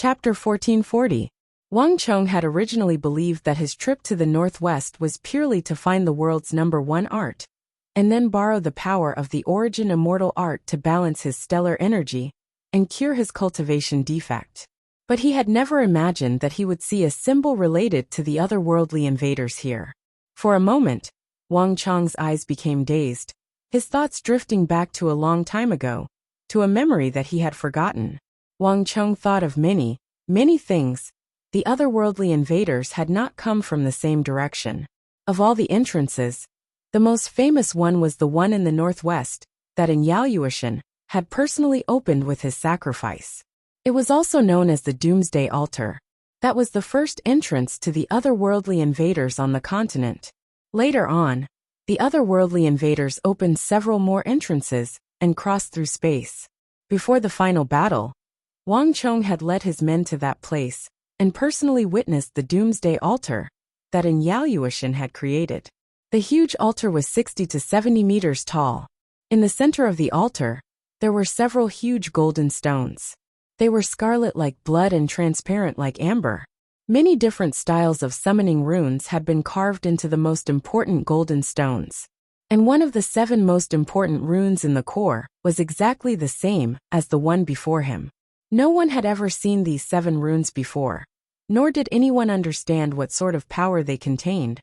Chapter 1440. Wang Chong had originally believed that his trip to the northwest was purely to find the world's #1 art, and then borrow the power of the origin immortal art to balance his stellar energy and cure his cultivation defect. But he had never imagined that he would see a symbol related to the otherworldly invaders here. For a moment, Wang Chong's eyes became dazed, his thoughts drifting back to a long time ago, to a memory that he had forgotten. Wang Chong thought of many, many things. The otherworldly invaders had not come from the same direction. Of all the entrances, the most famous one was the one in the northwest, that in Yaoyuan had personally opened with his sacrifice. It was also known as the Doomsday Altar. That was the first entrance to the otherworldly invaders on the continent. Later on, the otherworldly invaders opened several more entrances and crossed through space. Before the final battle, Wang Chong had led his men to that place and personally witnessed the Doomsday Altar that in Yaoyuan had created. The huge altar was 60 to 70 meters tall. In the center of the altar, there were several huge golden stones. They were scarlet like blood and transparent like amber. Many different styles of summoning runes had been carved into the most important golden stones. And one of the 7 most important runes in the core was exactly the same as the one before him. No one had ever seen these 7 runes before, nor did anyone understand what sort of power they contained.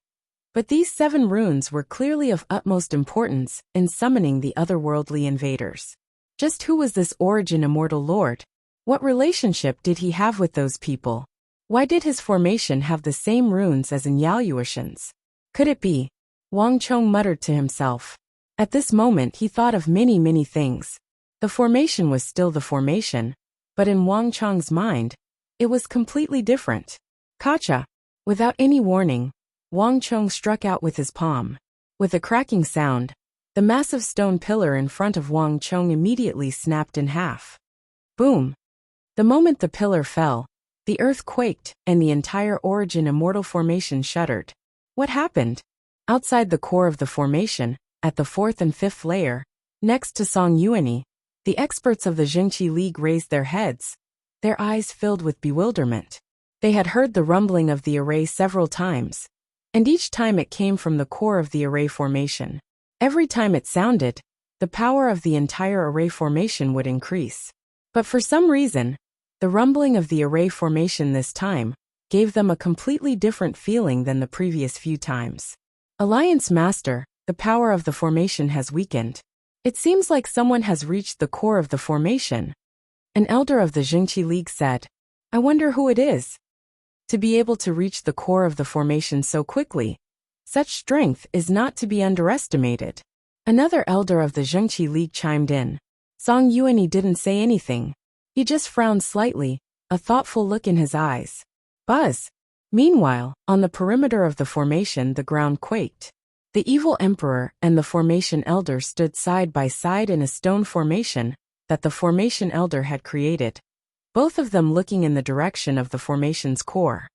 But these 7 runes were clearly of utmost importance in summoning the otherworldly invaders. Just who was this origin immortal lord? What relationship did he have with those people? Why did his formation have the same runes as in Yaoyuan's? Could it be? Wang Chong muttered to himself. At this moment he thought of many, many things. The formation was still the formation, but in Wang Chong's mind, it was completely different. Kacha! Without any warning, Wang Chong struck out with his palm. With a cracking sound, the massive stone pillar in front of Wang Chong immediately snapped in half. Boom! The moment the pillar fell, the earth quaked and the entire origin immortal formation shuddered. What happened? Outside the core of the formation, at the 4th and 5th layer, next to Song Yuani, the experts of the Zhengqi League raised their heads, their eyes filled with bewilderment. They had heard the rumbling of the array several times, and each time it came from the core of the array formation. Every time it sounded, the power of the entire array formation would increase. But for some reason, the rumbling of the array formation this time gave them a completely different feeling than the previous few times. Alliance Master, the power of the formation has weakened. It seems like someone has reached the core of the formation. An elder of the Zhengqi League said, I wonder who it is. To be able to reach the core of the formation so quickly, such strength is not to be underestimated. Another elder of the Zhengqi League chimed in. Song Yuani didn't say anything. He just frowned slightly, a thoughtful look in his eyes. Buzz! Meanwhile, on the perimeter of the formation the ground quaked. The evil emperor and the formation elder stood side by side in a stone formation that the formation elder had created, both of them looking in the direction of the formation's core.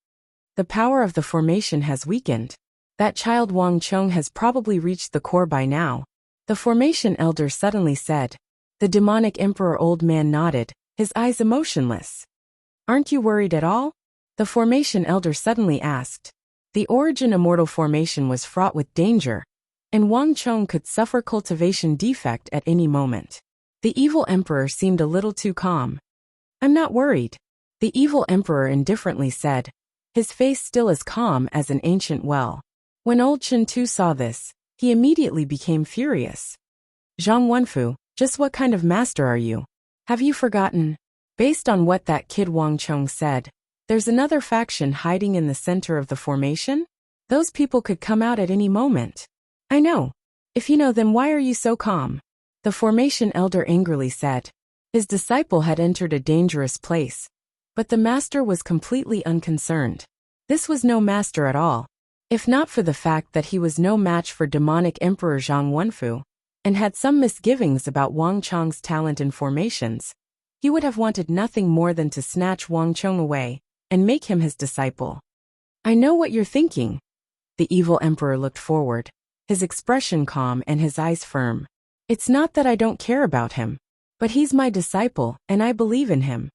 The power of the formation has weakened. That child Wang Chong has probably reached the core by now, the formation elder suddenly said. The demonic emperor old man nodded, his eyes emotionless. Aren't you worried at all? The formation elder suddenly asked. The origin immortal formation was fraught with danger, and Wang Chong could suffer cultivation defect at any moment. The evil emperor seemed a little too calm. I'm not worried, the evil emperor indifferently said, his face still as calm as an ancient well. When old Chen Tu saw this, he immediately became furious. Zhang Wenfu, just what kind of master are you? Have you forgotten? Based on what that kid Wang Chong said, there's another faction hiding in the center of the formation? Those people could come out at any moment. I know. If you know, then why are you so calm? The formation elder angrily said. His disciple had entered a dangerous place, but the master was completely unconcerned. This was no master at all. If not for the fact that he was no match for demonic emperor Zhang Wenfu, and had some misgivings about Wang Chong's talent in formations, he would have wanted nothing more than to snatch Wang Chong away and make him his disciple. I know what you're thinking. The evil emperor looked forward, his expression calm and his eyes firm. It's not that I don't care about him, but he's my disciple and I believe in him.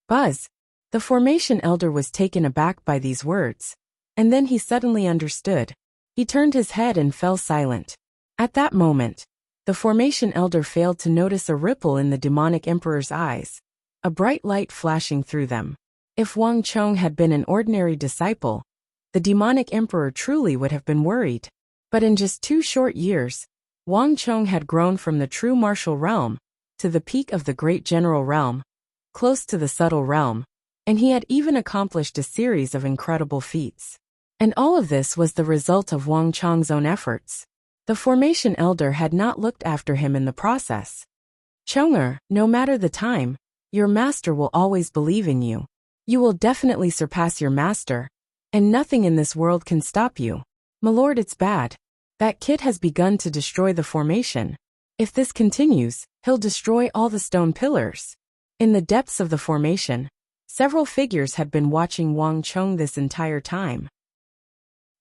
Buzz! The formation elder was taken aback by these words, and then he suddenly understood. He turned his head and fell silent. At that moment, the formation elder failed to notice a ripple in the demonic emperor's eyes, a bright light flashing through them. If Wang Chong had been an ordinary disciple, the demonic emperor truly would have been worried. But in just 2 short years, Wang Chong had grown from the true martial realm to the peak of the great general realm, close to the subtle realm, and he had even accomplished a series of incredible feats. And all of this was the result of Wang Chong's own efforts. The formation elder had not looked after him in the process. Chonger, no matter the time, your master will always believe in you. You will definitely surpass your master, and nothing in this world can stop you. My lord, it's bad. That kid has begun to destroy the formation. If this continues, he'll destroy all the stone pillars. In the depths of the formation, several figures had been watching Wang Chong this entire time.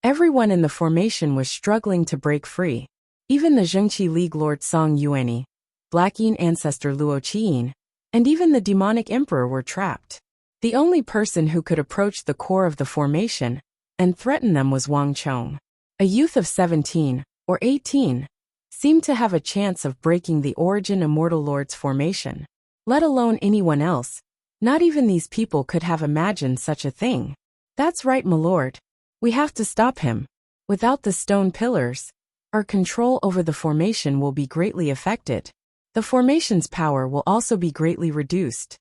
Everyone in the formation was struggling to break free. Even the Zhengqi League Lord Song Yuanyi, Black Yin ancestor Luo Qiyin, and even the demonic emperor were trapped. The only person who could approach the core of the formation and threaten them was Wang Chong. A youth of 17 or 18 seemed to have a chance of breaking the Origin Immortal Lord's formation. Let alone anyone else, not even these people could have imagined such a thing. That's right, my lord. We have to stop him. Without the stone pillars, our control over the formation will be greatly affected. The formation's power will also be greatly reduced.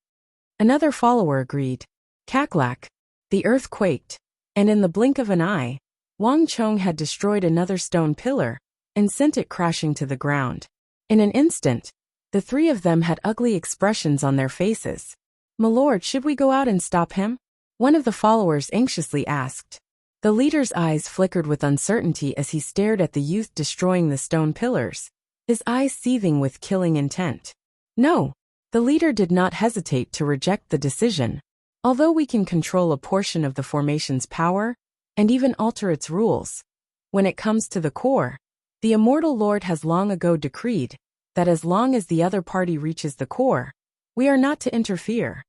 Another follower agreed. Cackalack. The earth quaked, and in the blink of an eye, Wang Chong had destroyed another stone pillar and sent it crashing to the ground. In an instant, the 3 of them had ugly expressions on their faces. My lord, should we go out and stop him? One of the followers anxiously asked. The leader's eyes flickered with uncertainty as he stared at the youth destroying the stone pillars, his eyes seething with killing intent. No, the leader did not hesitate to reject the decision. Although we can control a portion of the formation's power, and even alter its rules, when it comes to the core, the Immortal Lord has long ago decreed that as long as the other party reaches the core, we are not to interfere.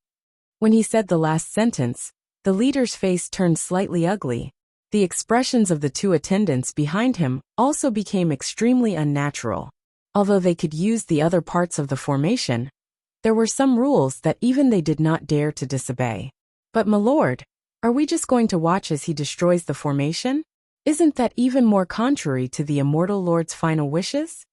When he said the last sentence, the leader's face turned slightly ugly. The expressions of the 2 attendants behind him also became extremely unnatural. Although they could use the other parts of the formation, there were some rules that even they did not dare to disobey. But my lord, are we just going to watch as he destroys the formation? Isn't that even more contrary to the Immortal Lord's final wishes?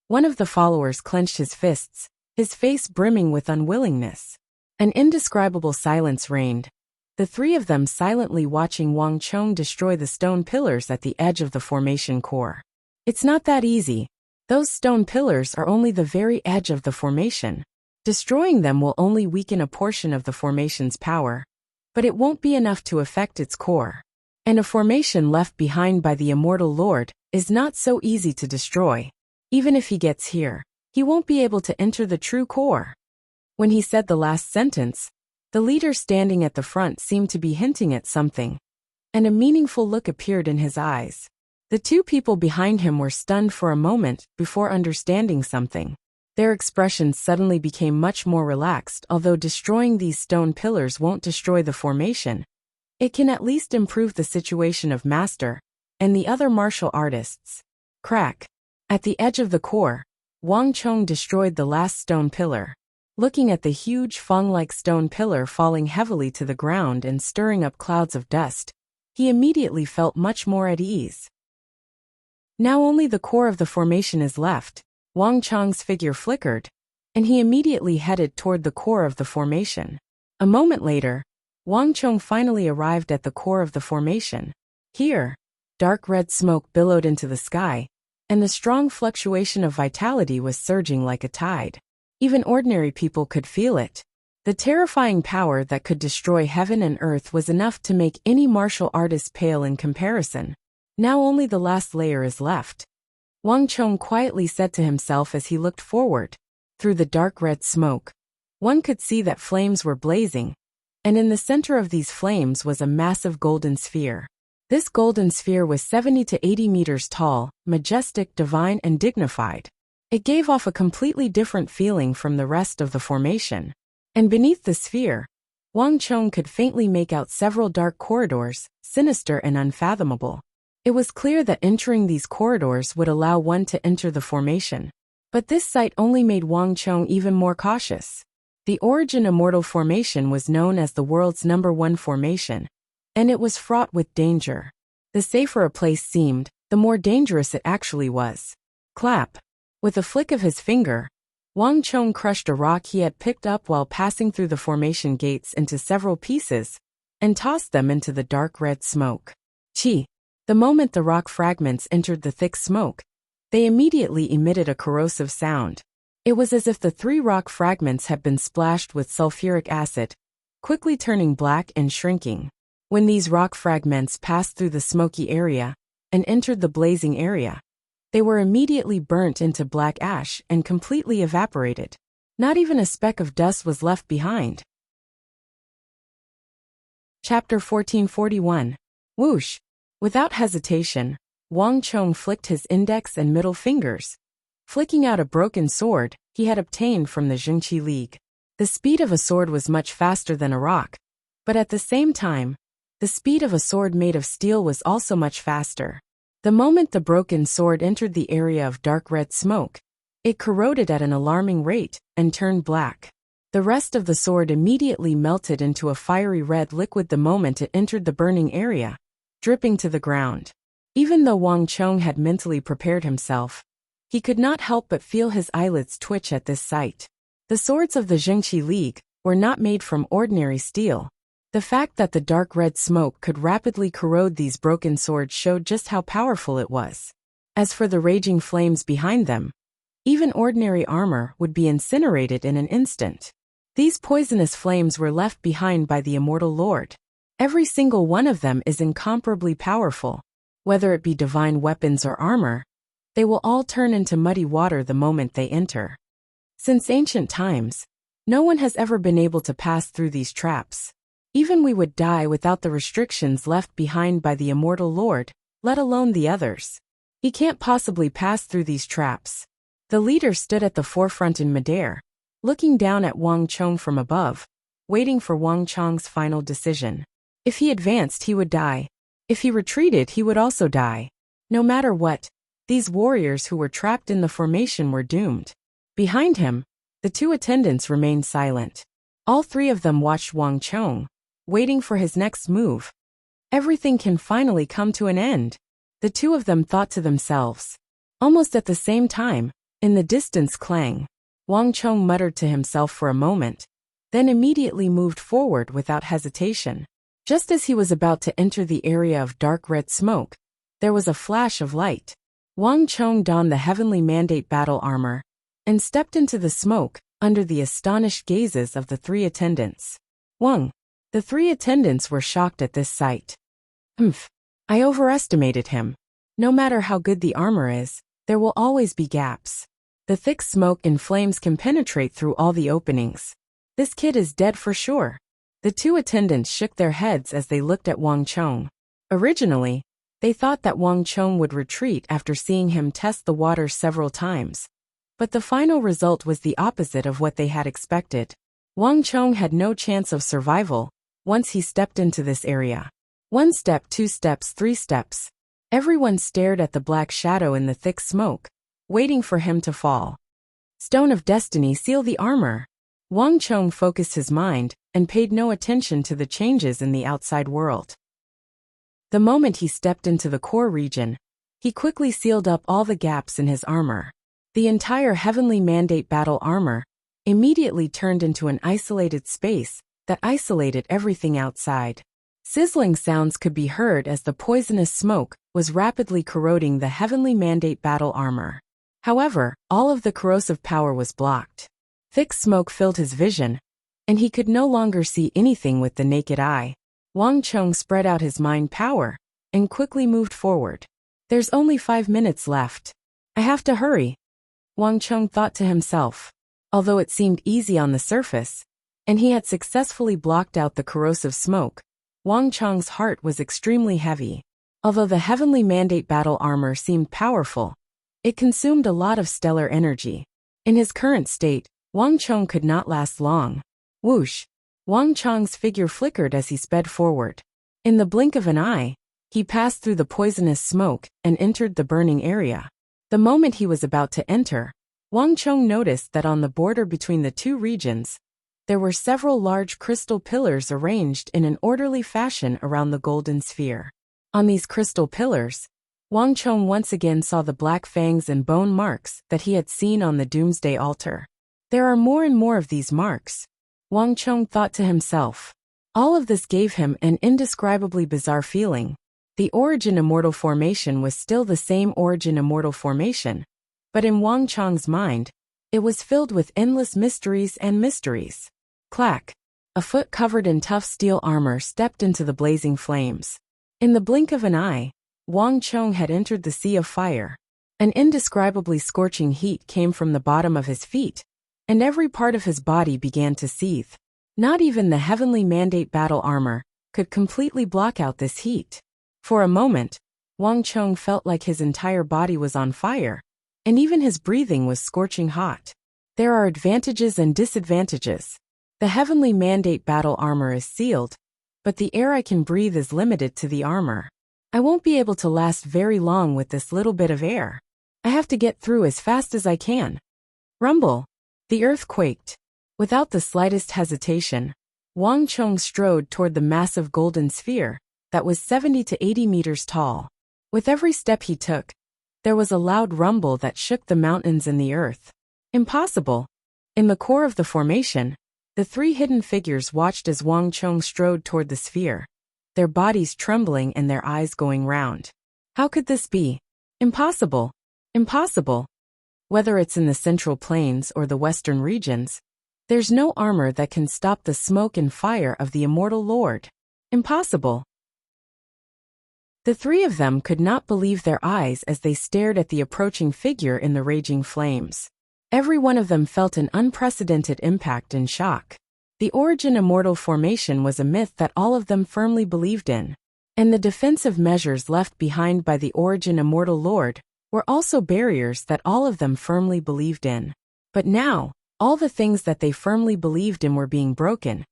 One of the followers clenched his fists, his face brimming with unwillingness. An indescribable silence reigned, the 3 of them silently watching Wang Chong destroy the stone pillars at the edge of the formation core. It's not that easy. Those stone pillars are only the very edge of the formation. Destroying them will only weaken a portion of the formation's power, but it won't be enough to affect its core. And a formation left behind by the Immortal Lord is not so easy to destroy. Even if he gets here, he won't be able to enter the true core. When he said the last sentence, the leader standing at the front seemed to be hinting at something, and a meaningful look appeared in his eyes. The 2 people behind him were stunned for a moment before understanding something. Their expressions suddenly became much more relaxed. Although destroying these stone pillars won't destroy the formation, it can at least improve the situation of Master and the other martial artists. Crack. At the edge of the core, Wang Chong destroyed the last stone pillar. Looking at the huge Feng-like stone pillar falling heavily to the ground and stirring up clouds of dust, he immediately felt much more at ease. Now only the core of the formation is left. Wang Chong's figure flickered, and he immediately headed toward the core of the formation. A moment later, Wang Chong finally arrived at the core of the formation. Here, dark red smoke billowed into the sky, and the strong fluctuation of vitality was surging like a tide. Even ordinary people could feel it. The terrifying power that could destroy heaven and earth was enough to make any martial artist pale in comparison. Now only the last layer is left. Wang Chong quietly said to himself as he looked forward. Through the dark red smoke, one could see that flames were blazing, and in the center of these flames was a massive golden sphere. This golden sphere was 70 to 80 meters tall, majestic, divine, and dignified. It gave off a completely different feeling from the rest of the formation. And beneath the sphere, Wang Chong could faintly make out several dark corridors, sinister and unfathomable. It was clear that entering these corridors would allow one to enter the formation. But this sight only made Wang Chong even more cautious. The Origin Immortal Formation was known as the world's #1 formation, and it was fraught with danger. The safer a place seemed, the more dangerous it actually was. Clap! With a flick of his finger, Wang Chong crushed a rock he had picked up while passing through the formation gates into several pieces, and tossed them into the dark red smoke. Chi! The moment the rock fragments entered the thick smoke, they immediately emitted a corrosive sound. It was as if the 3 rock fragments had been splashed with sulfuric acid, quickly turning black and shrinking. When these rock fragments passed through the smoky area and entered the blazing area, they were immediately burnt into black ash and completely evaporated. Not even a speck of dust was left behind. Chapter 1441. Whoosh! Without hesitation, Wang Chong flicked his index and middle fingers, flicking out a broken sword he had obtained from the Zhengqi League. The speed of a sword was much faster than a rock, but at the same time, the speed of a sword made of steel was also much faster. The moment the broken sword entered the area of dark red smoke, it corroded at an alarming rate and turned black. The rest of the sword immediately melted into a fiery red liquid the moment it entered the burning area, dripping to the ground. Even though Wang Chong had mentally prepared himself, he could not help but feel his eyelids twitch at this sight. The swords of the Zhengqi League were not made from ordinary steel. The fact that the dark red smoke could rapidly corrode these broken swords showed just how powerful it was. As for the raging flames behind them, even ordinary armor would be incinerated in an instant. These poisonous flames were left behind by the Immortal Lord. Every single one of them is incomparably powerful. Whether it be divine weapons or armor, they will all turn into muddy water the moment they enter. Since ancient times, no one has ever been able to pass through these traps. Even we would die without the restrictions left behind by the Immortal Lord, let alone the others. He can't possibly pass through these traps. The leader stood at the forefront in midair, looking down at Wang Chong from above, waiting for Wang Chong's final decision. If he advanced, he would die. If he retreated, he would also die. No matter what, these warriors who were trapped in the formation were doomed. Behind him, the 2 attendants remained silent. All 3 of them watched Wang Chong, waiting for his next move. Everything can finally come to an end, the 2 of them thought to themselves. Almost at the same time, in the distance clang. Wang Chong muttered to himself for a moment, then immediately moved forward without hesitation. Just as he was about to enter the area of dark red smoke, there was a flash of light. Wang Chong donned the heavenly mandate battle armor and stepped into the smoke under the astonished gazes of the 3 attendants. Wang! The 3 attendants were shocked at this sight. I overestimated him. No matter how good the armor is, there will always be gaps. The thick smoke and flames can penetrate through all the openings. This kid is dead for sure. The 2 attendants shook their heads as they looked at Wang Chong. Originally, they thought that Wang Chong would retreat after seeing him test the water several times. But the final result was the opposite of what they had expected. Wang Chong had no chance of survival once he stepped into this area. 1 step, 2 steps, 3 steps. Everyone stared at the black shadow in the thick smoke, waiting for him to fall. Stone of Destiny, seal the armor. Wang Chong focused his mind and paid no attention to the changes in the outside world. The moment he stepped into the core region, he quickly sealed up all the gaps in his armor. The entire heavenly mandate battle armor immediately turned into an isolated space that isolated everything outside. Sizzling sounds could be heard as the poisonous smoke was rapidly corroding the heavenly mandate battle armor. However, all of the corrosive power was blocked. Thick smoke filled his vision, and he could no longer see anything with the naked eye. Wang Chong spread out his mind power and quickly moved forward. There's only 5 minutes left. I have to hurry, Wang Chong thought to himself. Although it seemed easy on the surface, and he had successfully blocked out the corrosive smoke, Wang Chong's heart was extremely heavy. Although the heavenly mandate battle armor seemed powerful, it consumed a lot of stellar energy. In his current state, Wang Chong could not last long. Whoosh! Wang Chong's figure flickered as he sped forward. In the blink of an eye, he passed through the poisonous smoke and entered the burning area. The moment he was about to enter, Wang Chong noticed that on the border between the two regions, there were several large crystal pillars arranged in an orderly fashion around the golden sphere. On these crystal pillars, Wang Chong once again saw the black fangs and bone marks that he had seen on the Doomsday altar. There are more and more of these marks, Wang Chong thought to himself. All of this gave him an indescribably bizarre feeling. The Origin Immortal formation was still the same Origin Immortal formation, but in Wang Chong's mind, it was filled with endless mysteries and mysteries. Clack! A foot covered in tough steel armor stepped into the blazing flames. In the blink of an eye, Wang Chong had entered the sea of fire. An indescribably scorching heat came from the bottom of his feet, and every part of his body began to seethe. Not even the heavenly mandate battle armor could completely block out this heat. For a moment, Wang Chong felt like his entire body was on fire, and even his breathing was scorching hot. There are advantages and disadvantages. The heavenly mandate battle armor is sealed, but the air I can breathe is limited to the armor. I won't be able to last very long with this little bit of air. I have to get through as fast as I can. Rumble! The earth quaked. Without the slightest hesitation, Wang Chong strode toward the massive golden sphere that was 70 to 80 meters tall. With every step he took, there was a loud rumble that shook the mountains and the earth. Impossible! In the core of the formation, the three hidden figures watched as Wang Chong strode toward the sphere, their bodies trembling and their eyes going round. How could this be? Impossible! Impossible! Whether it's in the Central Plains or the Western regions, there's no armor that can stop the smoke and fire of the Immortal Lord. Impossible! The three of them could not believe their eyes as they stared at the approaching figure in the raging flames. Every one of them felt an unprecedented impact and shock. The Origin Immortal formation was a myth that all of them firmly believed in, and the defensive measures left behind by the Origin Immortal Lord were also barriers that all of them firmly believed in. But now, all the things that they firmly believed in were being broken,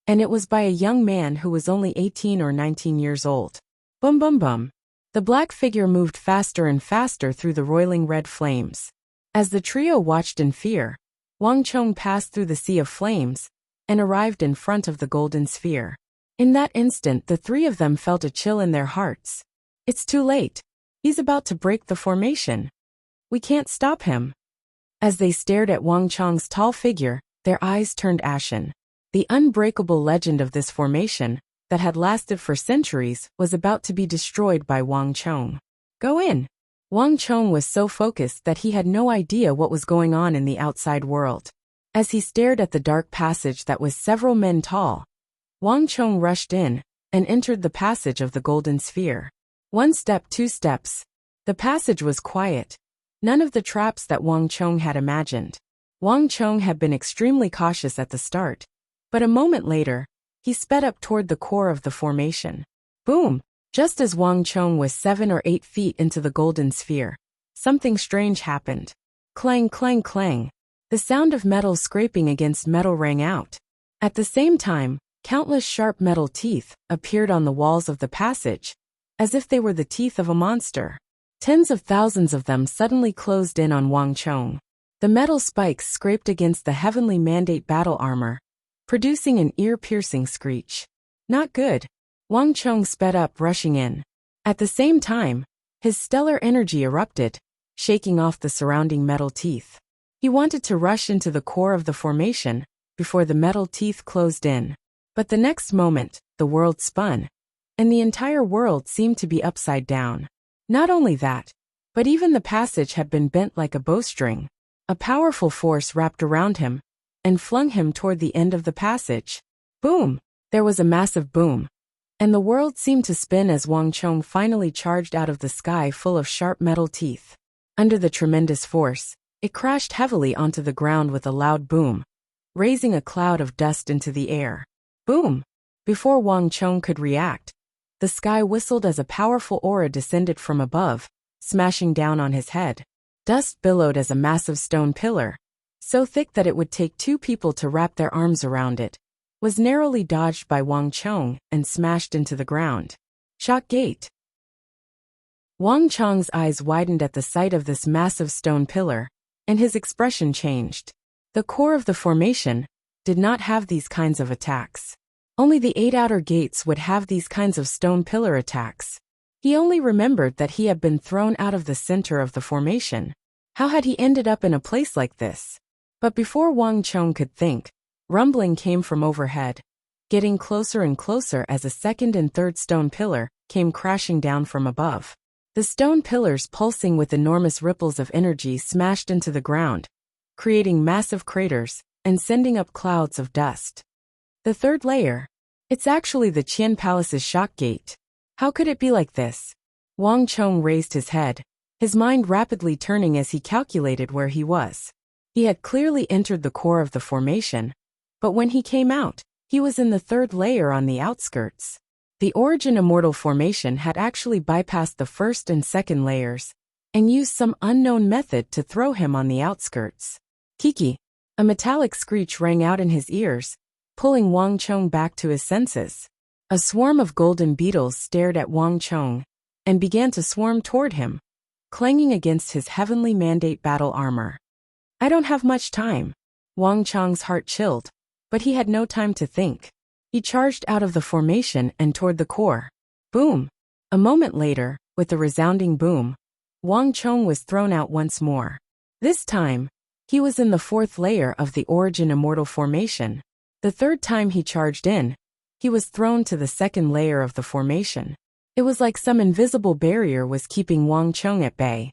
and it was by a young man who was only 18 or 19 years old. Bum bum bum. The black figure moved faster and faster through the roiling red flames. As the trio watched in fear, Wang Chong passed through the sea of flames and arrived in front of the golden sphere. In that instant, the three of them felt a chill in their hearts. It's too late. He's about to break the formation. We can't stop him. As they stared at Wang Chong's tall figure, their eyes turned ashen. The unbreakable legend of this formation, that had lasted for centuries, was about to be destroyed by Wang Chong. Go in! Wang Chong was so focused that he had no idea what was going on in the outside world. As he stared at the dark passage that was several men tall, Wang Chong rushed in and entered the passage of the golden sphere. One step, two steps. The passage was quiet. None of the traps that Wang Chong had imagined. Wang Chong had been extremely cautious at the start, but a moment later, he sped up toward the core of the formation. Boom! Just as Wang Chong was 7 or 8 feet into the golden sphere, something strange happened. Clang, clang, clang. The sound of metal scraping against metal rang out. At the same time, countless sharp metal teeth appeared on the walls of the passage, as if they were the teeth of a monster. Tens of thousands of them suddenly closed in on Wang Chong. The metal spikes scraped against the heavenly mandate battle armor, producing an ear-piercing screech. Not good. Wang Chong sped up, rushing in. At the same time, his stellar energy erupted, shaking off the surrounding metal teeth. He wanted to rush into the core of the formation before the metal teeth closed in. But the next moment, the world spun, and the entire world seemed to be upside down. Not only that, but even the passage had been bent like a bowstring. A powerful force wrapped around him and flung him toward the end of the passage. Boom! There was a massive boom, and the world seemed to spin as Wang Chong finally charged out of the sky full of sharp metal teeth. Under the tremendous force, it crashed heavily onto the ground with a loud boom, raising a cloud of dust into the air. Boom! Before Wang Chong could react, the sky whistled as a powerful aura descended from above, smashing down on his head. Dust billowed as a massive stone pillar, so thick that it would take 2 people to wrap their arms around it, was narrowly dodged by Wang Chong and smashed into the ground. Shock gate. Wang Chong's eyes widened at the sight of this massive stone pillar, and his expression changed. The core of the formation did not have these kinds of attacks. Only the 8 outer gates would have these kinds of stone pillar attacks. He only remembered that he had been thrown out of the center of the formation. How had he ended up in a place like this? But before Wang Chong could think, rumbling came from overhead, getting closer and closer as a second and third stone pillar came crashing down from above. The stone pillars, pulsing with enormous ripples of energy, smashed into the ground, creating massive craters and sending up clouds of dust. The third layer. It's actually the Qian Palace's shock gate. How could it be like this? Wang Chong raised his head, his mind rapidly turning as he calculated where he was. He had clearly entered the core of the formation, but when he came out, he was in the third layer on the outskirts. The Origin Immortal formation had actually bypassed the first and second layers and used some unknown method to throw him on the outskirts. Kiki! A metallic screech rang out in his ears, pulling Wang Chong back to his senses. A swarm of golden beetles stared at Wang Chong and began to swarm toward him, clanging against his heavenly mandate battle armor. I don't have much time. Wang Chong's heart chilled, but he had no time to think. He charged out of the formation and toward the core. Boom! A moment later, with a resounding boom, Wang Chong was thrown out once more. This time, he was in the fourth layer of the Origin Immortal formation. The third time he charged in, he was thrown to the second layer of the formation. It was like some invisible barrier was keeping Wang Chong at bay.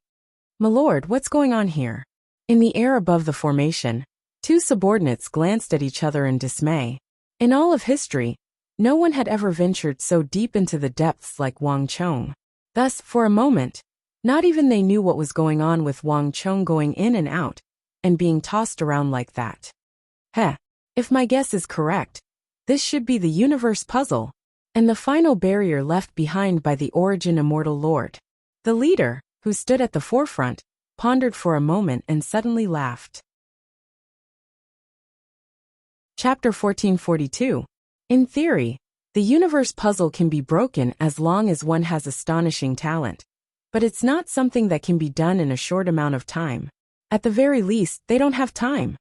My lord, what's going on here? In the air above the formation, two subordinates glanced at each other in dismay. In all of history, no one had ever ventured so deep into the depths like Wang Chong. Thus, for a moment, not even they knew what was going on with Wang Chong going in and out, and being tossed around like that. Heh, if my guess is correct, this should be the universe puzzle, and the final barrier left behind by the Origin Immortal Lord. The leader, who stood at the forefront, pondered for a moment and suddenly laughed. Chapter 1442. In theory, the universe puzzle can be broken as long as one has astonishing talent. But it's not something that can be done in a short amount of time. At the very least, they don't have time.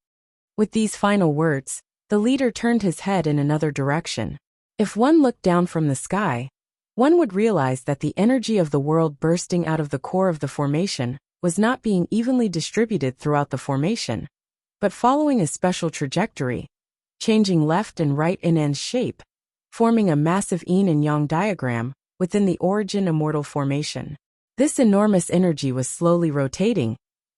With these final words, the leader turned his head in another direction. If one looked down from the sky, one would realize that the energy of the world bursting out of the core of the formation was not being evenly distributed throughout the formation, but following a special trajectory, changing left and right in N's shape, forming a massive yin and yang diagram within the Origin Immortal formation. This enormous energy was slowly rotating,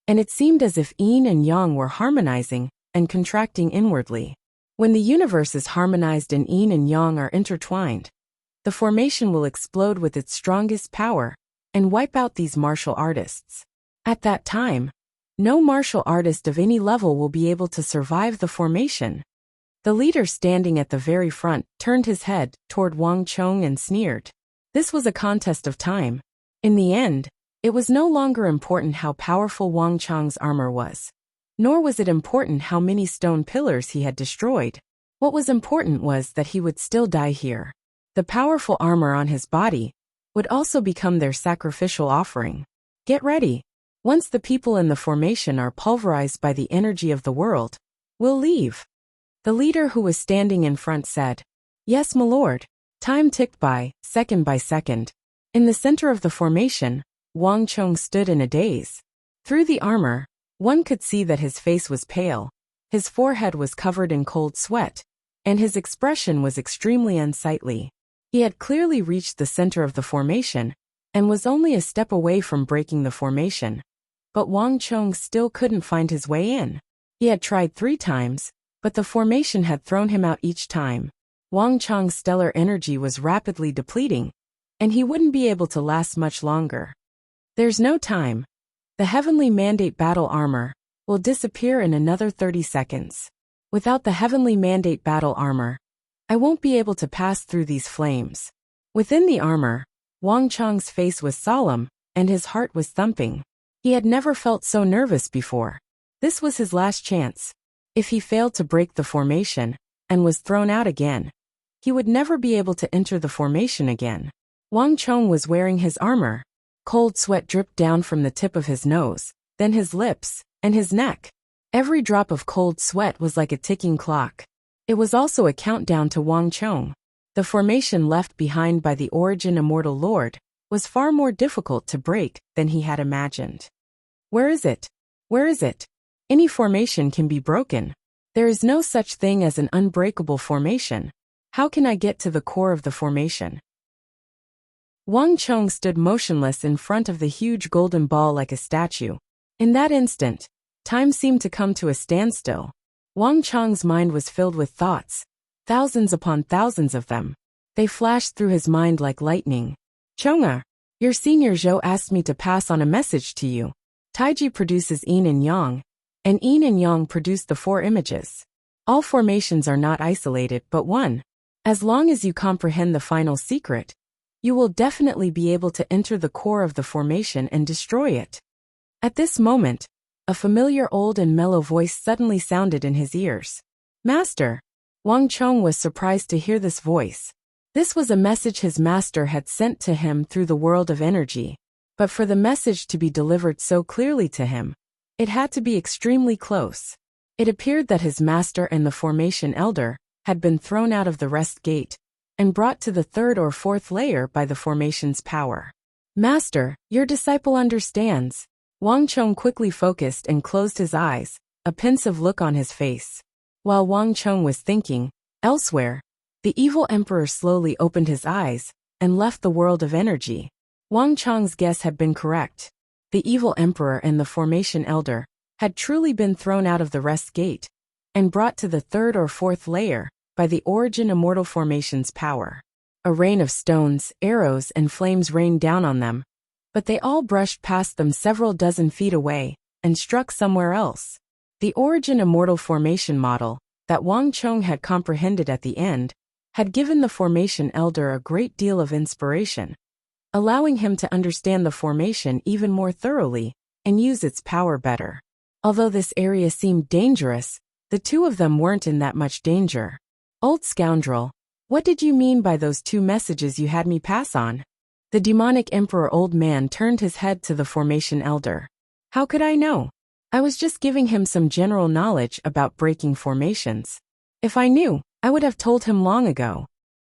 and it seemed as if yin and yang were harmonizing and contracting inwardly. When the universe is harmonized and yin and yang are intertwined, the formation will explode with its strongest power and wipe out these martial artists. At that time, no martial artist of any level will be able to survive the formation. The leader standing at the very front turned his head toward Wang Chong and sneered. This was a contest of time. In the end, it was no longer important how powerful Wang Chong's armor was, nor was it important how many stone pillars he had destroyed. What was important was that he would still die here. The powerful armor on his body would also become their sacrificial offering. Get ready. Once the people in the formation are pulverized by the energy of the world, we'll leave. The leader who was standing in front said, Yes, my lord. Time ticked by second. In the center of the formation, Wang Chong stood in a daze. Through the armor, one could see that his face was pale, his forehead was covered in cold sweat, and his expression was extremely unsightly. He had clearly reached the center of the formation, and was only a step away from breaking the formation. But Wang Chong still couldn't find his way in. He had tried 3 times, but the formation had thrown him out each time. Wang Chong's stellar energy was rapidly depleting, and he wouldn't be able to last much longer. There's no time. The heavenly mandate battle armor will disappear in another 30 seconds. Without the heavenly mandate battle armor, I won't be able to pass through these flames. Within the armor, Wang Chong's face was solemn, and his heart was thumping. He had never felt so nervous before. This was his last chance. If he failed to break the formation, and was thrown out again. He would never be able to enter the formation again. Wang Chong was wearing his armor. Cold sweat dripped down from the tip of his nose, then his lips, and his neck. Every drop of cold sweat was like a ticking clock. It was also a countdown to Wang Chong. The formation left behind by the Origin Immortal Lord was far more difficult to break than he had imagined. Where is it? Where is it? Any formation can be broken. There is no such thing as an unbreakable formation. How can I get to the core of the formation? Wang Chong stood motionless in front of the huge golden ball like a statue. In that instant, time seemed to come to a standstill. Wang Chong's mind was filled with thoughts, thousands upon thousands of them. They flashed through his mind like lightning. Chonga, your senior Zhou asked me to pass on a message to you. Taiji produces yin and yang, and yin and yang produce the four images. All formations are not isolated but one. As long as you comprehend the final secret, you will definitely be able to enter the core of the formation and destroy it. At this moment, a familiar old and mellow voice suddenly sounded in his ears. Master! Wang Chong was surprised to hear this voice. This was a message his master had sent to him through the world of energy. But for the message to be delivered so clearly to him, it had to be extremely close. It appeared that his master and the formation elder had been thrown out of the rest gate and brought to the third or fourth layer by the formation's power. Master, your disciple understands. Wang Chong quickly focused and closed his eyes, a pensive look on his face. While Wang Chong was thinking, elsewhere, the evil emperor slowly opened his eyes and left the world of energy. Wang Chong's guess had been correct. The evil emperor and the formation elder had truly been thrown out of the rest gate and brought to the third or fourth layer by the Origin Immortal Formation's power. A rain of stones, arrows, and flames rained down on them, but they all brushed past them several dozen feet away and struck somewhere else. The Origin Immortal Formation model that Wang Chong had comprehended at the end had given the formation elder a great deal of inspiration, allowing him to understand the formation even more thoroughly and use its power better. Although this area seemed dangerous, the two of them weren't in that much danger. Old scoundrel, what did you mean by those two messages you had me pass on? The demonic emperor old man turned his head to the formation elder. How could I know? I was just giving him some general knowledge about breaking formations. If I knew, I would have told him long ago.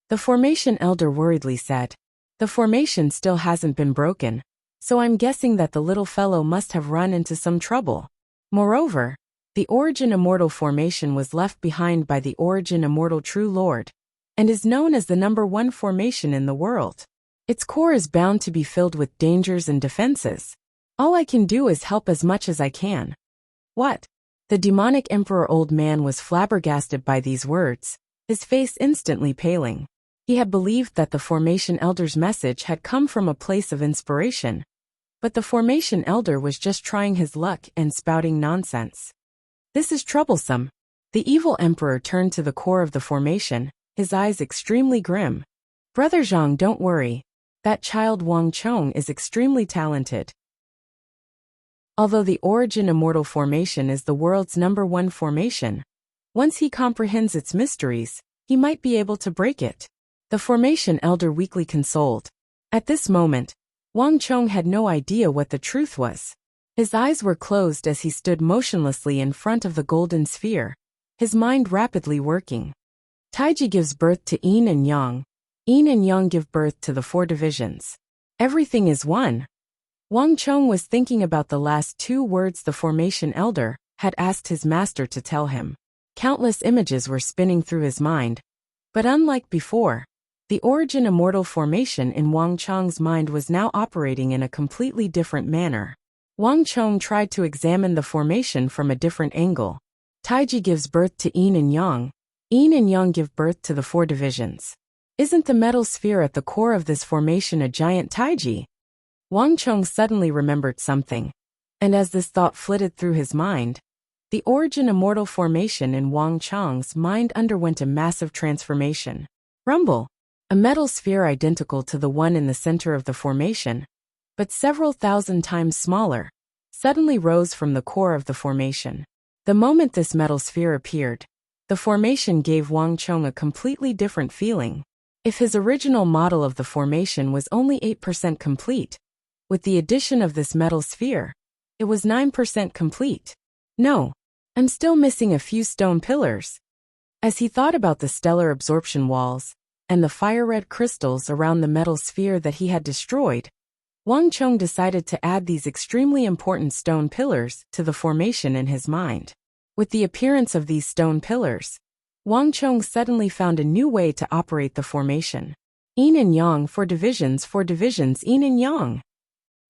The formation elder worriedly said. The formation still hasn't been broken, so I'm guessing that the little fellow must have run into some trouble. Moreover, the Origin Immortal Formation was left behind by the Origin Immortal True Lord, and is known as the #1 formation in the world. Its core is bound to be filled with dangers and defenses. All I can do is help as much as I can. What? The demonic emperor old man was flabbergasted by these words, his face instantly paling. He had believed that the formation elder's message had come from a place of inspiration, but the formation elder was just trying his luck and spouting nonsense. This is troublesome. The evil emperor turned to the core of the formation, his eyes extremely grim. Brother Zhang, don't worry. That child Wang Chong is extremely talented. Although the Origin Immortal Formation is the world's #1 formation, once he comprehends its mysteries, he might be able to break it. The formation elder weakly consoled. At this moment, Wang Chong had no idea what the truth was. His eyes were closed as he stood motionlessly in front of the golden sphere, his mind rapidly working. Taiji gives birth to yin and yang. Yin and yang give birth to the four divisions. Everything is one. Wang Chong was thinking about the last two words the formation elder had asked his master to tell him. Countless images were spinning through his mind, but unlike before, the Origin Immortal Formation in Wang Chong's mind was now operating in a completely different manner. Wang Chong tried to examine the formation from a different angle. Taiji gives birth to yin and yang. Yin and yang give birth to the four divisions. Isn't the metal sphere at the core of this formation a giant Taiji? Wang Chong suddenly remembered something, and as this thought flitted through his mind, the Origin Immortal Formation in Wang Chong's mind underwent a massive transformation. Rumble! A metal sphere identical to the one in the center of the formation, but several thousand times smaller, suddenly rose from the core of the formation. The moment this metal sphere appeared, the formation gave Wang Chong a completely different feeling. If his original model of the formation was only 8% complete, with the addition of this metal sphere, it was 9% complete. No, I'm still missing a few stone pillars. As he thought about the stellar absorption walls and the fire-red crystals around the metal sphere that he had destroyed, Wang Chong decided to add these extremely important stone pillars to the formation in his mind. With the appearance of these stone pillars, Wang Chong suddenly found a new way to operate the formation. Yin and Yang for divisions, Yin and Yang.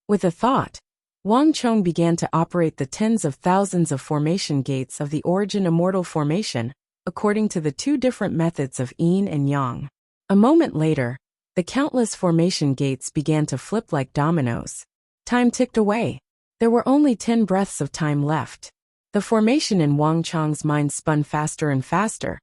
With a thought, Wang Chong began to operate the tens of thousands of formation gates of the origin immortal formation, according to the two different methods of Yin and Yang. A moment later, the countless formation gates began to flip like dominoes. Time ticked away. There were only 10 breaths of time left. The formation in Wang Chong's mind spun faster and faster,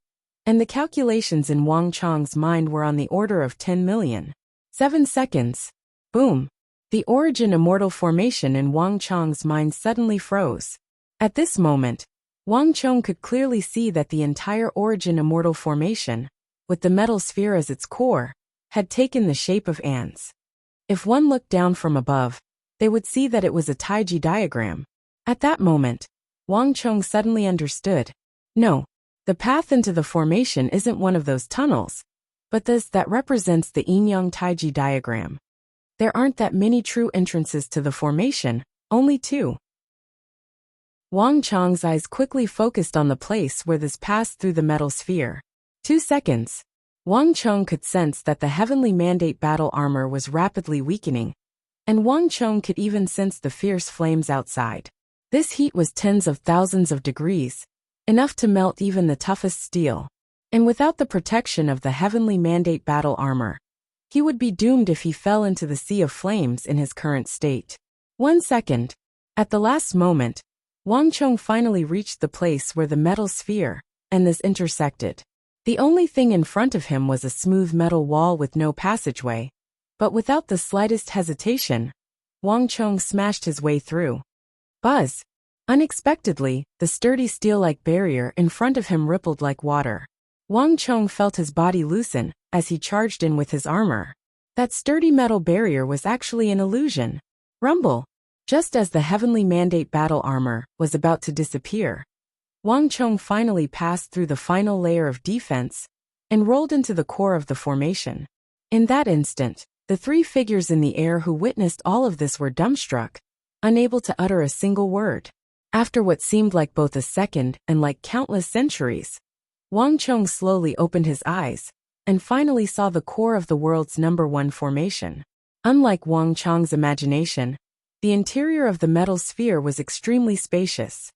and the calculations in Wang Chong's mind were on the order of 10 million. 7 seconds. Boom. The origin immortal formation in Wang Chong's mind suddenly froze. At this moment, Wang Chong could clearly see that the entire origin immortal formation, with the metal sphere as its core, had taken the shape of ants. If one looked down from above, they would see that it was a Taiji diagram. At that moment, Wang Chong suddenly understood. No, the path into the formation isn't one of those tunnels, but this that represents the Yin-Yang Taiji diagram. There aren't that many true entrances to the formation, only 2. Wang Chong's eyes quickly focused on the place where this passed through the metal sphere. 2 seconds. Wang Chong could sense that the heavenly mandate battle armor was rapidly weakening, and Wang Chong could even sense the fierce flames outside. This heat was tens of thousands of degrees, enough to melt even the toughest steel. And without the protection of the heavenly mandate battle armor, he would be doomed if he fell into the sea of flames in his current state. 1 second. At the last moment, Wang Chong finally reached the place where the metal sphere and this intersected. The only thing in front of him was a smooth metal wall with no passageway, but without the slightest hesitation, Wang Chong smashed his way through. Buzz! Unexpectedly, the sturdy steel-like barrier in front of him rippled like water. Wang Chong felt his body loosen as he charged in with his armor. That sturdy metal barrier was actually an illusion. Rumble! Just as the heavenly mandate battle armor was about to disappear, Wang Chong finally passed through the final layer of defense and rolled into the core of the formation. In that instant, the 3 figures in the air who witnessed all of this were dumbstruck, unable to utter a single word. After what seemed like both a second and like countless centuries, Wang Chong slowly opened his eyes and finally saw the core of the world's #1 formation. Unlike Wang Chong's imagination, the interior of the metal sphere was extremely spacious.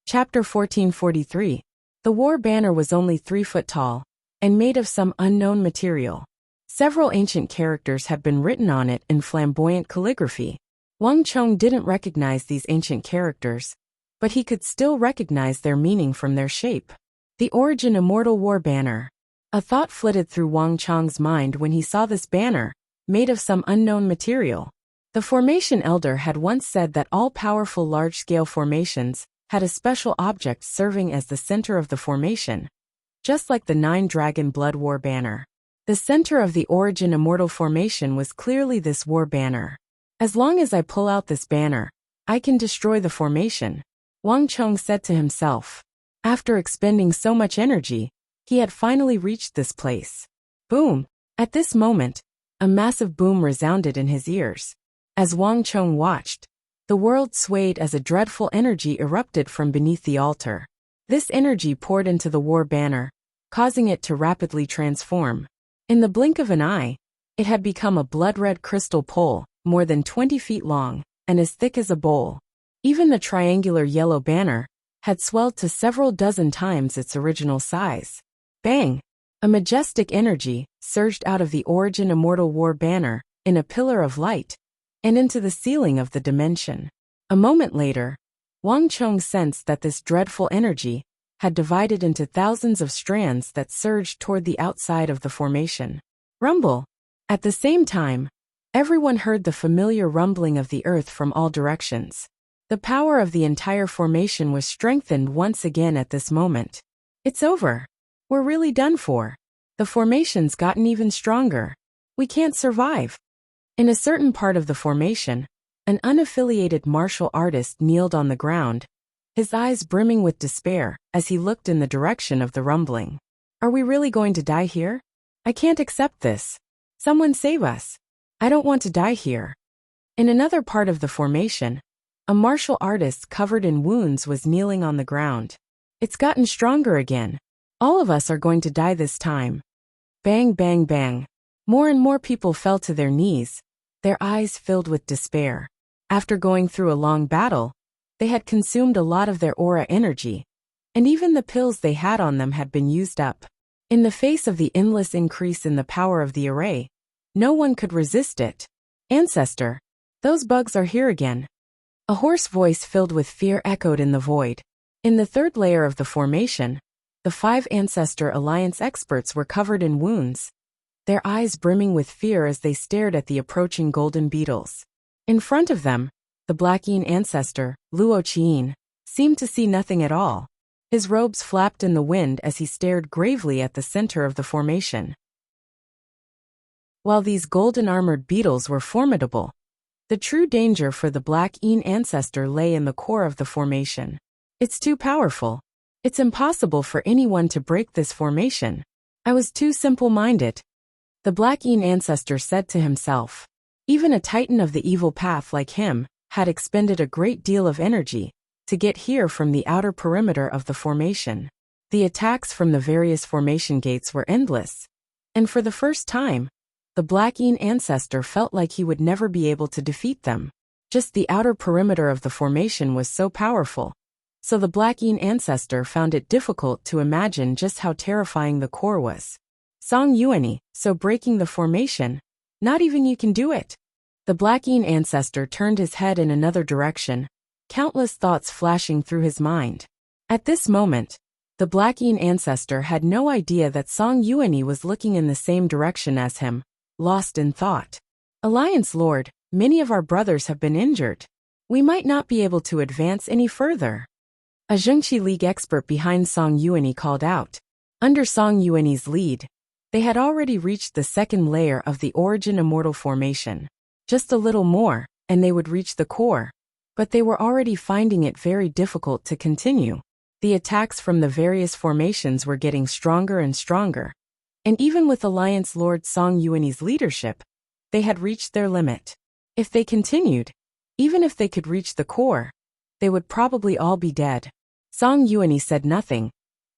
Chapter 1443. The war banner was only 3 foot tall and made of some unknown material. Several ancient characters had been written on it in flamboyant calligraphy. Wang Chong didn't recognize these ancient characters, but he could still recognize their meaning from their shape. The origin immortal war banner. A thought flitted through Wang Chong's mind when he saw this banner, made of some unknown material. The formation elder had once said that all powerful large-scale formations had a special object serving as the center of the formation, just like the 9-dragon blood war banner. The center of the origin immortal formation was clearly this war banner. As long as I pull out this banner, I can destroy the formation, Wang Chong said to himself. After expending so much energy, he had finally reached this place. Boom! At this moment, a massive boom resounded in his ears. As Wang Chong watched, the world swayed as a dreadful energy erupted from beneath the altar. This energy poured into the war banner, causing it to rapidly transform. In the blink of an eye, it had become a blood-red crystal pole, more than 20 feet long, and as thick as a bowl. Even the triangular yellow banner had swelled to several dozen times its original size. Bang! A majestic energy surged out of the origin immortal war banner in a pillar of light and into the ceiling of the dimension. A moment later, Wang Chong sensed that this dreadful energy had divided into thousands of strands that surged toward the outside of the formation. Rumble! At the same time, everyone heard the familiar rumbling of the earth from all directions. The power of the entire formation was strengthened once again at this moment. It's over. We're really done for. The formation's gotten even stronger. We can't survive. In a certain part of the formation, an unaffiliated martial artist kneeled on the ground, his eyes brimming with despair as he looked in the direction of the rumbling. Are we really going to die here? I can't accept this. Someone save us. I don't want to die here. In another part of the formation, a martial artist covered in wounds was kneeling on the ground. It's gotten stronger again. All of us are going to die this time. Bang, bang, bang. More and more people fell to their knees, their eyes filled with despair. After going through a long battle, they had consumed a lot of their aura energy, and even the pills they had on them had been used up. In the face of the endless increase in the power of the array, no one could resist it. Ancestor, those bugs are here again. A hoarse voice filled with fear echoed in the void. In the third layer of the formation, the 5 Ancestor Alliance experts were covered in wounds, their eyes brimming with fear as they stared at the approaching golden beetles. In front of them, the Blackine ancestor, Luo Qian, seemed to see nothing at all. His robes flapped in the wind as he stared gravely at the center of the formation. While these golden-armored beetles were formidable, the true danger for the Blackine ancestor lay in the core of the formation. It's too powerful. It's impossible for anyone to break this formation. I was too simple-minded. The Blackine ancestor said to himself. Even a titan of the evil path like him had expended a great deal of energy to get here from the outer perimeter of the formation. The attacks from the various formation gates were endless, and for the first time, the Blackine ancestor felt like he would never be able to defeat them. Just the outer perimeter of the formation was so powerful, so the Blackine ancestor found it difficult to imagine just how terrifying the core was. Song Yuani, so breaking the formation, not even you can do it. The Blackine ancestor turned his head in another direction, countless thoughts flashing through his mind. At this moment, the Blackine ancestor had no idea that Song Yuani was looking in the same direction as him, lost in thought. Alliance Lord, many of our brothers have been injured. We might not be able to advance any further. A Zhengqi League expert behind Song Yuani called out. Under Song Yuani's lead, they had already reached the second layer of the Origin Immortal Formation. Just a little more, and they would reach the core. But they were already finding it very difficult to continue. The attacks from the various formations were getting stronger and stronger. And even with Alliance Lord Song Yuani's leadership, they had reached their limit. If they continued, even if they could reach the core, they would probably all be dead. Song Yuani said nothing,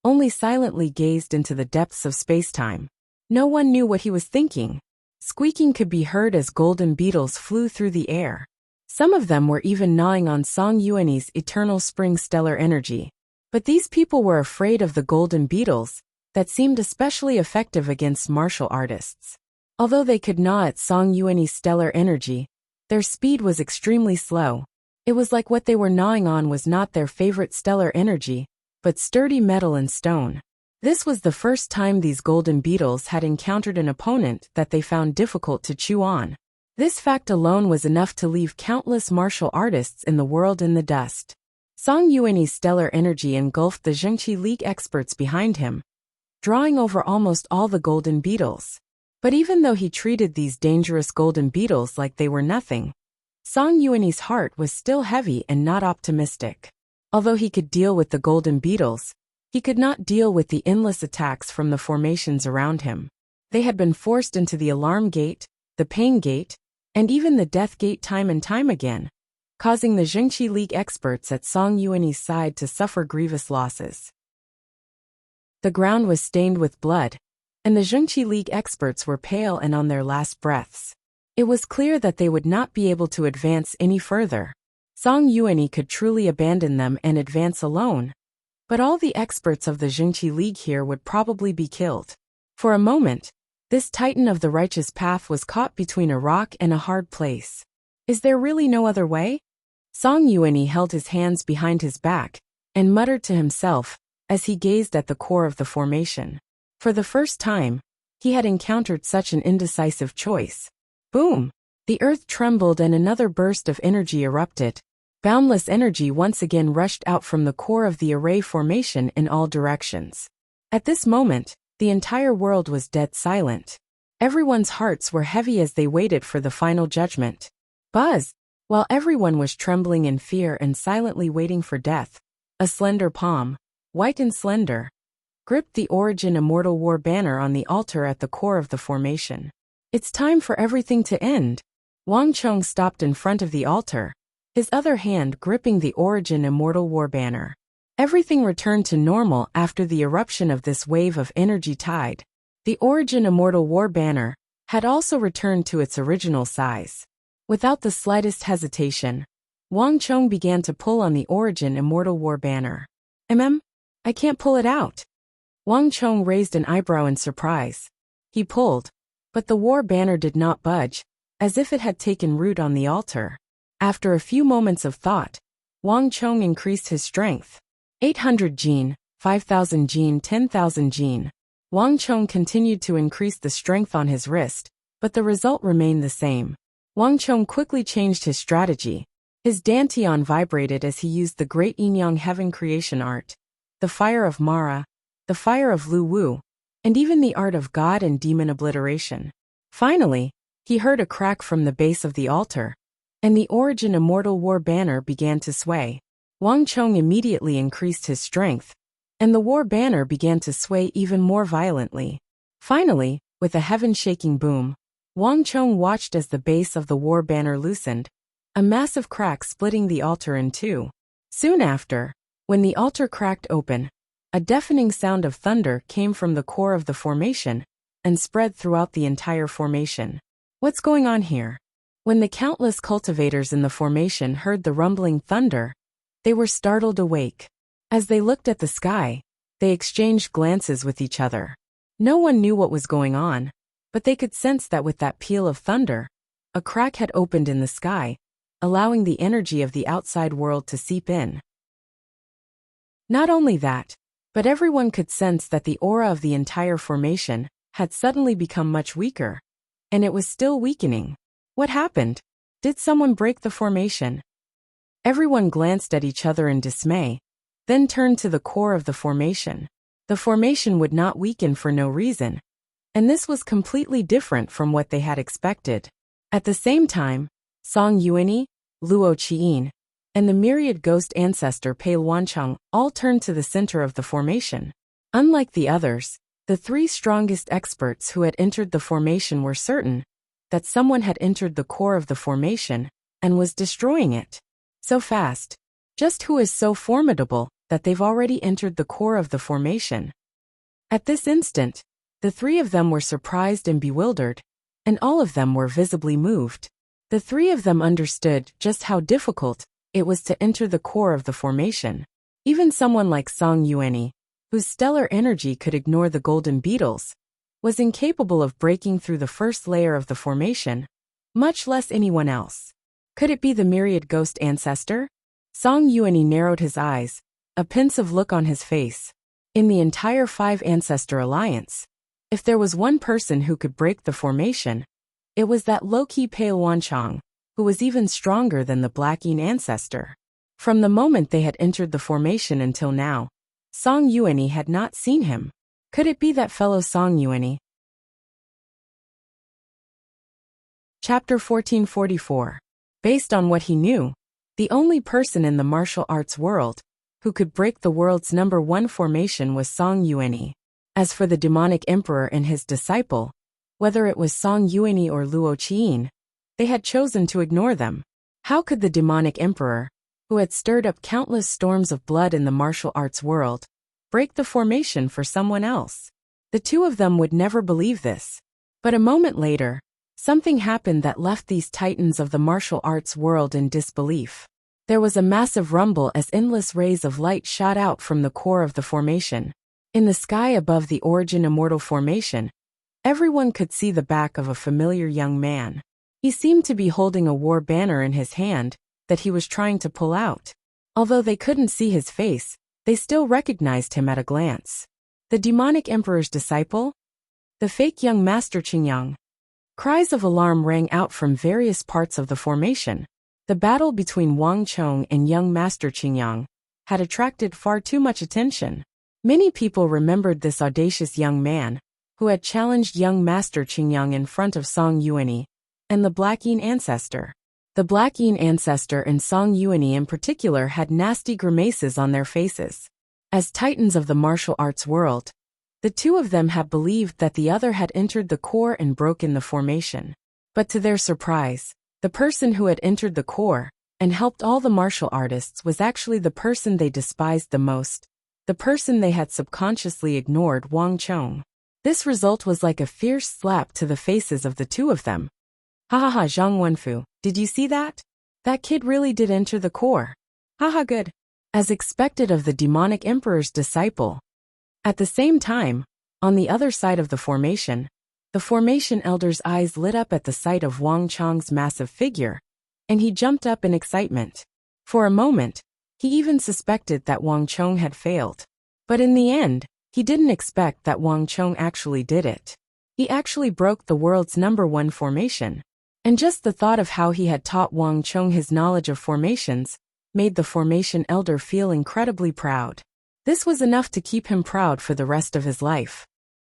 only silently gazed into the depths of space-time. No one knew what he was thinking. Squeaking could be heard as golden beetles flew through the air. Some of them were even gnawing on Song Yuani's eternal spring stellar energy. But these people were afraid of the golden beetles, that seemed especially effective against martial artists. Although they could gnaw at Song Yuani's stellar energy, their speed was extremely slow. It was like what they were gnawing on was not their favorite stellar energy, but sturdy metal and stone. This was the first time these golden beetles had encountered an opponent that they found difficult to chew on. This fact alone was enough to leave countless martial artists in the world in the dust. Song Yuani's stellar energy engulfed the Zhengqi League experts behind him, drawing over almost all the golden beetles. But even though he treated these dangerous golden beetles like they were nothing, Song Yuani's heart was still heavy and not optimistic. Although he could deal with the golden beetles, he could not deal with the endless attacks from the formations around him. They had been forced into the alarm gate, the pain gate, and even the death gate time and time again, causing the Zhengqi League experts at Song Yuani's side to suffer grievous losses. The ground was stained with blood, and the Zhengqi League experts were pale and on their last breaths. It was clear that they would not be able to advance any further. Song Yuani could truly abandon them and advance alone, but all the experts of the Zhengqi League here would probably be killed. For a moment, this titan of the righteous path was caught between a rock and a hard place. Is there really no other way? Song Yuani held his hands behind his back and muttered to himself as he gazed at the core of the formation. For the first time, he had encountered such an indecisive choice. Boom! The earth trembled and another burst of energy erupted, Boundless energy once again rushed out from the core of the array formation in all directions. At this moment, the entire world was dead silent. Everyone's hearts were heavy as they waited for the final judgment. Buzz! While everyone was trembling in fear and silently waiting for death, a slender palm, white and slender, gripped the Origin Immortal War banner on the altar at the core of the formation. It's time for everything to end. Wang Chong stopped in front of the altar, his other hand gripping the Origin Immortal War banner. Everything returned to normal after the eruption of this wave of energy tide. The Origin Immortal War banner had also returned to its original size. Without the slightest hesitation, Wang Chong began to pull on the Origin Immortal War banner. I can't pull it out. Wang Chong raised an eyebrow in surprise. He pulled, but the war banner did not budge, as if it had taken root on the altar. After a few moments of thought, Wang Chong increased his strength. 800 jin, 5,000 jin, 10,000 jin. Wang Chong continued to increase the strength on his wrist, but the result remained the same. Wang Chong quickly changed his strategy. His dantian vibrated as he used the great Yin-Yang Heaven creation art, the fire of Mara, the fire of Lu Wu, and even the art of God and demon obliteration. Finally, he heard a crack from the base of the altar, and the Origin Immortal War banner began to sway. Wang Chong immediately increased his strength, and the war banner began to sway even more violently. Finally, with a heaven-shaking boom, Wang Chong watched as the base of the war banner loosened, a massive crack splitting the altar in two. Soon after, when the altar cracked open, a deafening sound of thunder came from the core of the formation and spread throughout the entire formation. What's going on here? When the countless cultivators in the formation heard the rumbling thunder, they were startled awake. As they looked at the sky, they exchanged glances with each other. No one knew what was going on, but they could sense that with that peal of thunder, a crack had opened in the sky, allowing the energy of the outside world to seep in. Not only that, but everyone could sense that the aura of the entire formation had suddenly become much weaker, and it was still weakening. What happened? Did someone break the formation? Everyone glanced at each other in dismay, then turned to the core of the formation. The formation would not weaken for no reason, and this was completely different from what they had expected. At the same time, Song Yuanyi, Luo Qiyin, and the myriad ghost ancestor Pei Luancheng all turned to the center of the formation. Unlike the others, the three strongest experts who had entered the formation were certain that someone had entered the core of the formation and was destroying it. So fast. Just who is so formidable that they've already entered the core of the formation? At this instant, the three of them were surprised and bewildered, and all of them were visibly moved. The three of them understood just how difficult it was to enter the core of the formation. Even someone like Song Yuanyi, whose stellar energy could ignore the golden beetles, was incapable of breaking through the first layer of the formation, much less anyone else. Could it be the myriad ghost ancestor? Song Yuanyi narrowed his eyes, a pensive look on his face. In the entire five ancestor alliance, if there was one person who could break the formation, it was that low-key Pei Luancheng, who was even stronger than the Black Yin ancestor. From the moment they had entered the formation until now, Song Yuanyi had not seen him. Could it be that fellow Song Yuanyi? Chapter 1444. Based on what he knew, the only person in the martial arts world who could break the world's #1 formation was Song Yuanyi. As for the demonic emperor and his disciple, whether it was Song Yuanyi or Luo Qiyin, they had chosen to ignore them. How could the demonic emperor, who had stirred up countless storms of blood in the martial arts world, break the formation for someone else? The two of them would never believe this. But a moment later, something happened that left these titans of the martial arts world in disbelief. There was a massive rumble as endless rays of light shot out from the core of the formation. In the sky above the Origin Immortal formation, everyone could see the back of a familiar young man. He seemed to be holding a war banner in his hand that he was trying to pull out. Although they couldn't see his face, they still recognized him at a glance. The demonic emperor's disciple? The fake young master Qingyang. Cries of alarm rang out from various parts of the formation. The battle between Wang Chong and young Master Qingyang had attracted far too much attention. Many people remembered this audacious young man, who had challenged young Master Qingyang in front of Song Yuanyi and the Black Yin ancestor. The Black Yin ancestor and Song Yuanyi in particular had nasty grimaces on their faces. As titans of the martial arts world, the two of them had believed that the other had entered the core and broken the formation. But to their surprise, the person who had entered the core and helped all the martial artists was actually the person they despised the most, the person they had subconsciously ignored, Wang Chong. This result was like a fierce slap to the faces of the two of them. Ha ha ha, Zhang Wenfu, did you see that? That kid really did enter the core. Ha ha, good. As expected of the demonic emperor's disciple. At the same time, on the other side of the formation elder's eyes lit up at the sight of Wang Chong's massive figure, and he jumped up in excitement. For a moment, he even suspected that Wang Chong had failed. But in the end, he didn't expect that Wang Chong actually did it. He actually broke the world's #1 formation. And just the thought of how he had taught Wang Chong his knowledge of formations made the formation elder feel incredibly proud. This was enough to keep him proud for the rest of his life.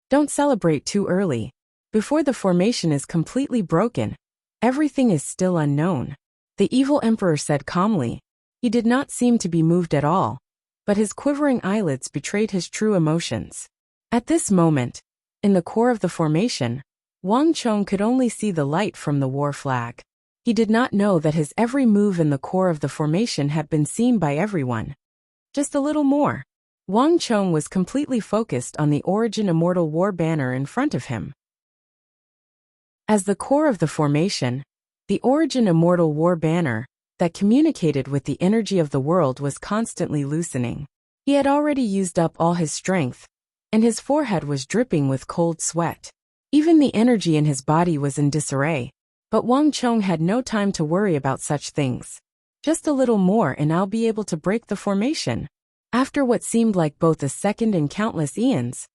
Don't celebrate too early. Before the formation is completely broken, everything is still unknown. The evil emperor said calmly. He did not seem to be moved at all, but his quivering eyelids betrayed his true emotions. At this moment, in the core of the formation, Wang Chong could only see the light from the war flag. He did not know that his every move in the core of the formation had been seen by everyone. Just a little more. Wang Chong was completely focused on the Origin Immortal War banner in front of him. As the core of the formation, the Origin Immortal War banner that communicated with the energy of the world was constantly loosening. He had already used up all his strength, and his forehead was dripping with cold sweat. Even the energy in his body was in disarray. But Wang Chong had no time to worry about such things. Just a little more and I'll be able to break the formation. After what seemed like both a second and countless eons,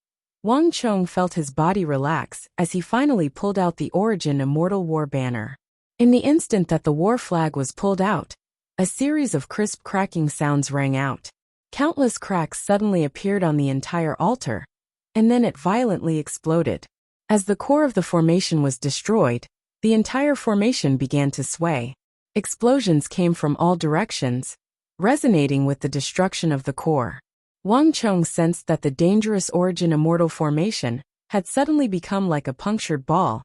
Wang Chong felt his body relax as he finally pulled out the Origin Immortal War banner. In the instant that the war flag was pulled out, a series of crisp cracking sounds rang out. Countless cracks suddenly appeared on the entire altar, and then it violently exploded. As the core of the formation was destroyed, the entire formation began to sway. Explosions came from all directions, resonating with the destruction of the core. Wang Chong sensed that the dangerous Origin Immortal formation had suddenly become like a punctured ball,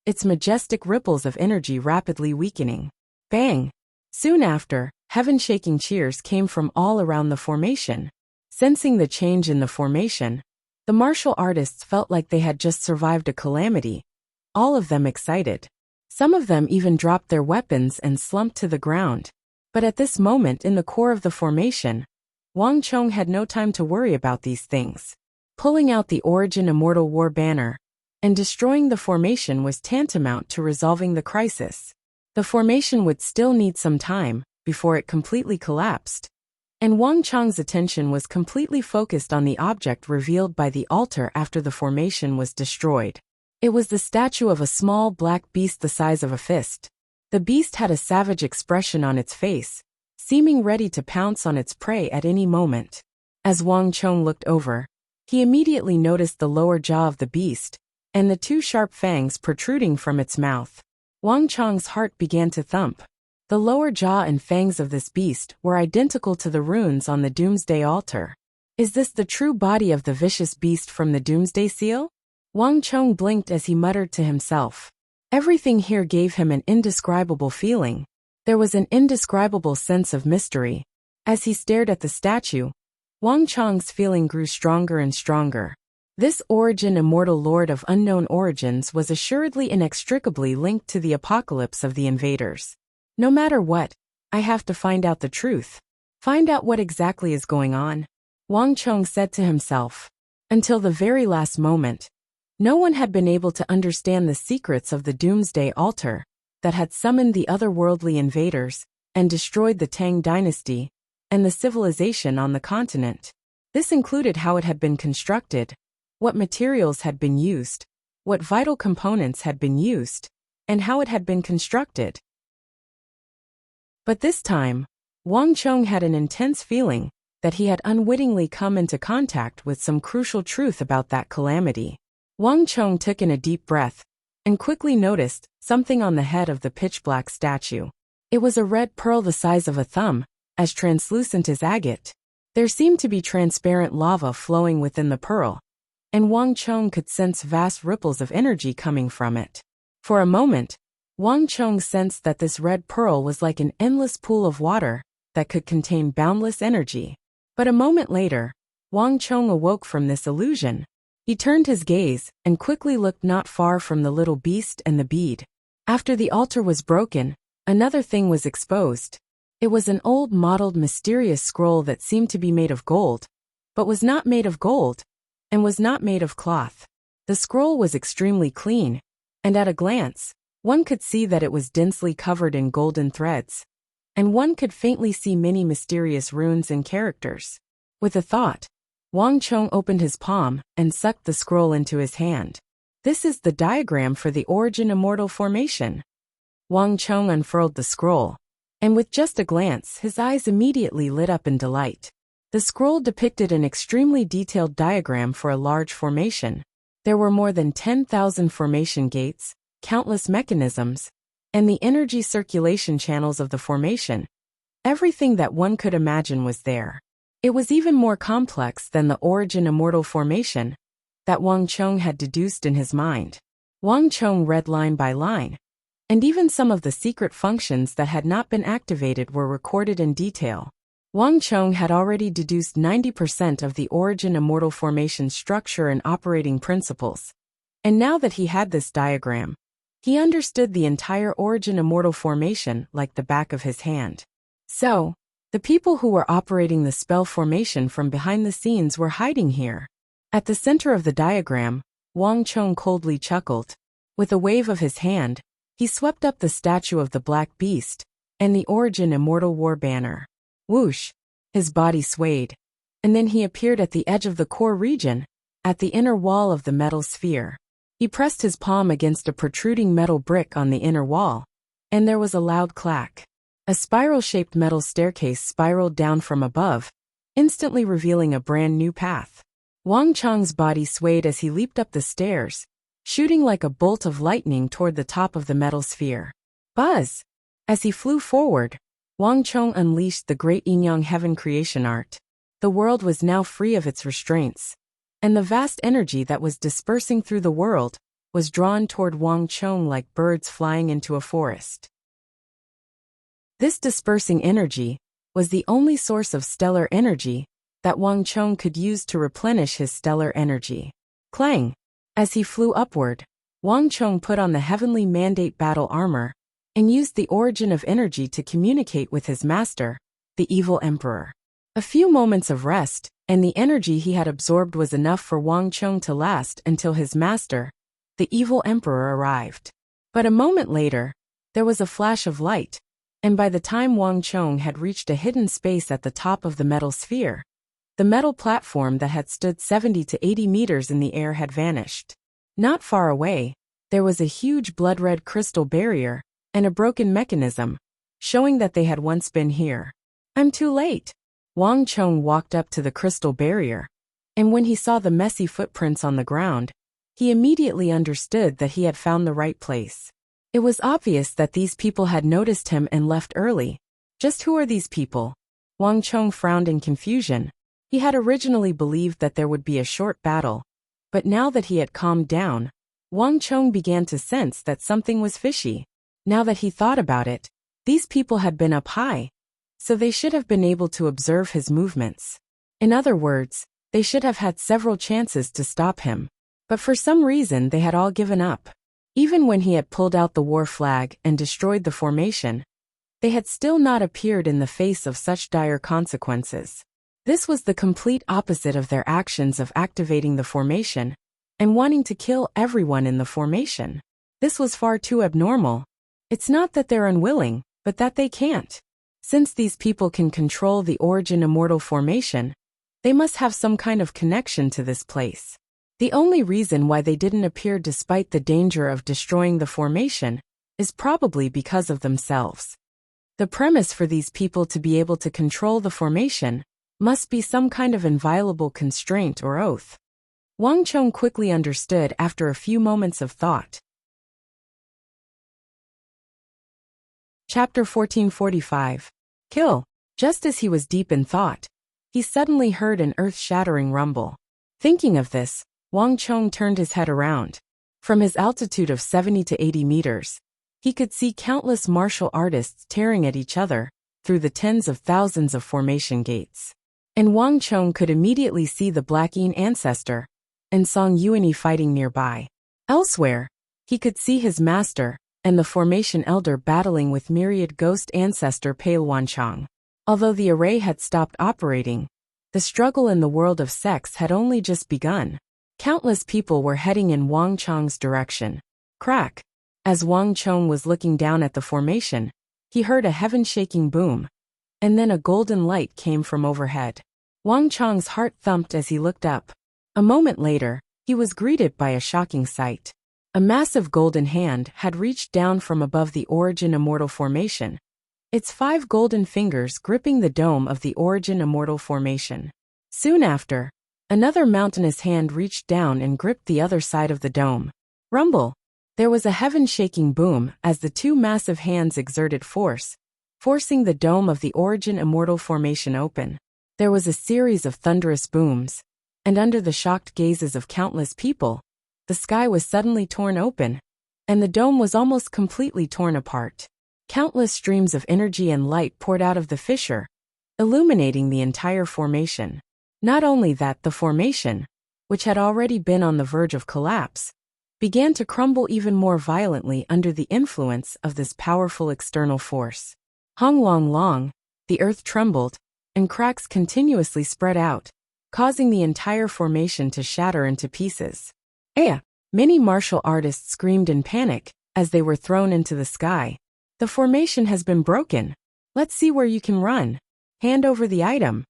its majestic ripples of energy rapidly weakening. Bang! Soon after, heaven-shaking cheers came from all around the formation. Sensing the change in the formation, the martial artists felt like they had just survived a calamity, all of them excited. Some of them even dropped their weapons and slumped to the ground. But at this moment in the core of the formation, Wang Chong had no time to worry about these things. Pulling out the Origin Immortal War banner and destroying the formation was tantamount to resolving the crisis. The formation would still need some time before it completely collapsed. And Wang Chong's attention was completely focused on the object revealed by the altar after the formation was destroyed. It was the statue of a small black beast the size of a fist. The beast had a savage expression on its face, seeming ready to pounce on its prey at any moment. As Wang Chong looked over, he immediately noticed the lower jaw of the beast and the two sharp fangs protruding from its mouth. Wang Chong's heart began to thump. The lower jaw and fangs of this beast were identical to the runes on the Doomsday altar. Is this the true body of the vicious beast from the Doomsday seal? Wang Chong blinked as he muttered to himself. Everything here gave him an indescribable feeling. There was an indescribable sense of mystery. As he stared at the statue, Wang Chong's feeling grew stronger and stronger. This Origin Immortal Lord of unknown origins was assuredly inextricably linked to the apocalypse of the invaders. No matter what, I have to find out the truth. Find out what exactly is going on, Wang Chong said to himself. Until the very last moment, no one had been able to understand the secrets of the Doomsday altar that had summoned the otherworldly invaders and destroyed the Tang dynasty and the civilization on the continent. This included how it had been constructed, what materials had been used, what vital components had been used, and how it had been constructed. But this time, Wang Chong had an intense feeling that he had unwittingly come into contact with some crucial truth about that calamity. Wang Chong took in a deep breath and quickly noticed something on the head of the pitch-black statue. It was a red pearl the size of a thumb, as translucent as agate. There seemed to be transparent lava flowing within the pearl, and Wang Chong could sense vast ripples of energy coming from it. For a moment, Wang Chong sensed that this red pearl was like an endless pool of water that could contain boundless energy. But a moment later, Wang Chong awoke from this illusion. He turned his gaze and quickly looked not far from the little beast and the bead. After the altar was broken, another thing was exposed. It was an old mottled mysterious scroll that seemed to be made of gold, but was not made of gold, and was not made of cloth. The scroll was extremely clean, and at a glance, one could see that it was densely covered in golden threads, and one could faintly see many mysterious runes and characters. With a thought, Wang Chong opened his palm and sucked the scroll into his hand. This is the diagram for the origin immortal formation. Wang Chong unfurled the scroll, and with just a glance his eyes immediately lit up in delight. The scroll depicted an extremely detailed diagram for a large formation. There were more than 10,000 formation gates, countless mechanisms, and the energy circulation channels of the formation. Everything that one could imagine was there. It was even more complex than the origin immortal formation that Wang Chong had deduced in his mind. Wang Chong read line by line, and even some of the secret functions that had not been activated were recorded in detail. Wang Chong had already deduced 90% of the origin immortal formation structure and operating principles, and now that he had this diagram, he understood the entire origin immortal formation like the back of his hand. So, the people who were operating the spell formation from behind the scenes were hiding here. At the center of the diagram, Wang Chong coldly chuckled. With a wave of his hand, he swept up the statue of the Black Beast and the origin immortal war banner. Whoosh! His body swayed, and then he appeared at the edge of the core region, at the inner wall of the metal sphere. He pressed his palm against a protruding metal brick on the inner wall, and there was a loud clack. A spiral-shaped metal staircase spiraled down from above, instantly revealing a brand new path. Wang Chong's body swayed as he leaped up the stairs, shooting like a bolt of lightning toward the top of the metal sphere. Buzz! As he flew forward, Wang Chong unleashed the great yin-yang heaven creation art. The world was now free of its restraints, and the vast energy that was dispersing through the world was drawn toward Wang Chong like birds flying into a forest. This dispersing energy was the only source of stellar energy that Wang Chong could use to replenish his stellar energy. Clang! As he flew upward, Wang Chong put on the heavenly mandate battle armor and used the origin of energy to communicate with his master, the evil emperor. A few moments of rest, and the energy he had absorbed was enough for Wang Chong to last until his master, the evil emperor, arrived. But a moment later, there was a flash of light, and by the time Wang Chong had reached a hidden space at the top of the metal sphere, the metal platform that had stood 70 to 80 meters in the air had vanished. Not far away, there was a huge blood-red crystal barrier and a broken mechanism, showing that they had once been here. I'm too late. Wang Chong walked up to the crystal barrier, and when he saw the messy footprints on the ground, he immediately understood that he had found the right place. It was obvious that these people had noticed him and left early. Just who are these people? Wang Chong frowned in confusion. He had originally believed that there would be a short battle, but now that he had calmed down, Wang Chong began to sense that something was fishy. Now that he thought about it, these people had been up high, so they should have been able to observe his movements. In other words, they should have had several chances to stop him. But for some reason they had all given up. Even when he had pulled out the war flag and destroyed the formation, they had still not appeared in the face of such dire consequences. This was the complete opposite of their actions of activating the formation and wanting to kill everyone in the formation. This was far too abnormal. It's not that they're unwilling, but that they can't. Since these people can control the origin immortal formation, they must have some kind of connection to this place. The only reason why they didn't appear despite the danger of destroying the formation is probably because of themselves. The premise for these people to be able to control the formation must be some kind of inviolable constraint or oath. Wang Chong quickly understood after a few moments of thought. Chapter 1445. Kill. Just as he was deep in thought, he suddenly heard an earth-shattering rumble. Thinking of this, Wang Chong turned his head around. From his altitude of 70 to 80 meters, he could see countless martial artists tearing at each other through the tens of thousands of formation gates. And Wang Chong could immediately see the Black Yin ancestor and Song Yuanyi fighting nearby. Elsewhere, he could see his master and the formation elder battling with myriad ghost ancestor Pale Wanchong. Although the array had stopped operating, the struggle in the world of sex had only just begun. Countless people were heading in Wang Chong's direction. Crack! As Wang Chong was looking down at the formation, he heard a heaven-shaking boom, and then a golden light came from overhead. Wang Chong's heart thumped as he looked up. A moment later, he was greeted by a shocking sight. A massive golden hand had reached down from above the Origin Immortal Formation, its 5 golden fingers gripping the dome of the Origin Immortal Formation. Soon after, another mountainous hand reached down and gripped the other side of the dome. Rumble! There was a heaven-shaking boom as the 2 massive hands exerted force, forcing the dome of the Origin Immortal Formation open. There was a series of thunderous booms, and under the shocked gazes of countless people, the sky was suddenly torn open, and the dome was almost completely torn apart. Countless streams of energy and light poured out of the fissure, illuminating the entire formation. Not only that, the formation, which had already been on the verge of collapse, began to crumble even more violently under the influence of this powerful external force. Hong Long Long, the earth trembled, and cracks continuously spread out, causing the entire formation to shatter into pieces. Many martial artists screamed in panic as they were thrown into the sky. The formation has been broken. Let's see where you can run. Hand over the item.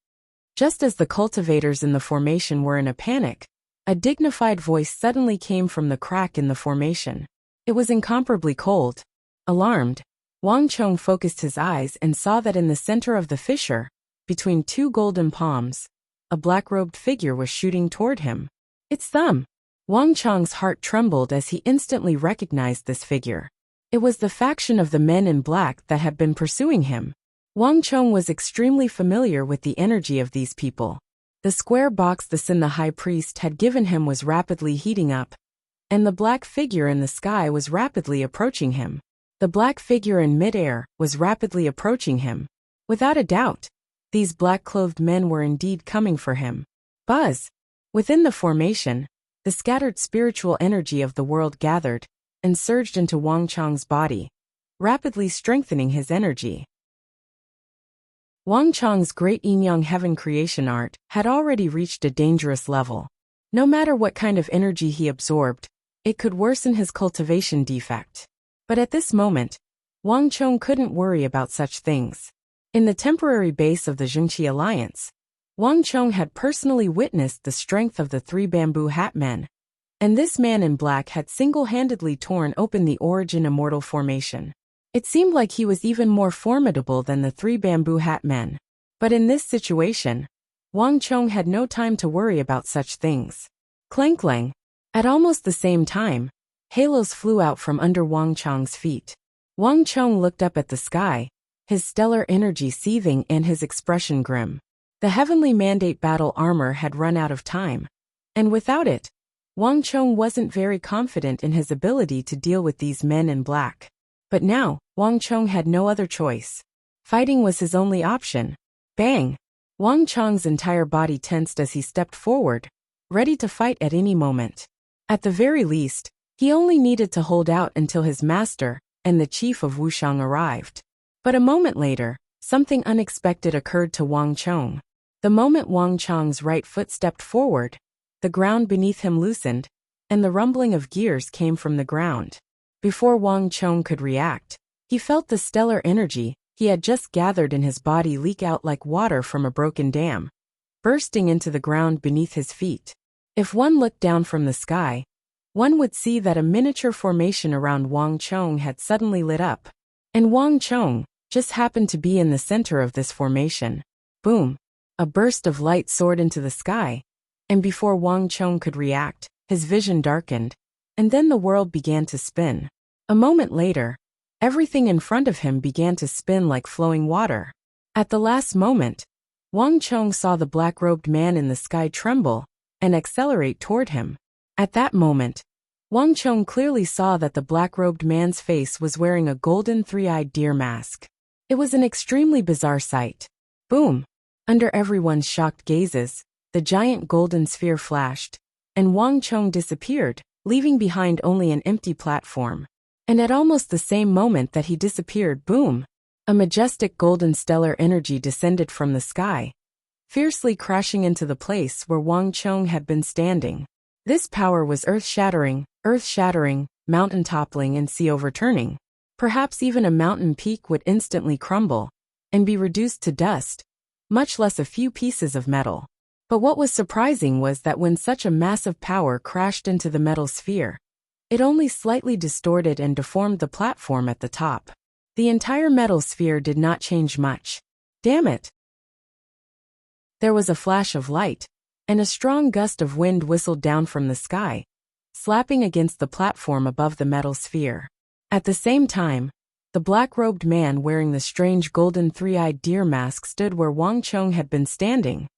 Just as the cultivators in the formation were in a panic, a dignified voice suddenly came from the crack in the formation. It was incomparably cold. Alarmed, Wang Chong focused his eyes and saw that in the center of the fissure, between 2 golden palms, a black-robed figure was shooting toward him. It's them! Wang Chong's heart trembled as he instantly recognized this figure. It was the faction of the men in black that had been pursuing him. Wang Chong was extremely familiar with the energy of these people. The square box the Sin the High Priest had given him was rapidly heating up, and the black figure in the sky was rapidly approaching him. The black figure in midair was rapidly approaching him. Without a doubt, these black-clothed men were indeed coming for him. Buzz! Within the formation, the scattered spiritual energy of the world gathered and surged into Wang Chong's body, rapidly strengthening his energy. Wang Chong's great yin-yang heaven creation art had already reached a dangerous level. No matter what kind of energy he absorbed, it could worsen his cultivation defect. But at this moment, Wang Chong couldn't worry about such things. In the temporary base of the Zhengqi Alliance, Wang Chong had personally witnessed the strength of the 3 bamboo hat men, and this man in black had single-handedly torn open the Origin Immortal Formation. It seemed like he was even more formidable than the 3 bamboo hat men. But in this situation, Wang Chong had no time to worry about such things. Clang-clang. At almost the same time, halos flew out from under Wang Chong's feet. Wang Chong looked up at the sky, his stellar energy seething and his expression grim. The heavenly mandate battle armor had run out of time, and without it, Wang Chong wasn't very confident in his ability to deal with these men in black. But now, Wang Chong had no other choice. Fighting was his only option. Bang! Wang Chong's entire body tensed as he stepped forward, ready to fight at any moment. At the very least, he only needed to hold out until his master and the chief of Wuxiang arrived. But a moment later, something unexpected occurred to Wang Chong. The moment Wang Chong's right foot stepped forward, the ground beneath him loosened, and the rumbling of gears came from the ground. Before Wang Chong could react, he felt the stellar energy he had just gathered in his body leak out like water from a broken dam, bursting into the ground beneath his feet. If one looked down from the sky, one would see that a miniature formation around Wang Chong had suddenly lit up. And Wang Chong, just happened to be in the center of this formation. Boom! A burst of light soared into the sky, and before Wang Chong could react, his vision darkened, and then the world began to spin. A moment later, everything in front of him began to spin like flowing water. At the last moment, Wang Chong saw the black-robed man in the sky tremble and accelerate toward him. At that moment, Wang Chong clearly saw that the black-robed man's face was wearing a golden three-eyed deer mask. It was an extremely bizarre sight. Boom! Under everyone's shocked gazes, the giant golden sphere flashed, and Wang Chong disappeared, leaving behind only an empty platform. And at almost the same moment that he disappeared, boom! A majestic golden stellar energy descended from the sky, fiercely crashing into the place where Wang Chong had been standing. This power was earth-shattering, mountain-toppling and sea-overturning. Perhaps even a mountain peak would instantly crumble and be reduced to dust, much less a few pieces of metal. But what was surprising was that when such a massive power crashed into the metal sphere, it only slightly distorted and deformed the platform at the top. The entire metal sphere did not change much. Damn it! There was a flash of light, and a strong gust of wind whistled down from the sky, slapping against the platform above the metal sphere. At the same time, the black-robed man wearing the strange golden three-eyed deer mask stood where Wang Chong had been standing.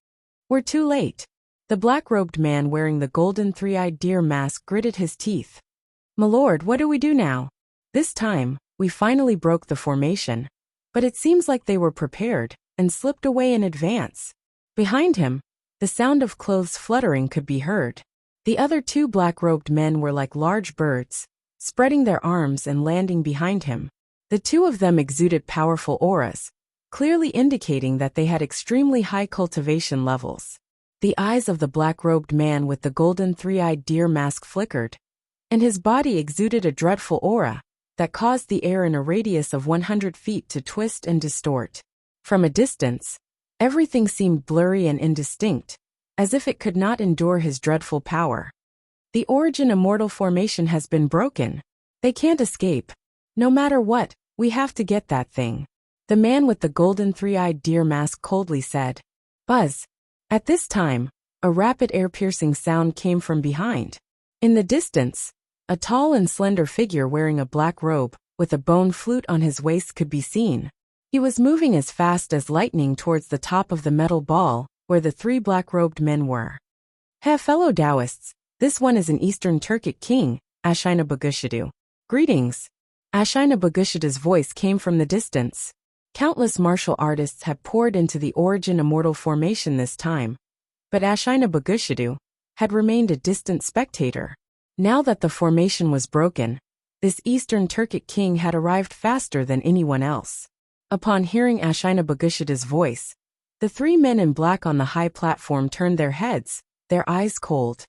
We're too late. The black-robed man wearing the golden three-eyed deer mask gritted his teeth. My lord, what do we do now? This time, we finally broke the formation, but it seems like they were prepared and slipped away in advance. Behind him, the sound of clothes fluttering could be heard. The other two black-robed men were like large birds, spreading their arms and landing behind him. The two of them exuded powerful auras, clearly indicating that they had extremely high cultivation levels. The eyes of the black-robed man with the golden three-eyed deer mask flickered, and his body exuded a dreadful aura that caused the air in a radius of 100 feet to twist and distort. From a distance, everything seemed blurry and indistinct, as if it could not endure his dreadful power. The origin immortal formation has been broken. They can't escape. No matter what, we have to get that thing. The man with the golden three-eyed deer mask coldly said. Buzz. At this time, a rapid air-piercing sound came from behind. In the distance, a tall and slender figure wearing a black robe, with a bone flute on his waist could be seen. He was moving as fast as lightning towards the top of the metal ball, where the three black-robed men were. Hey fellow Taoists, this one is an Eastern Turkic king, Ashina Bagushidu. Greetings. Ashina Bagushidu's voice came from the distance. Countless martial artists had poured into the origin immortal formation this time, but Ashina Bagushidu had remained a distant spectator. Now that the formation was broken, this Eastern Turkic king had arrived faster than anyone else. Upon hearing Ashina Bagushidu's voice, the three men in black on the high platform turned their heads, their eyes cold.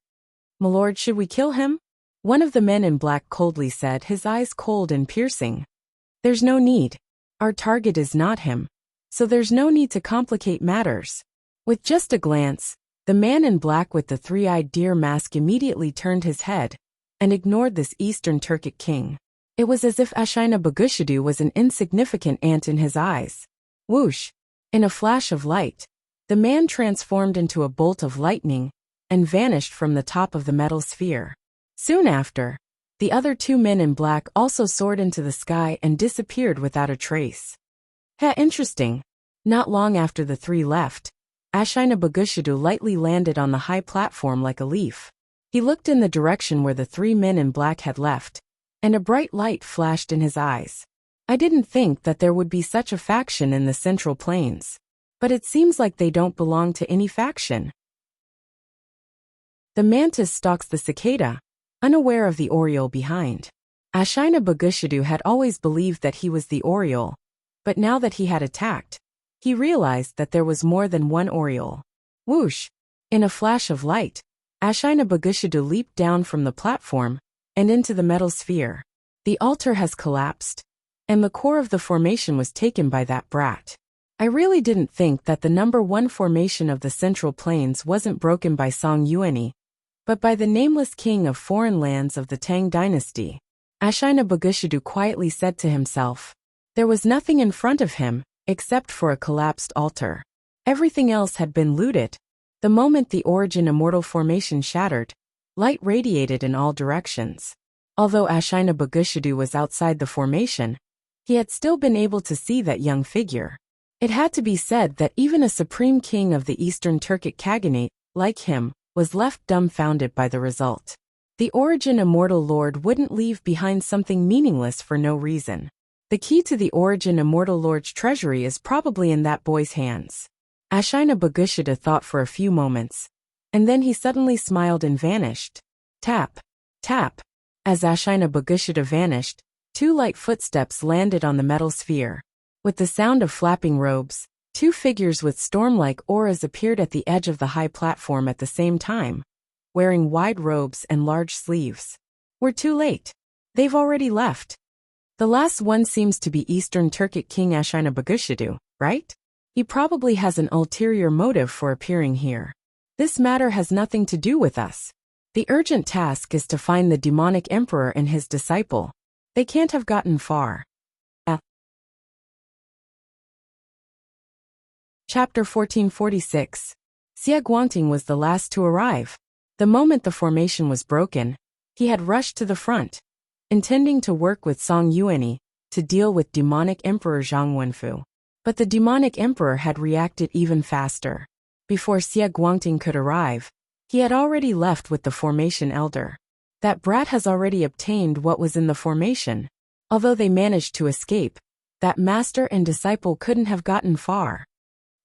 My lord, should we kill him? One of the men in black coldly said, his eyes cold and piercing. There's no need. Our target is not him, so there's no need to complicate matters. With just a glance, the man in black with the three-eyed deer mask immediately turned his head and ignored this Eastern Turkic king. It was as if Ashina Bagushidu was an insignificant ant in his eyes. Whoosh! In a flash of light, the man transformed into a bolt of lightning and vanished from the top of the metal sphere. Soon after, the other two men in black also soared into the sky and disappeared without a trace. Interesting. Not long after the three left, Ashina Bagushidu lightly landed on the high platform like a leaf. He looked in the direction where the three men in black had left, and a bright light flashed in his eyes. I didn't think that there would be such a faction in the Central Plains, but it seems like they don't belong to any faction. The mantis stalks the cicada, unaware of the oriole behind. Ashina Bagushidu had always believed that he was the oriole, but now that he had attacked, he realized that there was more than one oriole. Whoosh! In a flash of light, Ashina Bagushidu leaped down from the platform and into the metal sphere. The altar has collapsed, and the core of the formation was taken by that brat. I really didn't think that the number one formation of the Central Plains wasn't broken by Song Yuani, but by the nameless king of foreign lands of the Tang dynasty. Ashina Bagushidu quietly said to himself. There was nothing in front of him, except for a collapsed altar. Everything else had been looted. The moment the Origin Immortal formation shattered, light radiated in all directions. Although Ashina Bagushidu was outside the formation, he had still been able to see that young figure. It had to be said that even a supreme king of the Eastern Turkic Khaganate, like him, was left dumbfounded by the result. The Origin Immortal Lord wouldn't leave behind something meaningless for no reason. The key to the Origin Immortal Lord's treasury is probably in that boy's hands. Ashina Bagushida thought for a few moments, and then he suddenly smiled and vanished. Tap, tap. As Ashina Bagushida vanished, 2 light footsteps landed on the metal sphere. With the sound of flapping robes, 2 figures with storm-like auras appeared at the edge of the high platform at the same time, wearing wide robes and large sleeves. We're too late. They've already left. The last one seems to be Eastern Turkic King Ashina Bagushidu, right? He probably has an ulterior motive for appearing here. This matter has nothing to do with us. The urgent task is to find the demonic emperor and his disciple. They can't have gotten far. Chapter 1446. Xie Guangting was the last to arrive. The moment the formation was broken, he had rushed to the front, intending to work with Song Yuanyi to deal with demonic emperor Zhang Wenfu. But the demonic emperor had reacted even faster. Before Xie Guangting could arrive, he had already left with the formation elder. That brat has already obtained what was in the formation. Although they managed to escape, that master and disciple couldn't have gotten far.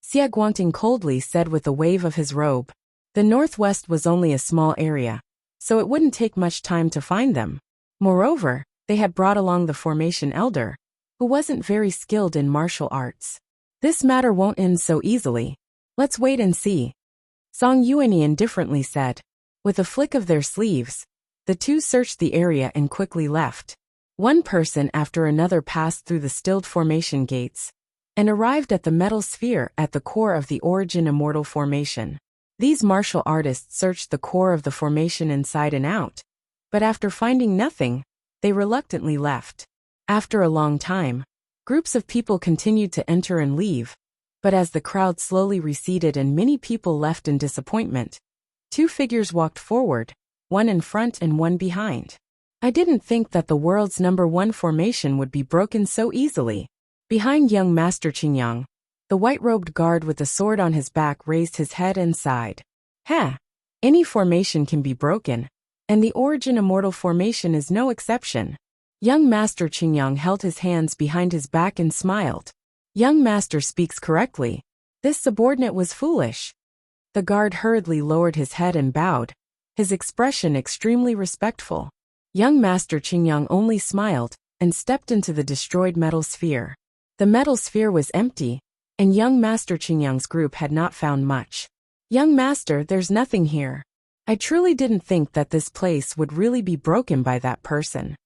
Xie Guangting coldly said with a wave of his robe. The northwest was only a small area, so it wouldn't take much time to find them. Moreover, they had brought along the formation elder, who wasn't very skilled in martial arts. This matter won't end so easily. Let's wait and see. Song Yuanyi indifferently said. With a flick of their sleeves, the 2 searched the area and quickly left. One person after another passed through the stilled formation gates, and arrived at the metal sphere at the core of the Origin Immortal formation. These martial artists searched the core of the formation inside and out, but after finding nothing, they reluctantly left. After a long time, groups of people continued to enter and leave, but as the crowd slowly receded and many people left in disappointment, 2 figures walked forward, one in front and one behind. I didn't think that the world's #1 formation would be broken so easily. Behind young Master Qingyang, the white-robed guard with a sword on his back raised his head and sighed. Any formation can be broken, and the Origin Immortal formation is no exception. Young Master Qingyang held his hands behind his back and smiled. Young Master speaks correctly. This subordinate was foolish. The guard hurriedly lowered his head and bowed, his expression extremely respectful. Young Master Qingyang only smiled and stepped into the destroyed metal sphere. The metal sphere was empty, and young Master Qingyang's group had not found much. Young Master, there's nothing here. I truly didn't think that this place would really be broken by that person.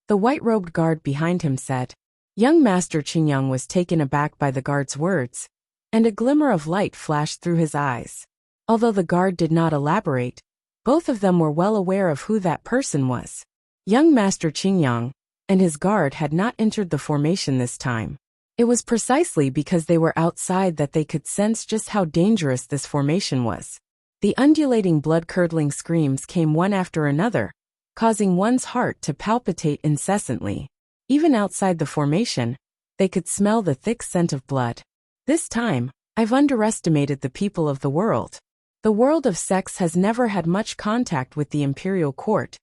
The white-robed guard behind him said. Young Master Qingyang was taken aback by the guard's words, and a glimmer of light flashed through his eyes. Although the guard did not elaborate, both of them were well aware of who that person was. Young Master Qingyang and his guard had not entered the formation this time. It was precisely because they were outside that they could sense just how dangerous this formation was. The undulating blood-curdling screams came one after another, causing one's heart to palpitate incessantly. Even outside the formation, they could smell the thick scent of blood. This time, I've underestimated the people of the world. The world of sex has never had much contact with the imperial court,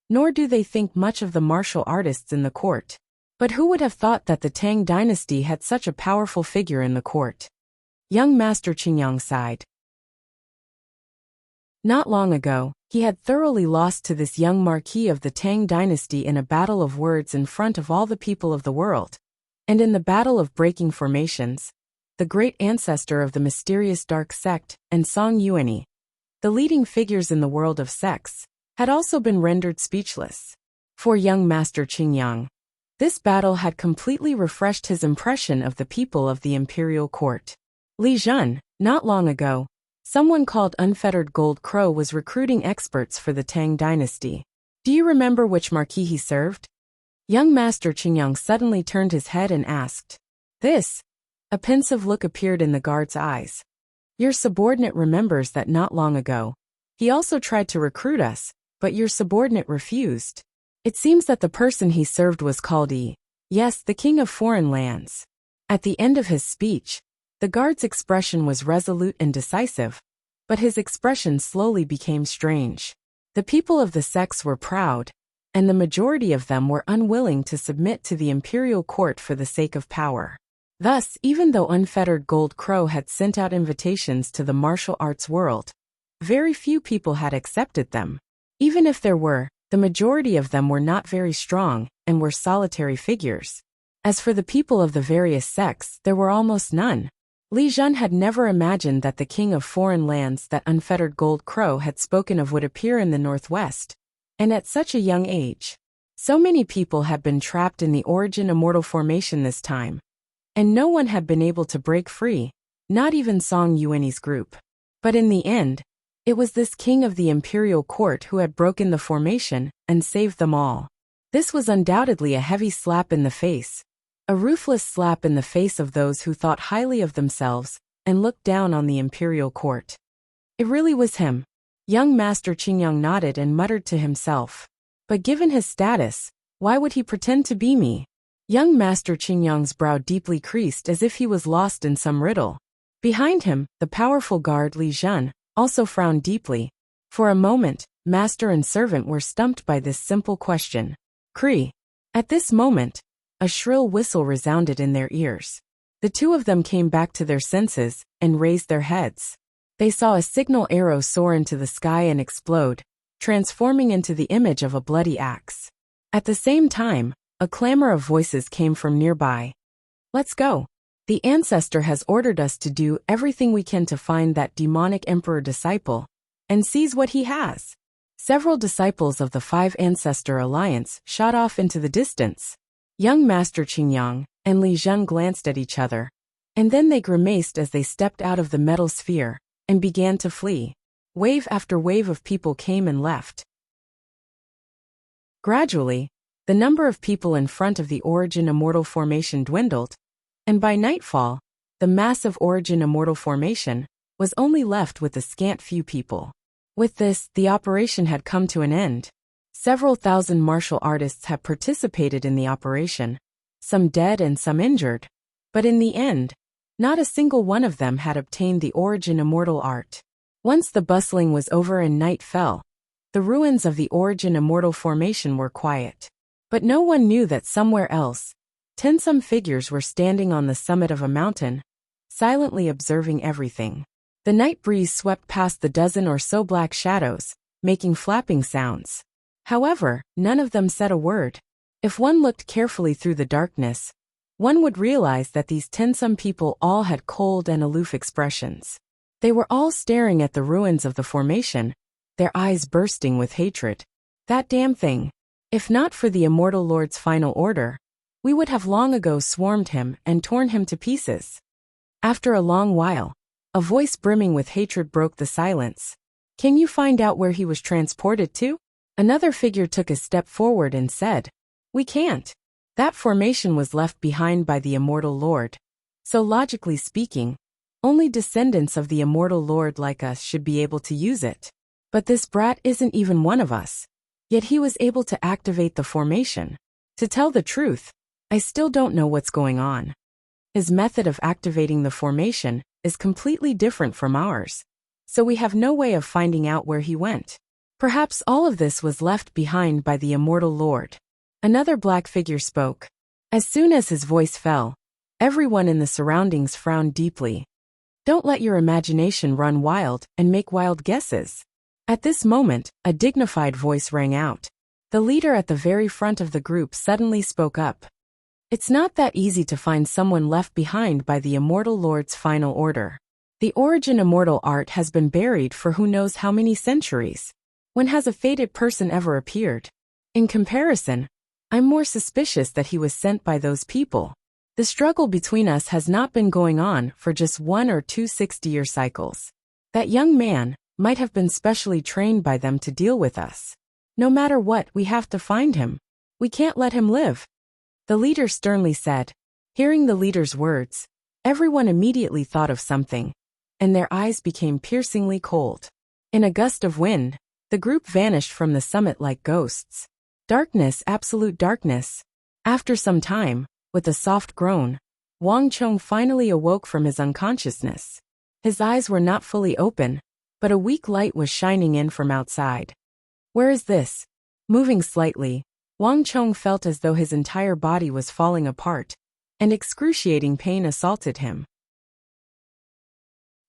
nor do they think much of the martial artists in the court. But who would have thought that the Tang dynasty had such a powerful figure in the court? Young Master Qingyang sighed. Not long ago, he had thoroughly lost to this young marquis of the Tang dynasty in a battle of words in front of all the people of the world. And in the battle of breaking formations, the great ancestor of the mysterious dark sect, and Song Yuanyi, the leading figures in the world of sex, had also been rendered speechless. For young Master Qingyang, this battle had completely refreshed his impression of the people of the imperial court. Li Zhen, not long ago, someone called Unfettered Gold Crow was recruiting experts for the Tang dynasty. Do you remember which marquis he served? Young Master Qingyang suddenly turned his head and asked, "This?" A pensive look appeared in the guard's eyes. "Your subordinate remembers that not long ago, he also tried to recruit us, but your subordinate refused. It seems that the person he served was called Yes, the king of foreign lands." At the end of his speech, the guard's expression was resolute and decisive, but his expression slowly became strange. The people of the sects were proud, and the majority of them were unwilling to submit to the imperial court for the sake of power. Thus, even though Unfettered Gold Crow had sent out invitations to the martial arts world, very few people had accepted them. Even if there were, the majority of them were not very strong and were solitary figures. As for the people of the various sects, there were almost none. Li Jun had never imagined that the king of foreign lands that Unfettered Gold Crow had spoken of would appear in the northwest, and at such a young age. So many people had been trapped in the Origin Immortal formation this time, and no one had been able to break free, not even Song Yuanyi's group. But in the end, it was this king of the imperial court who had broken the formation and saved them all. This was undoubtedly a heavy slap in the face, a ruthless slap in the face of those who thought highly of themselves and looked down on the imperial court. It really was him. Young Master Qingyang nodded and muttered to himself. But given his status, why would he pretend to be me? Young Master Qingyang's brow deeply creased as if he was lost in some riddle. Behind him, the powerful guard Li Jun also frowned deeply. For a moment, master and servant were stumped by this simple question. Cree. At this moment, a shrill whistle resounded in their ears. The two of them came back to their senses and raised their heads. They saw a signal arrow soar into the sky and explode, transforming into the image of a bloody axe. At the same time, a clamor of voices came from nearby. "Let's go. The ancestor has ordered us to do everything we can to find that demonic emperor disciple and seize what he has." Several disciples of the Five Ancestor Alliance shot off into the distance. Young Master Qingyang and Li Jun glanced at each other, and then they grimaced as they stepped out of the metal sphere and began to flee. Wave after wave of people came and left. Gradually, the number of people in front of the Origin Immortal formation dwindled, and by nightfall, the massive Origin Immortal formation was only left with a scant few people. With this, the operation had come to an end. Several thousand martial artists had participated in the operation, some dead and some injured, but in the end, not a single one of them had obtained the Origin Immortal art. Once the bustling was over and night fell, the ruins of the Origin Immortal formation were quiet. But no one knew that somewhere else, 10-some figures were standing on the summit of a mountain, silently observing everything. The night breeze swept past the dozen or so black shadows, making flapping sounds. However, none of them said a word. If one looked carefully through the darkness, one would realize that these 10-some people all had cold and aloof expressions. They were all staring at the ruins of the formation, their eyes bursting with hatred. That damn thing. If not for the Immortal Lord's final order, we would have long ago swarmed him and torn him to pieces. After a long while, a voice brimming with hatred broke the silence. "Can you find out where he was transported to?" Another figure took a step forward and said, "We can't. That formation was left behind by the Immortal Lord. So logically speaking, only descendants of the Immortal Lord like us should be able to use it. But this brat isn't even one of us. Yet he was able to activate the formation. To tell the truth, I still don't know what's going on. His method of activating the formation is completely different from ours, so we have no way of finding out where he went. Perhaps all of this was left behind by the Immortal Lord." Another black figure spoke. As soon as his voice fell, everyone in the surroundings frowned deeply. "Don't let your imagination run wild and make wild guesses." At this moment, a dignified voice rang out. The leader at the very front of the group suddenly spoke up. "It's not that easy to find someone left behind by the Immortal Lord's final order. The Origin Immortal art has been buried for who knows how many centuries. When has a fated person ever appeared? In comparison, I'm more suspicious that he was sent by those people. The struggle between us has not been going on for just 1 or 2 60-year cycles. That young man might have been specially trained by them to deal with us. No matter what, we have to find him. We can't let him live, the leader sternly said. Hearing the leader's words, everyone immediately thought of something, and their eyes became piercingly cold. In a gust of wind, the group vanished from the summit like ghosts. Darkness, absolute darkness. After some time, with a soft groan, Wang Chong finally awoke from his unconsciousness. His eyes were not fully open, but a weak light was shining in from outside. Where is this? Moving slightly, Wang Chong felt as though his entire body was falling apart, and excruciating pain assaulted him.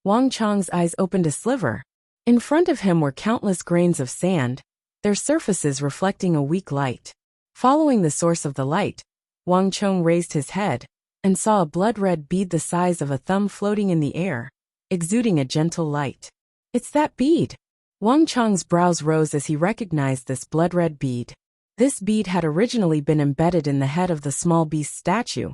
Wang Chong's eyes opened a sliver. In front of him were countless grains of sand, their surfaces reflecting a weak light. Following the source of the light, Wang Chong raised his head and saw a blood-red bead the size of a thumb floating in the air, exuding a gentle light. It's that bead! Wang Chong's brows rose as he recognized this blood-red bead. This bead had originally been embedded in the head of the small beast statue,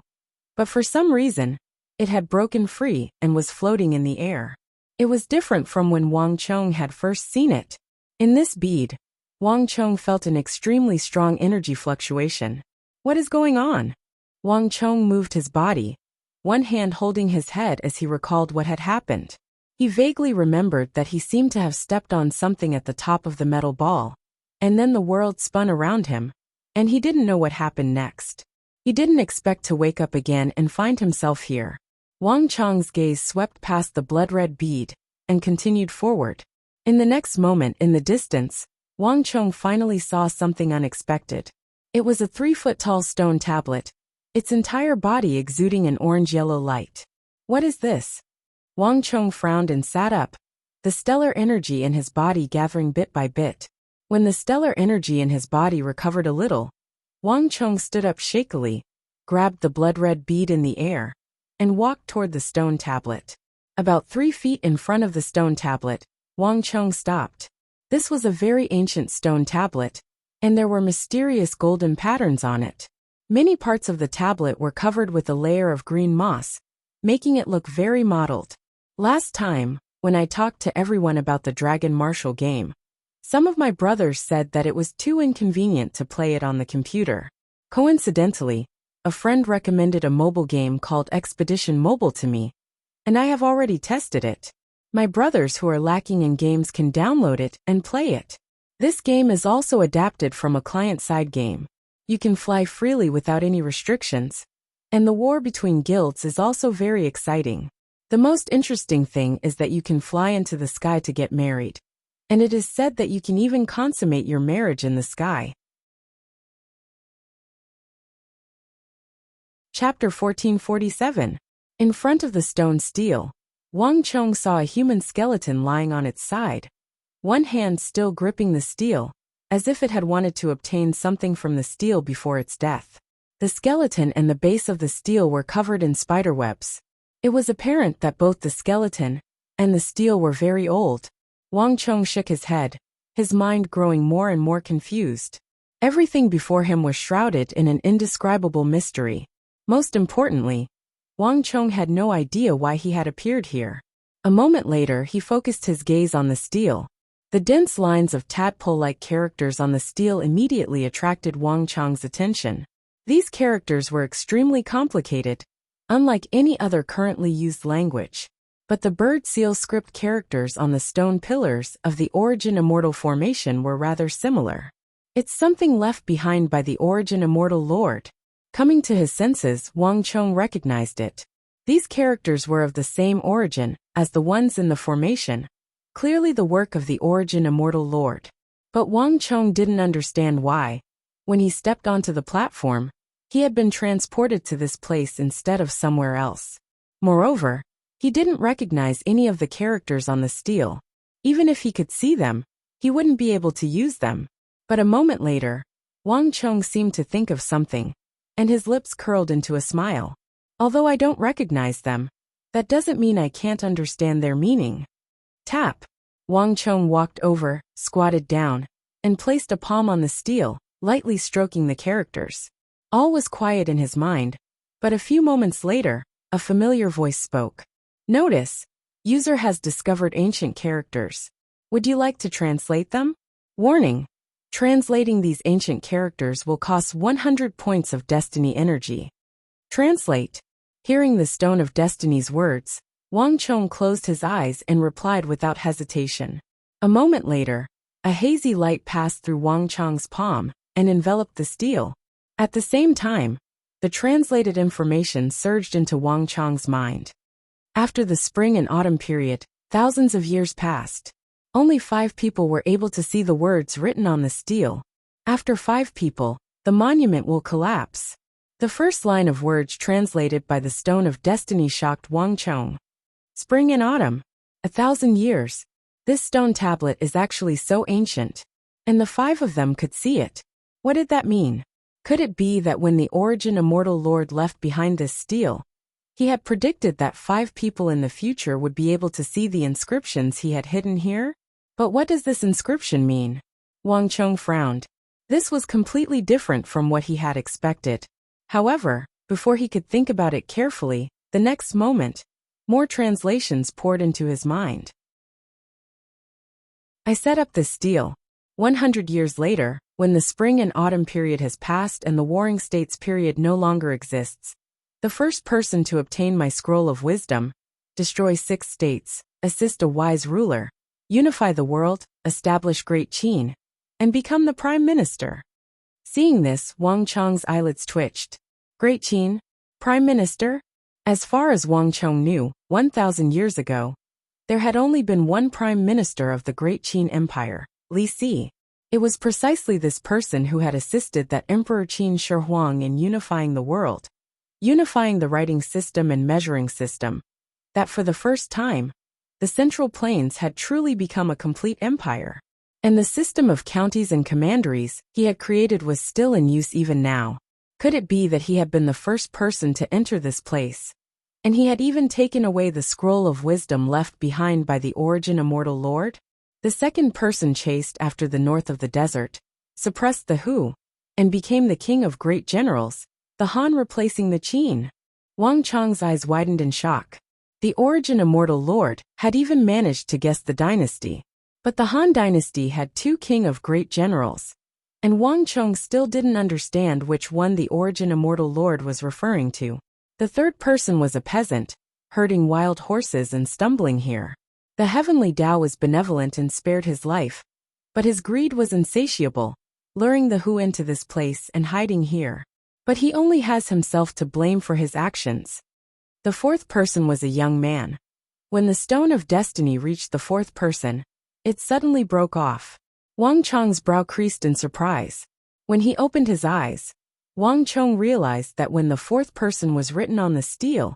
but for some reason, it had broken free and was floating in the air. It was different from when Wang Chong had first seen it. In this bead, Wang Chong felt an extremely strong energy fluctuation. What is going on? Wang Chong moved his body, one hand holding his head as he recalled what had happened. He vaguely remembered that he seemed to have stepped on something at the top of the metal ball, and then the world spun around him, and he didn't know what happened next. He didn't expect to wake up again and find himself here. Wang Chong's gaze swept past the blood-red bead and continued forward. In the next moment, in the distance, Wang Chong finally saw something unexpected. It was a 3-foot-tall stone tablet, its entire body exuding an orange-yellow light. What is this? Wang Chong frowned and sat up, the stellar energy in his body gathering bit by bit. When the stellar energy in his body recovered a little, Wang Chong stood up shakily, grabbed the blood-red bead in the air, and walked toward the stone tablet. About 3 feet in front of the stone tablet, Wang Chong stopped. This was a very ancient stone tablet, and there were mysterious golden patterns on it. Many parts of the tablet were covered with a layer of green moss, making it look very mottled. Last time, when I talked to everyone about the Dragon Martial game, some of my brothers said that it was too inconvenient to play it on the computer. Coincidentally, a friend recommended a mobile game called Expedition Mobile to me, and I have already tested it. My brothers who are lacking in games can download it and play it. This game is also adapted from a client-side game. You can fly freely without any restrictions, and the war between guilds is also very exciting. The most interesting thing is that you can fly into the sky to get married, and it is said that you can even consummate your marriage in the sky. Chapter 1447. In front of the stone stele, Wang Chong saw a human skeleton lying on its side, one hand still gripping the stele, as if it had wanted to obtain something from the stele before its death. The skeleton and the base of the stele were covered in spiderwebs. It was apparent that both the skeleton and the stele were very old. Wang Chong shook his head, his mind growing more and more confused. Everything before him was shrouded in an indescribable mystery. Most importantly, Wang Chong had no idea why he had appeared here. A moment later, he focused his gaze on the stele. The dense lines of tadpole-like characters on the stele immediately attracted Wang Chong's attention. These characters were extremely complicated, unlike any other currently used language. But the bird seal script characters on the stone pillars of the Origin Immortal formation were rather similar. It's something left behind by the Origin Immortal Lord. Coming to his senses, Wang Chong recognized it. These characters were of the same origin as the ones in the formation, clearly the work of the Origin Immortal Lord. But Wang Chong didn't understand why. When he stepped onto the platform, he had been transported to this place instead of somewhere else. Moreover, he didn't recognize any of the characters on the stele. Even if he could see them, he wouldn't be able to use them. But a moment later, Wang Chong seemed to think of something, and his lips curled into a smile. Although I don't recognize them, that doesn't mean I can't understand their meaning. Tap. Wang Chong walked over, squatted down, and placed a palm on the stele, lightly stroking the characters. All was quiet in his mind, but a few moments later, a familiar voice spoke. Notice, user has discovered ancient characters. Would you like to translate them? Warning. Translating these ancient characters will cost 100 points of destiny energy. Translate. Hearing the Stone of Destiny's words, Wang Chong closed his eyes and replied without hesitation. A moment later, a hazy light passed through Wang Chong's palm and enveloped the steel. At the same time, the translated information surged into Wang Chong's mind. After the spring and autumn period, thousands of years passed. Only 5 people were able to see the words written on the steel. After 5 people, the monument will collapse. The first line of words translated by the Stone of Destiny shocked Wang Chong. Spring and autumn. 1,000 years. This stone tablet is actually so ancient. And the 5 of them could see it. What did that mean? Could it be that when the Origin Immortal Lord left behind this steel, he had predicted that 5 people in the future would be able to see the inscriptions he had hidden here? But what does this inscription mean? Wang Chong frowned. This was completely different from what he had expected. However, before he could think about it carefully, the next moment, more translations poured into his mind. I set up this steel. 100 years later, when the spring and autumn period has passed and the Warring States period no longer exists, the first person to obtain my scroll of wisdom, destroy 6 states, assist a wise ruler, unify the world, establish Great Qin, and become the Prime Minister. Seeing this, Wang Chong's eyelids twitched. Great Qin? Prime Minister? As far as Wang Chong knew, 1,000 years ago, there had only been one Prime Minister of the Great Qin Empire, Li Si. It was precisely this person who had assisted that Emperor Qin Shi Huang in unifying the world, unifying the writing system and measuring system, that for the first time, the Central Plains had truly become a complete empire. And the system of counties and commanderies he had created was still in use even now. Could it be that he had been the first person to enter this place? And he had even taken away the scroll of wisdom left behind by the Origin Immortal Lord? The second person chased after the north of the desert, suppressed the Hu, and became the king of great generals, the Han replacing the Qin. Wang Chong's eyes widened in shock. The Origin Immortal Lord had even managed to guess the dynasty. But the Han dynasty had 2 king of great generals, and Wang Chong still didn't understand which one the Origin Immortal Lord was referring to. The third person was a peasant, herding wild horses and stumbling here. The heavenly Tao was benevolent and spared his life, but his greed was insatiable, luring the Hu into this place and hiding here. But he only has himself to blame for his actions. The fourth person was a young man. When the Stone of Destiny reached the fourth person, it suddenly broke off. Wang Chong's brow creased in surprise. When he opened his eyes, Wang Chong realized that when the fourth person was written on the steel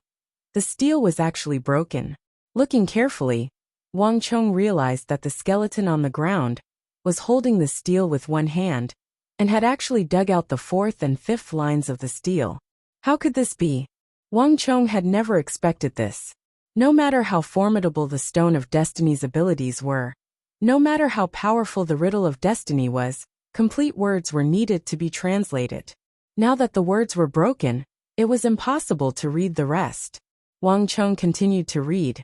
was actually broken. Looking carefully, Wang Chong realized that the skeleton on the ground was holding the steel with one hand and had actually dug out the 4th and 5th lines of the steel. How could this be? Wang Chong had never expected this. No matter how formidable the Stone of Destiny's abilities were, no matter how powerful the Riddle of Destiny was, complete words were needed to be translated. Now that the words were broken, it was impossible to read the rest. Wang Chong continued to read,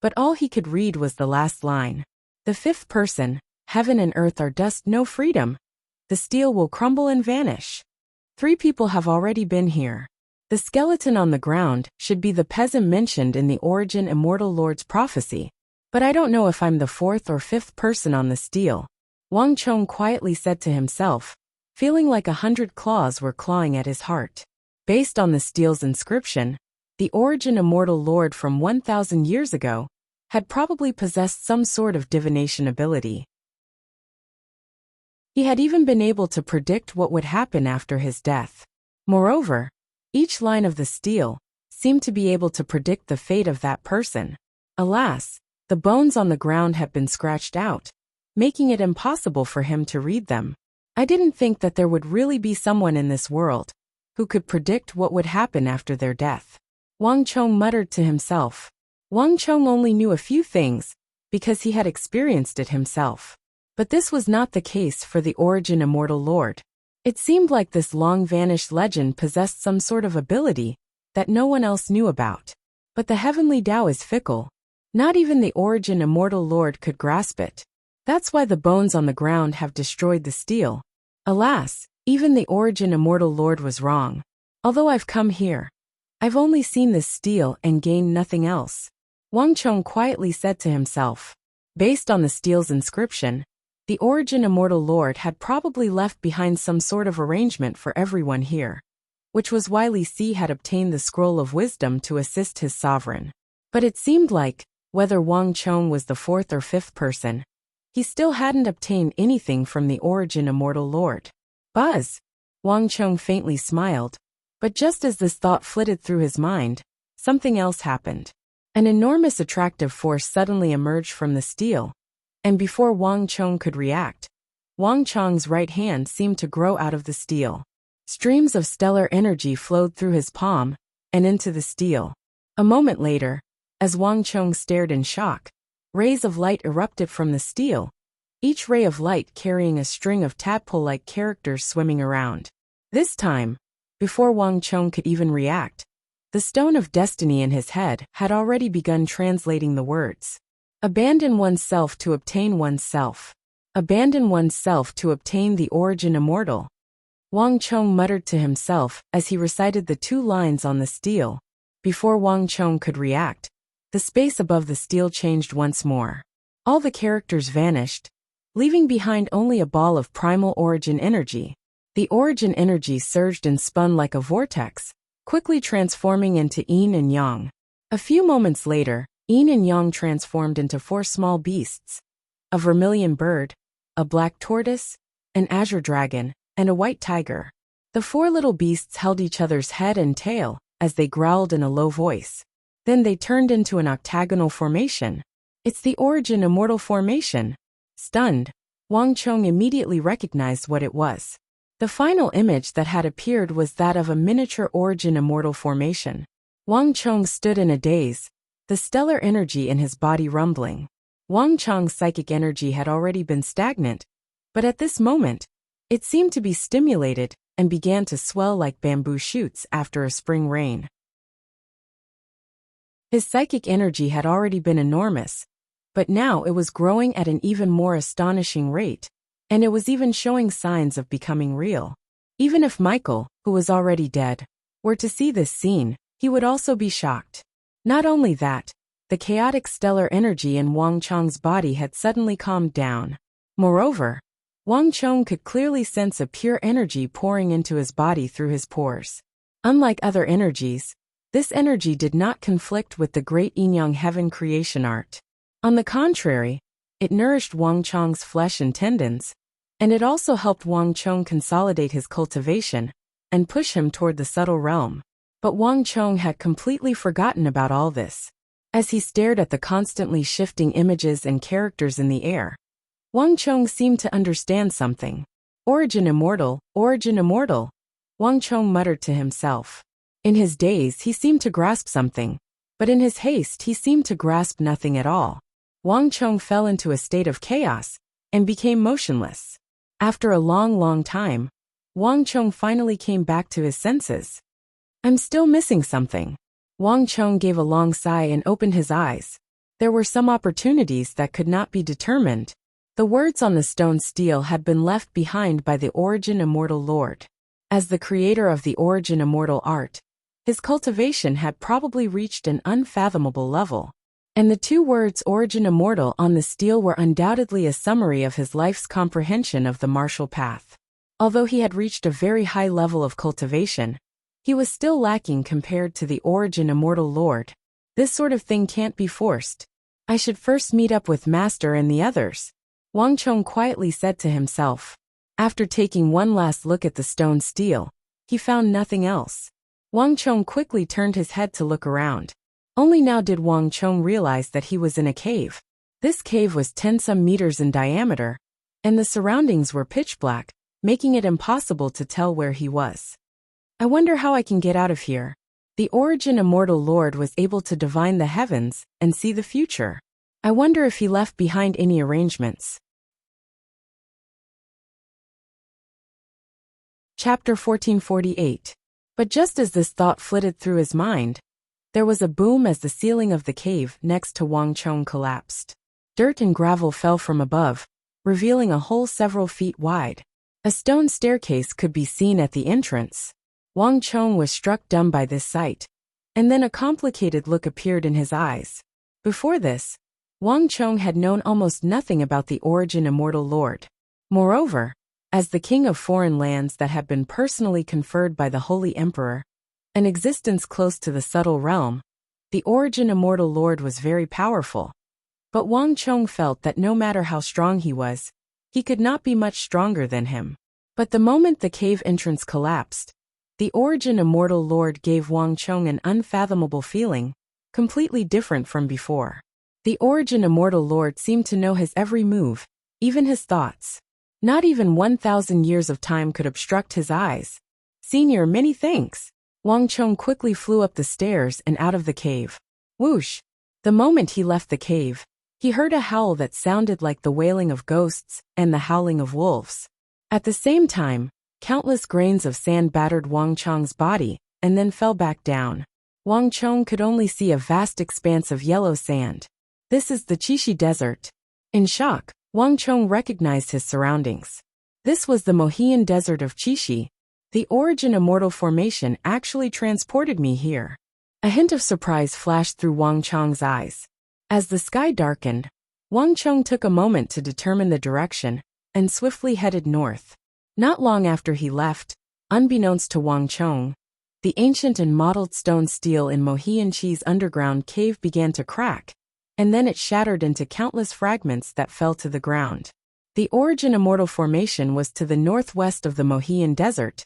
but all he could read was the last line. The 5th person, heaven and earth are dust, no freedom. The steel will crumble and vanish. 3 people have already been here. The skeleton on the ground should be the peasant mentioned in the Origin Immortal Lord's prophecy. But I don't know if I'm the 4th or 5th person on the steel, Wang Chong quietly said to himself, feeling like 100 claws were clawing at his heart. Based on the steel's inscription, the Origin Immortal Lord from 1,000 years ago had probably possessed some sort of divination ability. He had even been able to predict what would happen after his death. Moreover, each line of the steel seemed to be able to predict the fate of that person. Alas, the bones on the ground had been scratched out, making it impossible for him to read them. I didn't think that there would really be someone in this world who could predict what would happen after their death. Wang Chong muttered to himself. Wang Chong only knew a few things because he had experienced it himself. But this was not the case for the Origin Immortal Lord. It seemed like this long-vanished legend possessed some sort of ability that no one else knew about. But the heavenly Tao is fickle. Not even the Origin Immortal Lord could grasp it. That's why the bones on the ground have destroyed the steel. Alas, even the origin immortal lord was wrong. Although I've come here, I've only seen this steel and gained nothing else. Wang Chong quietly said to himself. Based on the steel's inscription, the origin immortal lord had probably left behind some sort of arrangement for everyone here, which was why Li Si had obtained the scroll of wisdom to assist his sovereign. But it seemed like, whether Wang Chong was the fourth or fifth person, he still hadn't obtained anything from the origin immortal lord. Buzz! Wang Chong faintly smiled, but just as this thought flitted through his mind, something else happened. An enormous attractive force suddenly emerged from the steel, and before Wang Chong could react, Wang Chong's right hand seemed to grow out of the steel. Streams of stellar energy flowed through his palm and into the steel. A moment later, as Wang Chong stared in shock, rays of light erupted from the steel, each ray of light carrying a string of tadpole-like characters swimming around. This time, before Wang Chong could even react, the stone of destiny in his head had already begun translating the words. Abandon oneself to obtain oneself. Abandon oneself to obtain the origin immortal. Wang Chong muttered to himself as he recited the 2 lines on the steel. Before Wang Chong could react, the space above the steel changed once more. All the characters vanished, leaving behind only a ball of primal origin energy. The origin energy surged and spun like a vortex, quickly transforming into yin and yang. A few moments later, yin and yang transformed into 4 small beasts: a vermilion bird, a black tortoise, an azure dragon, and a white tiger. The 4 little beasts held each other's head and tail as they growled in a low voice. Then they turned into an octagonal formation. It's the origin immortal formation. Stunned, Wang Chong immediately recognized what it was. The final image that had appeared was that of a miniature origin immortal formation. Wang Chong stood in a daze, the stellar energy in his body rumbling. Wang Chong's psychic energy had already been stagnant, but at this moment, it seemed to be stimulated and began to swell like bamboo shoots after a spring rain. His psychic energy had already been enormous, but now it was growing at an even more astonishing rate, and it was even showing signs of becoming real. Even if Michael, who was already dead, were to see this scene, he would also be shocked. Not only that, the chaotic stellar energy in Wang Chong's body had suddenly calmed down. Moreover, Wang Chong could clearly sense a pure energy pouring into his body through his pores. Unlike other energies, this energy did not conflict with the great yin-yang heaven creation art. On the contrary, it nourished Wang Chong's flesh and tendons, and it also helped Wang Chong consolidate his cultivation and push him toward the subtle realm. But Wang Chong had completely forgotten about all this. As he stared at the constantly shifting images and characters in the air, Wang Chong seemed to understand something. Origin immortal, Wang Chong muttered to himself. In his daze he seemed to grasp something, but in his haste he seemed to grasp nothing at all. Wang Chong fell into a state of chaos and became motionless. After a long time, Wang Chong finally came back to his senses. I'm still missing something. Wang Chong gave a long sigh and opened his eyes. There were some opportunities that could not be determined. The words on the stone stele had been left behind by the origin immortal lord. As the creator of the origin immortal art, his cultivation had probably reached an unfathomable level. And the 2 words origin immortal on the stele were undoubtedly a summary of his life's comprehension of the martial path. Although he had reached a very high level of cultivation, he was still lacking compared to the origin immortal lord. This sort of thing can't be forced. I should first meet up with Master and the others, Wang Chong quietly said to himself. After taking one last look at the stone stele, he found nothing else. Wang Chong quickly turned his head to look around. Only now did Wang Chong realize that he was in a cave. This cave was 10-some meters in diameter, and the surroundings were pitch black, making it impossible to tell where he was. I wonder how I can get out of here. The origin immortal lord was able to divine the heavens and see the future. I wonder if he left behind any arrangements. Chapter 1448. But just as this thought flitted through his mind, there was a boom as the ceiling of the cave next to Wang Chong collapsed. Dirt and gravel fell from above, revealing a hole several feet wide. A stone staircase could be seen at the entrance. Wang Chong was struck dumb by this sight, and then a complicated look appeared in his eyes. Before this, Wang Chong had known almost nothing about the origin immortal lord. Moreover, as the king of foreign lands that had been personally conferred by the Holy Emperor, an existence close to the subtle realm, the origin immortal lord was very powerful. But Wang Chong felt that no matter how strong he could not be much stronger than him. But the moment the cave entrance collapsed, the origin immortal lord gave Wang Chong an unfathomable feeling, completely different from before. The origin immortal lord seemed to know his every move, even his thoughts. Not even 1,000 years of time could obstruct his eyes. Senior, many thanks. Wang Chong quickly flew up the stairs and out of the cave. Whoosh! The moment he left the cave, he heard a howl that sounded like the wailing of ghosts and the howling of wolves. At the same time, countless grains of sand battered Wang Chong's body and then fell back down. Wang Chong could only see a vast expanse of yellow sand. This is the Qixi Desert. In shock, Wang Chong recognized his surroundings. This was the Mohian Desert of Qixi. The origin immortal formation actually transported me here. A hint of surprise flashed through Wang Chong's eyes. As the sky darkened, Wang Chong took a moment to determine the direction and swiftly headed north. Not long after he left, unbeknownst to Wang Chong, the ancient and mottled stone steel in Mohian Chi's underground cave began to crack, and then it shattered into countless fragments that fell to the ground. The origin immortal formation was to the northwest of the Mohian Desert,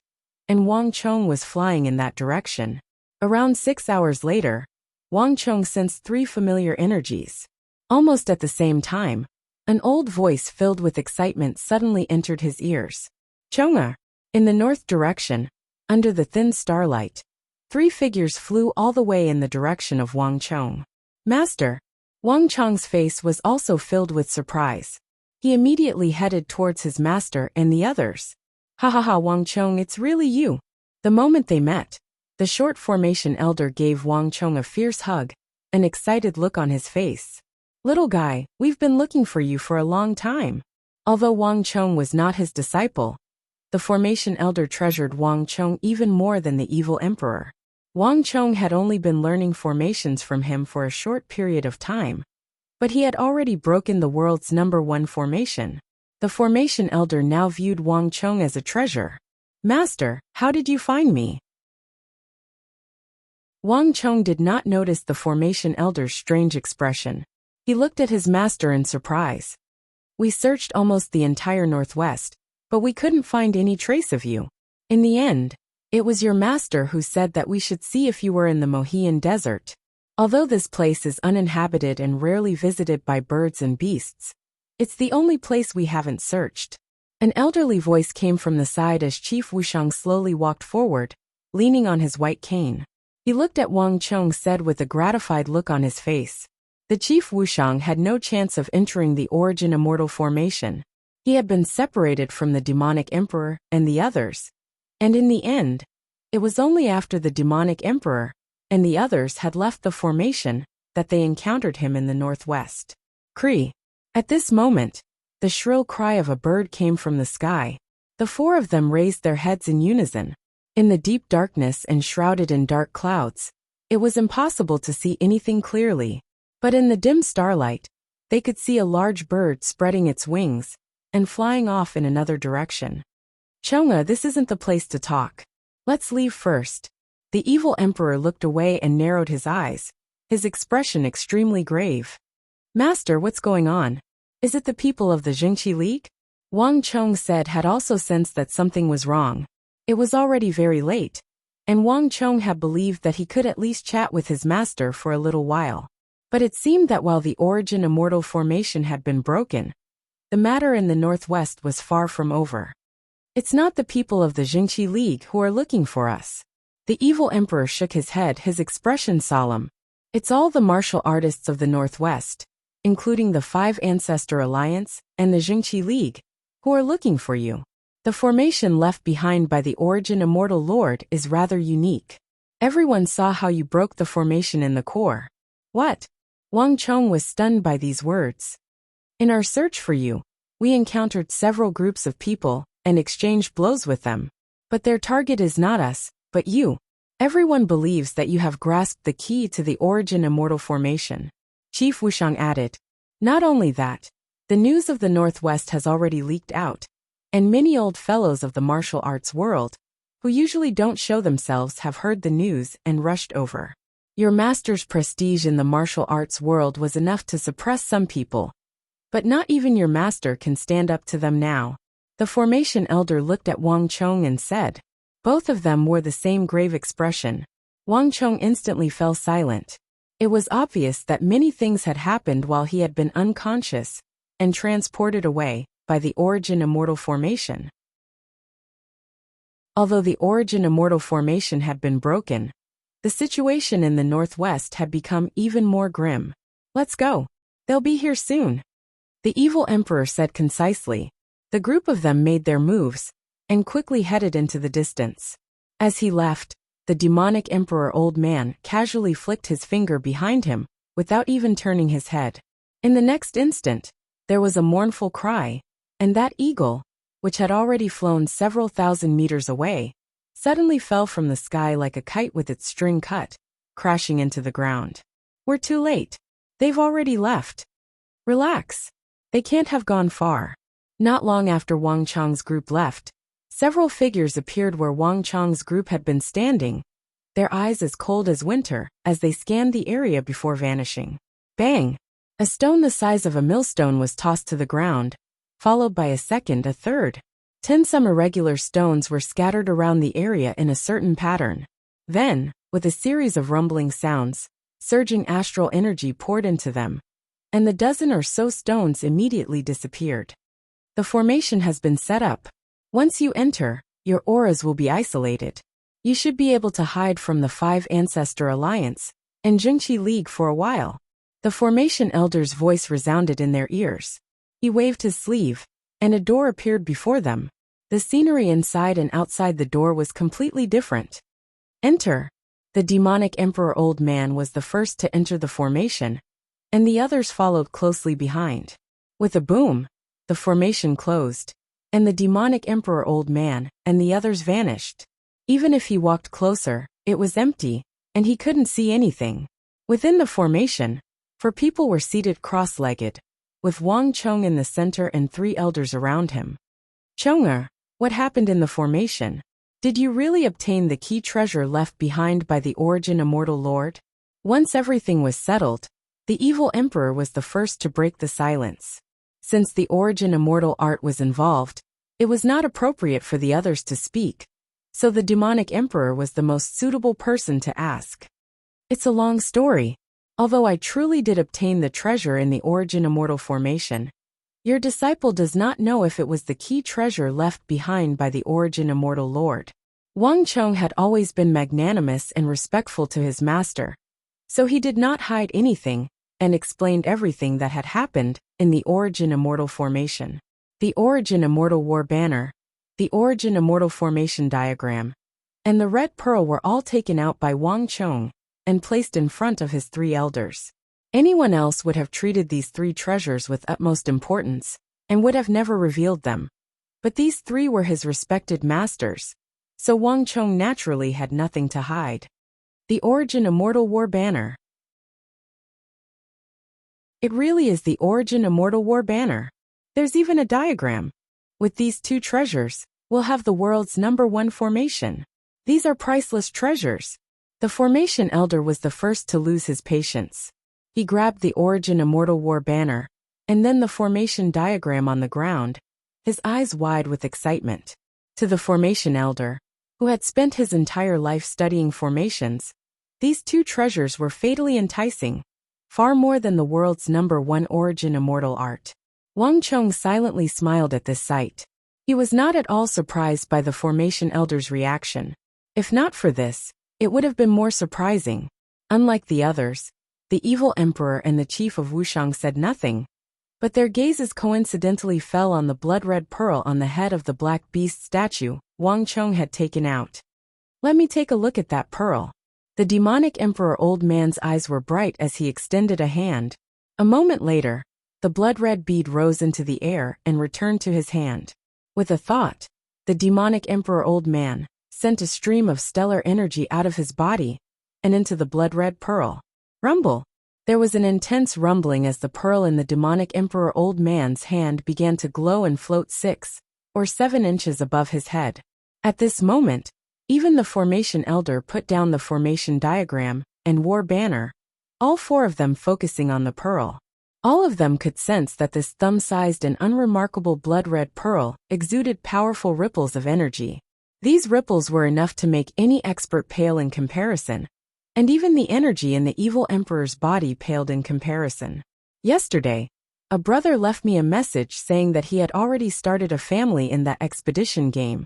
and Wang Chong was flying in that direction. Around 6 hours later, Wang Chong sensed 3 familiar energies. Almost at the same time, an old voice filled with excitement suddenly entered his ears. Chonga! In the north direction, under the thin starlight, 3 figures flew all the way in the direction of Wang Chong. Master! Wang Chong's face was also filled with surprise. He immediately headed towards his master and the others. Ha ha ha, Wang Chong, it's really you. The moment they met, the short formation elder gave Wang Chong a fierce hug, an excited look on his face. Little guy, we've been looking for you for a long time. Although Wang Chong was not his disciple, the formation elder treasured Wang Chong even more than the evil emperor. Wang Chong had only been learning formations from him for a short period of time, but he had already broken the world's #1 formation. The formation elder now viewed Wang Chong as a treasure. Master, how did you find me? Wang Chong did not notice the formation elder's strange expression. He looked at his master in surprise. We searched almost the entire northwest, but we couldn't find any trace of you. In the end, it was your master who said that we should see if you were in the Mohian Desert. Although this place is uninhabited and rarely visited by birds and beasts, it's the only place we haven't searched. An elderly voice came from the side as Chief Wuxiang slowly walked forward, leaning on his white cane. He looked at Wang Chong said with a gratified look on his face. The Chief Wuxiang had no chance of entering the origin immortal formation. He had been separated from the demonic emperor and the others. And in the end, it was only after the demonic emperor and the others had left the formation that they encountered him in the northwest. Cree. At this moment, the shrill cry of a bird came from the sky. The 4 of them raised their heads in unison. In the deep darkness and shrouded in dark clouds, it was impossible to see anything clearly. But in the dim starlight, they could see a large bird spreading its wings and flying off in another direction. Chonga, this isn't the place to talk. Let's leave first. The evil emperor looked away and narrowed his eyes, his expression extremely grave. Master, what's going on? Is it the people of the Jingqi League? Wang Chong said had also sensed that something was wrong. It was already very late, and Wang Chong had believed that he could at least chat with his master for a little while. But it seemed that while the origin immortal formation had been broken, the matter in the northwest was far from over. It's not the people of the Jingqi League who are looking for us. The evil emperor shook his head, his expression solemn. It's all the martial artists of the northwest, including the 5 Ancestor Alliance and the Jingqi League, who are looking for you. The formation left behind by the origin immortal lord is rather unique. Everyone saw how you broke the formation in the core. What? Wang Chong was stunned by these words. In our search for you, We encountered several groups of people and exchanged blows with them. But their target is not us, but you. Everyone believes that you have grasped the key to the origin immortal formation. Chief Wuxiang added. Not only that, the news of the Northwest has already leaked out, and many old fellows of the martial arts world, who usually don't show themselves, have heard the news and rushed over. Your master's prestige in the martial arts world was enough to suppress some people, but not even your master can stand up to them now. The formation elder looked at Wang Chong and said. Both of them wore the same grave expression. Wang Chong instantly fell silent. It was obvious that many things had happened while he had been unconscious and transported away by the origin immortal formation. Although the origin immortal formation had been broken, the situation in the Northwest had become even more grim. Let's go. They'll be here soon. The evil emperor said concisely. The group of them made their moves and quickly headed into the distance. As he left, the demonic emperor old man casually flicked his finger behind him without even turning his head. In the next instant, there was a mournful cry, and that eagle, which had already flown several thousand meters away, suddenly fell from the sky like a kite with its string cut, crashing into the ground. We're too late. They've already left. Relax. They can't have gone far. Not long after Wang Chong's group left, several figures appeared where Wang Chong's group had been standing, their eyes as cold as winter as they scanned the area before vanishing. Bang! A stone the size of a millstone was tossed to the ground, followed by a second, a third. 10 some irregular stones were scattered around the area in a certain pattern. Then, with a series of rumbling sounds, surging astral energy poured into them, and the dozen or so stones immediately disappeared. The formation has been set up. Once you enter, your auras will be isolated. You should be able to hide from the 5 Ancestor Alliance and Jingqi League for a while. The formation elder's voice resounded in their ears. He waved his sleeve, and a door appeared before them. The scenery inside and outside the door was completely different. Enter. The demonic emperor old man was the first to enter the formation, and the others followed closely behind. With a boom, the formation closed, and the demonic emperor old man and the others vanished. Even if he walked closer, it was empty, and he couldn't see anything. Within the formation, 4 people were seated cross-legged, with Wang Chong in the center and 3 elders around him. Chonger, what happened in the formation? Did you really obtain the key treasure left behind by the origin immortal lord? Once everything was settled, the evil emperor was the first to break the silence. Since the origin immortal art was involved, it was not appropriate for the others to speak, so the demonic emperor was the most suitable person to ask. It's a long story. Although I truly did obtain the treasure in the origin immortal formation, your disciple does not know if it was the key treasure left behind by the origin immortal lord. Wang Chong had always been magnanimous and respectful to his master, so he did not hide anything and explained everything that had happened in the origin immortal formation. The origin immortal war banner, the origin immortal formation diagram, and the red pearl were all taken out by Wang Chong and placed in front of his 3 elders. Anyone else would have treated these 3 treasures with utmost importance and would have never revealed them. But these 3 were his respected masters, so Wang Chong naturally had nothing to hide. The origin immortal war banner. It really is the origin immortal war banner. There's even a diagram. With these 2 treasures, we'll have the world's #1 formation. These are priceless treasures. The formation elder was the first to lose his patience. He grabbed the origin immortal war banner, and then the formation diagram on the ground, his eyes wide with excitement. To the formation elder, who had spent his entire life studying formations, these 2 treasures were fatally enticing, far more than the world's #1 origin immortal art. Wang Chong silently smiled at this sight. He was not at all surprised by the formation elder's reaction. If not for this, it would have been more surprising. Unlike the others, the evil emperor and the chief of Wuxiang said nothing, but their gazes coincidentally fell on the blood-red pearl on the head of the black beast statue Wang Chong had taken out. Let me take a look at that pearl. The demonic emperor old man's eyes were bright as he extended a hand. A moment later, the blood-red bead rose into the air and returned to his hand. With a thought, the demonic emperor old man sent a stream of stellar energy out of his body and into the blood-red pearl. Rumble! There was an intense rumbling as the pearl in the demonic emperor old man's hand began to glow and float 6 or 7 inches above his head. At this moment, even the formation elder put down the formation diagram and war banner, all 4 of them focusing on the pearl. All of them could sense that this thumb-sized and unremarkable blood-red pearl exuded powerful ripples of energy. These ripples were enough to make any expert pale in comparison, and even the energy in the evil emperor's body paled in comparison. Yesterday, a brother left me a message saying that he had already started a family in that expedition game,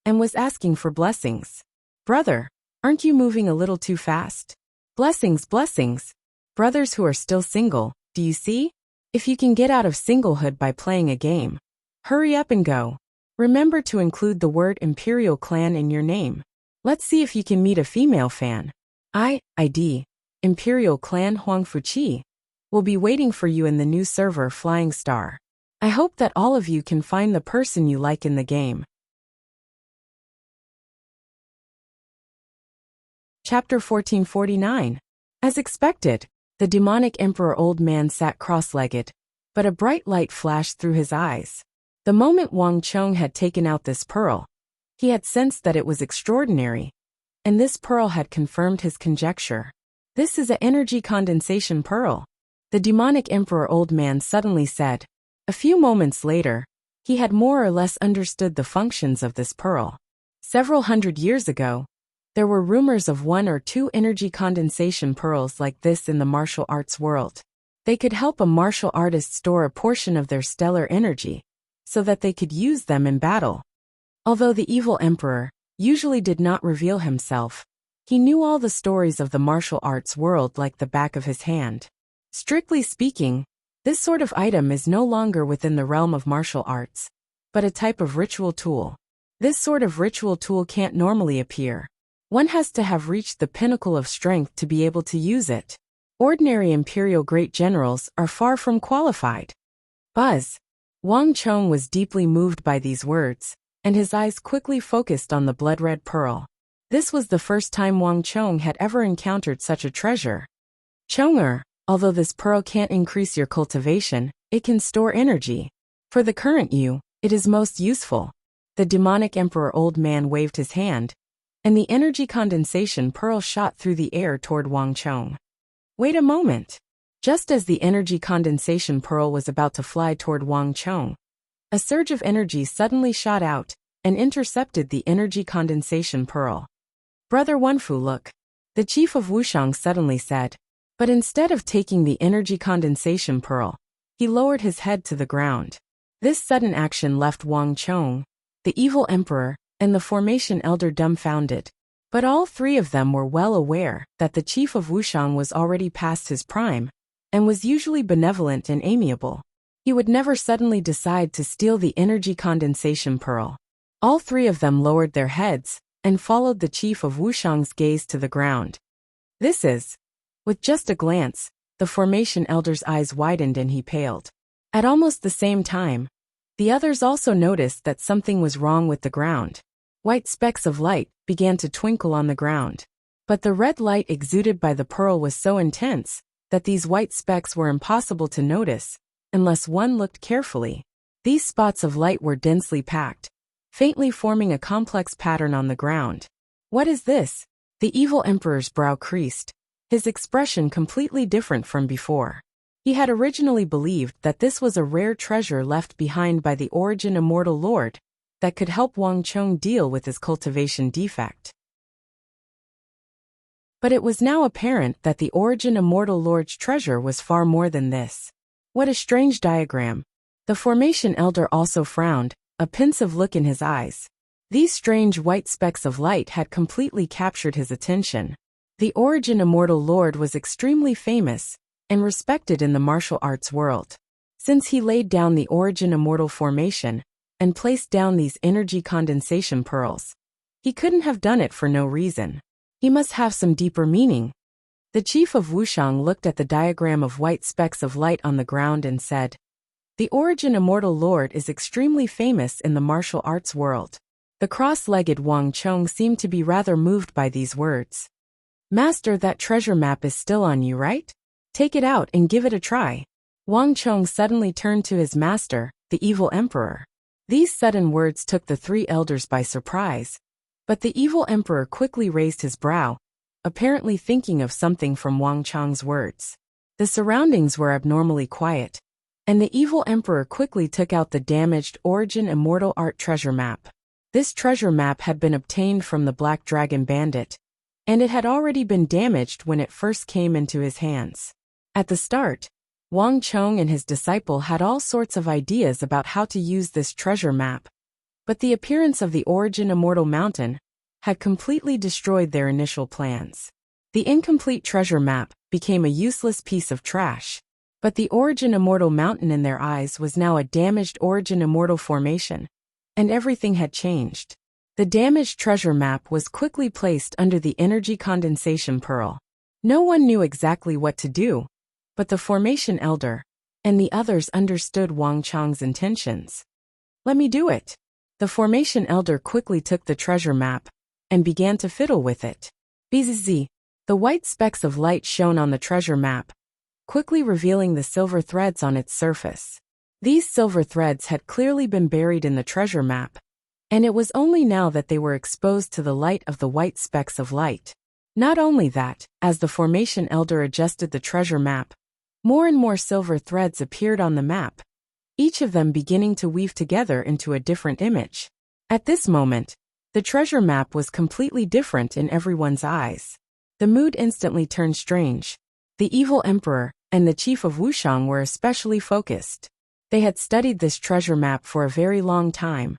and was asking for blessings. Brother, aren't you moving a little too fast? Blessings, blessings. Brothers who are still single, do you see? If you can get out of singlehood by playing a game, hurry up and go. Remember to include the word Imperial Clan in your name. Let's see if you can meet a female fan. ID, Imperial Clan Huang Fuqi, will be waiting for you in the new server Flying Star. I hope that all of you can find the person you like in the game. Chapter 1449. As expected, the demonic emperor old man sat cross-legged, but a bright light flashed through his eyes. The moment Wang Chong had taken out this pearl, he had sensed that it was extraordinary, and this pearl had confirmed his conjecture. This is an energy condensation pearl, the demonic emperor old man suddenly said. A few moments later, he had more or less understood the functions of this pearl. Several hundred years ago, there were rumors of 1 or 2 energy condensation pearls like this in the martial arts world. They could help a martial artist store a portion of their stellar energy, so that they could use them in battle. Although the evil emperor usually did not reveal himself, he knew all the stories of the martial arts world like the back of his hand. Strictly speaking, this sort of item is no longer within the realm of martial arts, but a type of ritual tool. This sort of ritual tool can't normally appear. One has to have reached the pinnacle of strength to be able to use it. Ordinary imperial great generals are far from qualified. Buzz. Wang Chong was deeply moved by these words, and his eyes quickly focused on the blood-red pearl. This was the first time Wang Chong had ever encountered such a treasure. Chonger, although this pearl can't increase your cultivation, it can store energy. For the current you, it is most useful. The demonic emperor old man waved his hand, and the energy condensation pearl shot through the air toward Wang Chong. Wait a moment. Just as the energy condensation pearl was about to fly toward Wang Chong, a surge of energy suddenly shot out and intercepted the energy condensation pearl. Brother Wenfu, look. The chief of Wuxiang suddenly said. But instead of taking the energy condensation pearl, he lowered his head to the ground. This sudden action left Wang Chong, the evil emperor, and the formation elder dumbfounded. But all 3 of them were well aware that the chief of Wuxiang was already past his prime, and was usually benevolent and amiable. He would never suddenly decide to steal the energy condensation pearl. All 3 of them lowered their heads, and followed the chief of Wuxiang's gaze to the ground. This is. With just a glance, the formation elder's eyes widened and he paled. At almost the same time, the others also noticed that something was wrong with the ground. White specks of light began to twinkle on the ground. But the red light exuded by the pearl was so intense that these white specks were impossible to notice, unless one looked carefully. These spots of light were densely packed, faintly forming a complex pattern on the ground. What is this? The evil emperor's brow creased, his expression completely different from before. He had originally believed that this was a rare treasure left behind by the Origin Immortal Lord that could help Wang Chong deal with his cultivation defect. But it was now apparent that the Origin Immortal Lord's treasure was far more than this. What a strange diagram. The formation elder also frowned, a pensive look in his eyes. These strange white specks of light had completely captured his attention. The Origin Immortal Lord was extremely famous and respected in the martial arts world. Since he laid down the Origin Immortal formation and placed down these energy condensation pearls, he couldn't have done it for no reason. He must have some deeper meaning. The chief of Wuxiang looked at the diagram of white specks of light on the ground and said, The Origin Immortal Lord is extremely famous in the martial arts world. The cross-legged Wang Chong seemed to be rather moved by these words. Master, that treasure map is still on you, right? Take it out and give it a try. Wang Chong suddenly turned to his master, the evil emperor. These sudden words took the three elders by surprise, but the evil emperor quickly raised his brow, apparently thinking of something from Wang Chong's words. The surroundings were abnormally quiet, and the evil emperor quickly took out the damaged Origin Immortal Art treasure map. This treasure map had been obtained from the Black Dragon Bandit, and it had already been damaged when it first came into his hands. At the start, Wang Chong and his disciple had all sorts of ideas about how to use this treasure map, but the appearance of the Origin Immortal Mountain had completely destroyed their initial plans. The incomplete treasure map became a useless piece of trash, but the Origin Immortal Mountain in their eyes was now a damaged Origin Immortal formation, and everything had changed. The damaged treasure map was quickly placed under the energy condensation pearl. No one knew exactly what to do, but the formation elder and the others understood Wang Chong's intentions. Let me do it. The formation elder quickly took the treasure map and began to fiddle with it. Bzz. The white specks of light shone on the treasure map, quickly revealing the silver threads on its surface. These silver threads had clearly been buried in the treasure map, and it was only now that they were exposed to the light of the white specks of light. Not only that, as the formation elder adjusted the treasure map, more and more silver threads appeared on the map, each of them beginning to weave together into a different image. At this moment, the treasure map was completely different in everyone's eyes. The mood instantly turned strange. The evil emperor and the chief of Wuxia were especially focused. They had studied this treasure map for a very long time,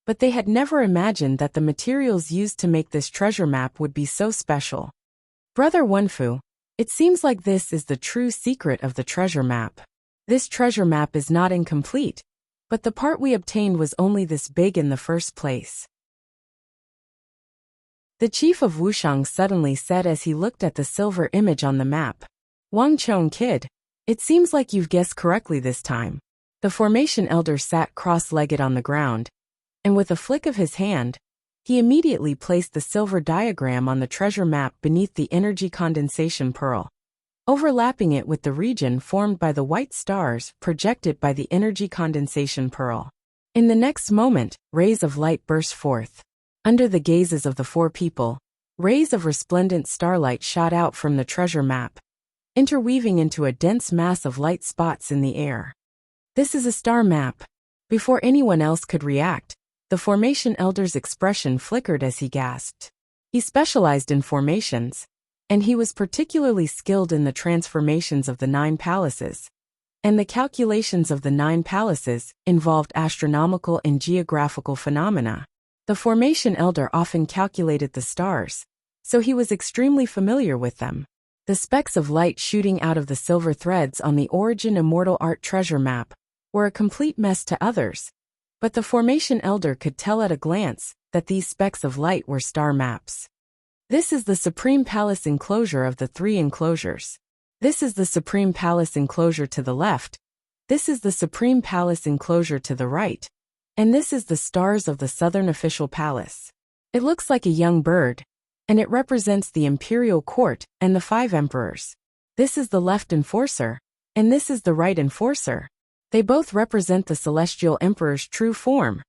but they had never imagined that the materials used to make this treasure map would be so special. Brother Wenfu, it seems like this is the true secret of the treasure map. This treasure map is not incomplete, but the part we obtained was only this big in the first place. The chief of Wuxia suddenly said as he looked at the silver image on the map. Wang Chong, kid, it seems like you've guessed correctly this time. The formation elder sat cross-legged on the ground, and with a flick of his hand, he immediately placed the silver diagram on the treasure map beneath the energy condensation pearl, overlapping it with the region formed by the white stars projected by the energy condensation pearl. In the next moment, rays of light burst forth. Under the gazes of the four people, rays of resplendent starlight shot out from the treasure map, interweaving into a dense mass of light spots in the air. This is a star map. Before anyone else could react, the formation elder's expression flickered as he gasped. He specialized in formations, and he was particularly skilled in the transformations of the 9 palaces. And the calculations of the 9 palaces involved astronomical and geographical phenomena. The formation elder often calculated the stars, so he was extremely familiar with them. The specks of light shooting out of the silver threads on the Origin Immortal Art treasure map were a complete mess to others, but the formation elder could tell at a glance that these specks of light were star maps. This is the Supreme Palace enclosure of the 3 enclosures. This is the Supreme Palace enclosure to the left. This is the Supreme Palace enclosure to the right. And this is the stars of the Southern Official Palace. It looks like a young bird, and it represents the imperial court and the 5 emperors. This is the left enforcer, and this is the right enforcer. They both represent the celestial emperor's true form.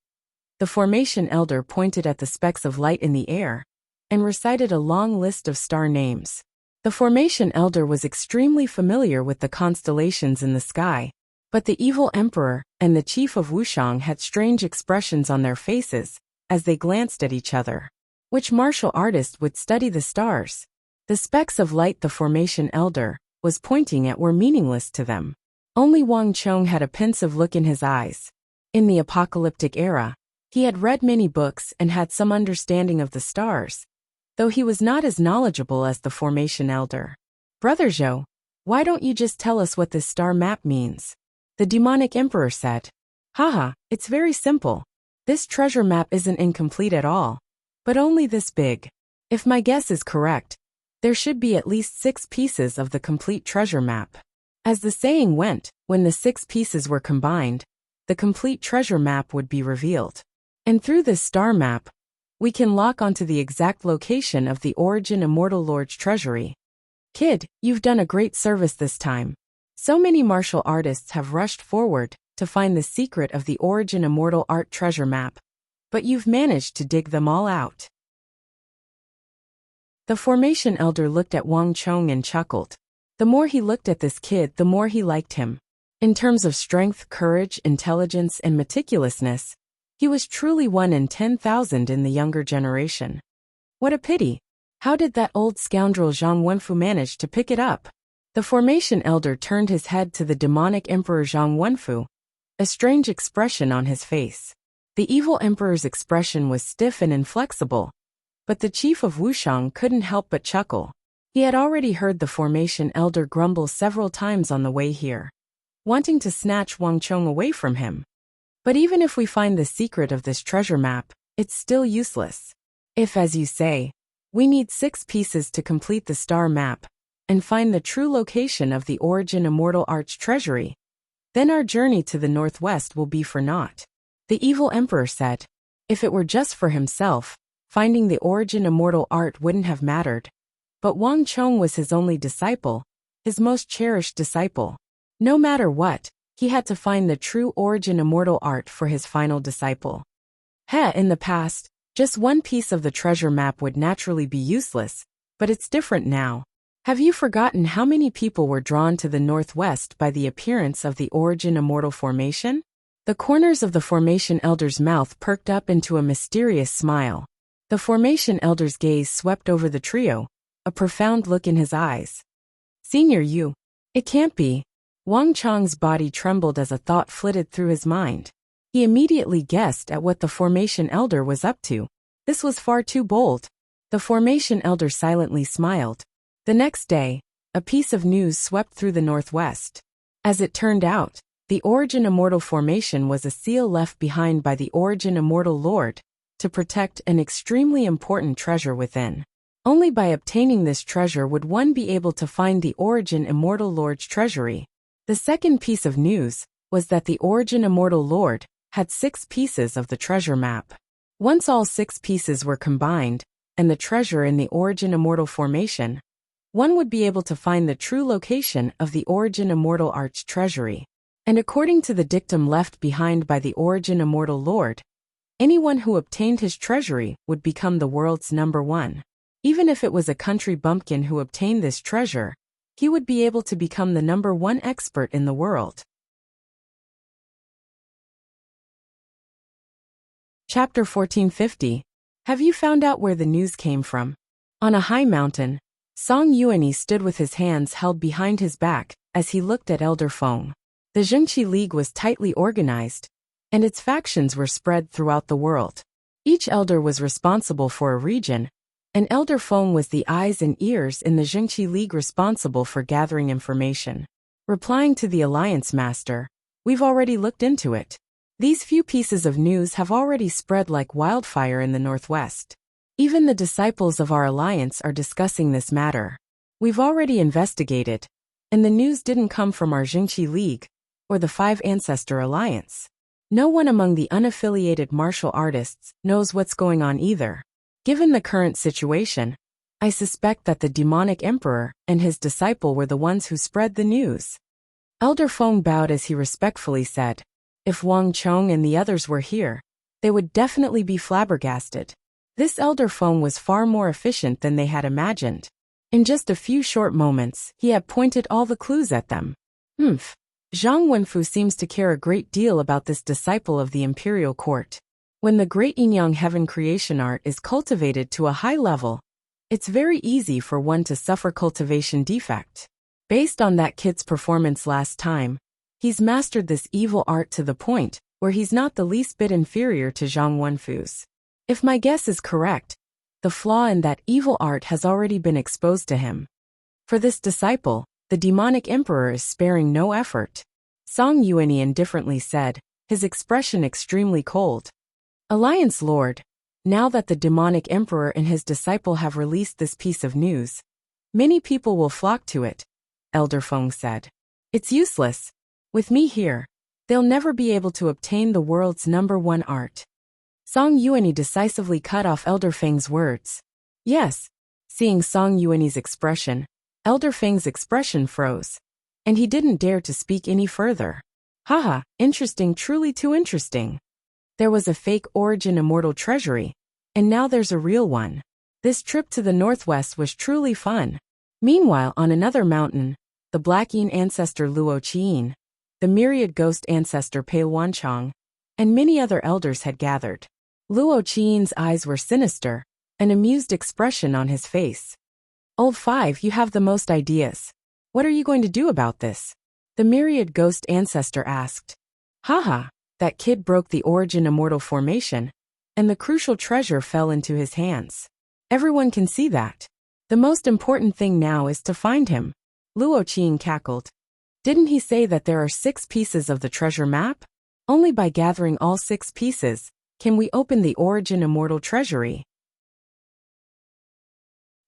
The formation elder pointed at the specks of light in the air and recited a long list of star names. The formation elder was extremely familiar with the constellations in the sky, but the evil emperor and the chief of Wuxia had strange expressions on their faces as they glanced at each other. Which martial artist would study the stars? The specks of light the formation elder was pointing at were meaningless to them. Only Wang Chong had a pensive look in his eyes. In the apocalyptic era, he had read many books and had some understanding of the stars, though he was not as knowledgeable as the formation elder. Brother Zhou, why don't you just tell us what this star map means? The demonic emperor said. Haha, it's very simple. This treasure map isn't incomplete at all, but only this big. If my guess is correct, there should be at least 6 pieces of the complete treasure map. As the saying went, when the 6 pieces were combined, the complete treasure map would be revealed. And through this star map, we can lock onto the exact location of the Origin Immortal Lord's treasury. Kid, you've done a great service this time. So many martial artists have rushed forward to find the secret of the Origin Immortal Art treasure map, but you've managed to dig them all out. The formation elder looked at Wang Chong and chuckled. The more he looked at this kid, the more he liked him. In terms of strength, courage, intelligence, and meticulousness, he was truly 1 in 10,000 in the younger generation. What a pity. How did that old scoundrel Zhang Wenfu manage to pick it up? The formation elder turned his head to the demonic emperor Zhang Wenfu, a strange expression on his face. The evil emperor's expression was stiff and inflexible, but the chief of Wuxiang couldn't help but chuckle. He had already heard the formation elder grumble several times on the way here, wanting to snatch Wang Chong away from him. But even if we find the secret of this treasure map, it's still useless. If, as you say, we need 6 pieces to complete the star map and find the true location of the Origin Immortal Art's treasury, then our journey to the northwest will be for naught. The evil emperor said. If it were just for himself, finding the Origin Immortal Art wouldn't have mattered. But Wang Chong was his only disciple, his most cherished disciple. No matter what, he had to find the true Origin Immortal Art for his final disciple. In the past, just 1 piece of the treasure map would naturally be useless, but it's different now. Have you forgotten how many people were drawn to the northwest by the appearance of the Origin Immortal Formation? The corners of the formation elder's mouth perked up into a mysterious smile. The formation elder's gaze swept over the trio, a profound look in his eyes. Senior Yu. It can't be. Wang Chong's body trembled as a thought flitted through his mind. He immediately guessed at what the formation elder was up to. This was far too bold. The formation elder silently smiled. The next day, a piece of news swept through the northwest. As it turned out, the Origin Immortal Formation was a seal left behind by the Origin Immortal Lord to protect an extremely important treasure within. Only by obtaining this treasure would one be able to find the Origin Immortal Lord's treasury. The second piece of news was that the Origin Immortal Lord had 6 pieces of the treasure map. Once all 6 pieces were combined, and the treasure in the Origin Immortal Formation, one would be able to find the true location of the Origin Immortal Art's treasury. And according to the dictum left behind by the Origin Immortal Lord, anyone who obtained his treasury would become the world's #1. Even if it was a country bumpkin who obtained this treasure, he would be able to become the #1 expert in the world. Chapter 1450. Have you found out where the news came from? On a high mountain, Song Yuanyi stood with his hands held behind his back as he looked at Elder Feng. The Zhengqi League was tightly organized, and its factions were spread throughout the world. Each elder was responsible for a region, and Elder Feng was the eyes and ears in the Zhengqi League responsible for gathering information. Replying to the Alliance Master, we've already looked into it. These few pieces of news have already spread like wildfire in the northwest. Even the disciples of our alliance are discussing this matter. We've already investigated, and the news didn't come from our Zhengqi League or the 5 Ancestor Alliance. No one among the unaffiliated martial artists knows what's going on either. Given the current situation, I suspect that the demonic emperor and his disciple were the ones who spread the news. Elder Feng bowed as he respectfully said, if Wang Chong and the others were here, they would definitely be flabbergasted. This Elder Feng was far more efficient than they had imagined. In just a few short moments, he had pointed all the clues at them. Zhang Wenfu seems to care a great deal about this disciple of the imperial court. When the great yin-yang heaven creation art is cultivated to a high level, it's very easy for one to suffer cultivation defect. Based on that kid's performance last time, he's mastered this evil art to the point where he's not the least bit inferior to Zhang Wenfu's. If my guess is correct, the flaw in that evil art has already been exposed to him. For this disciple, the demonic emperor is sparing no effort. Song Yuanyi indifferently said, his expression extremely cold. Alliance Lord, now that the demonic emperor and his disciple have released this piece of news, many people will flock to it, Elder Feng said. It's useless. With me here, they'll never be able to obtain the world's #1 art. Song Yuanyi decisively cut off Elder Feng's words. Yes. Seeing Song Yuanyi's expression, Elder Feng's expression froze. And he didn't dare to speak any further. Haha, interesting, truly too interesting. There was a fake origin immortal treasury, and now there's a real one. This trip to the northwest was truly fun. Meanwhile, on another mountain, the Black Yin ancestor Luo Qiyin, the myriad ghost ancestor Pei Wanchong, and many other elders had gathered. Luo Qiyin's eyes were sinister, an amused expression on his face. Old Five, you have the most ideas. What are you going to do about this? The myriad ghost ancestor asked. Haha, that kid broke the origin immortal formation, and the crucial treasure fell into his hands. Everyone can see that. The most important thing now is to find him. Luo Qiyin cackled. Didn't he say that there are 6 pieces of the treasure map? Only by gathering all 6 pieces can we open the origin immortal treasury.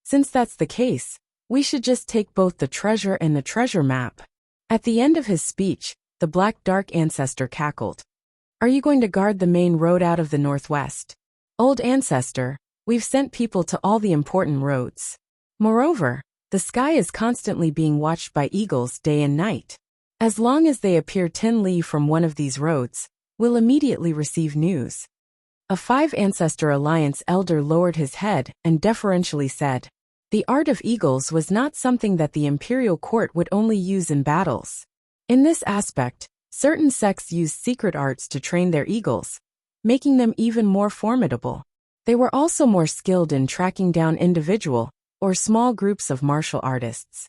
Since that's the case, we should just take both the treasure and the treasure map. At the end of his speech, the Black Dark ancestor cackled. Are you going to guard the main road out of the northwest? Old ancestor, we've sent people to all the important roads. Moreover, the sky is constantly being watched by eagles day and night. As long as they appear 10 li from one of these roads, we'll immediately receive news. A 5 ancestor alliance elder lowered his head and deferentially said, the art of eagles was not something that the imperial court would only use in battles. In this aspect, certain sects used secret arts to train their eagles, making them even more formidable. They were also more skilled in tracking down individual or small groups of martial artists.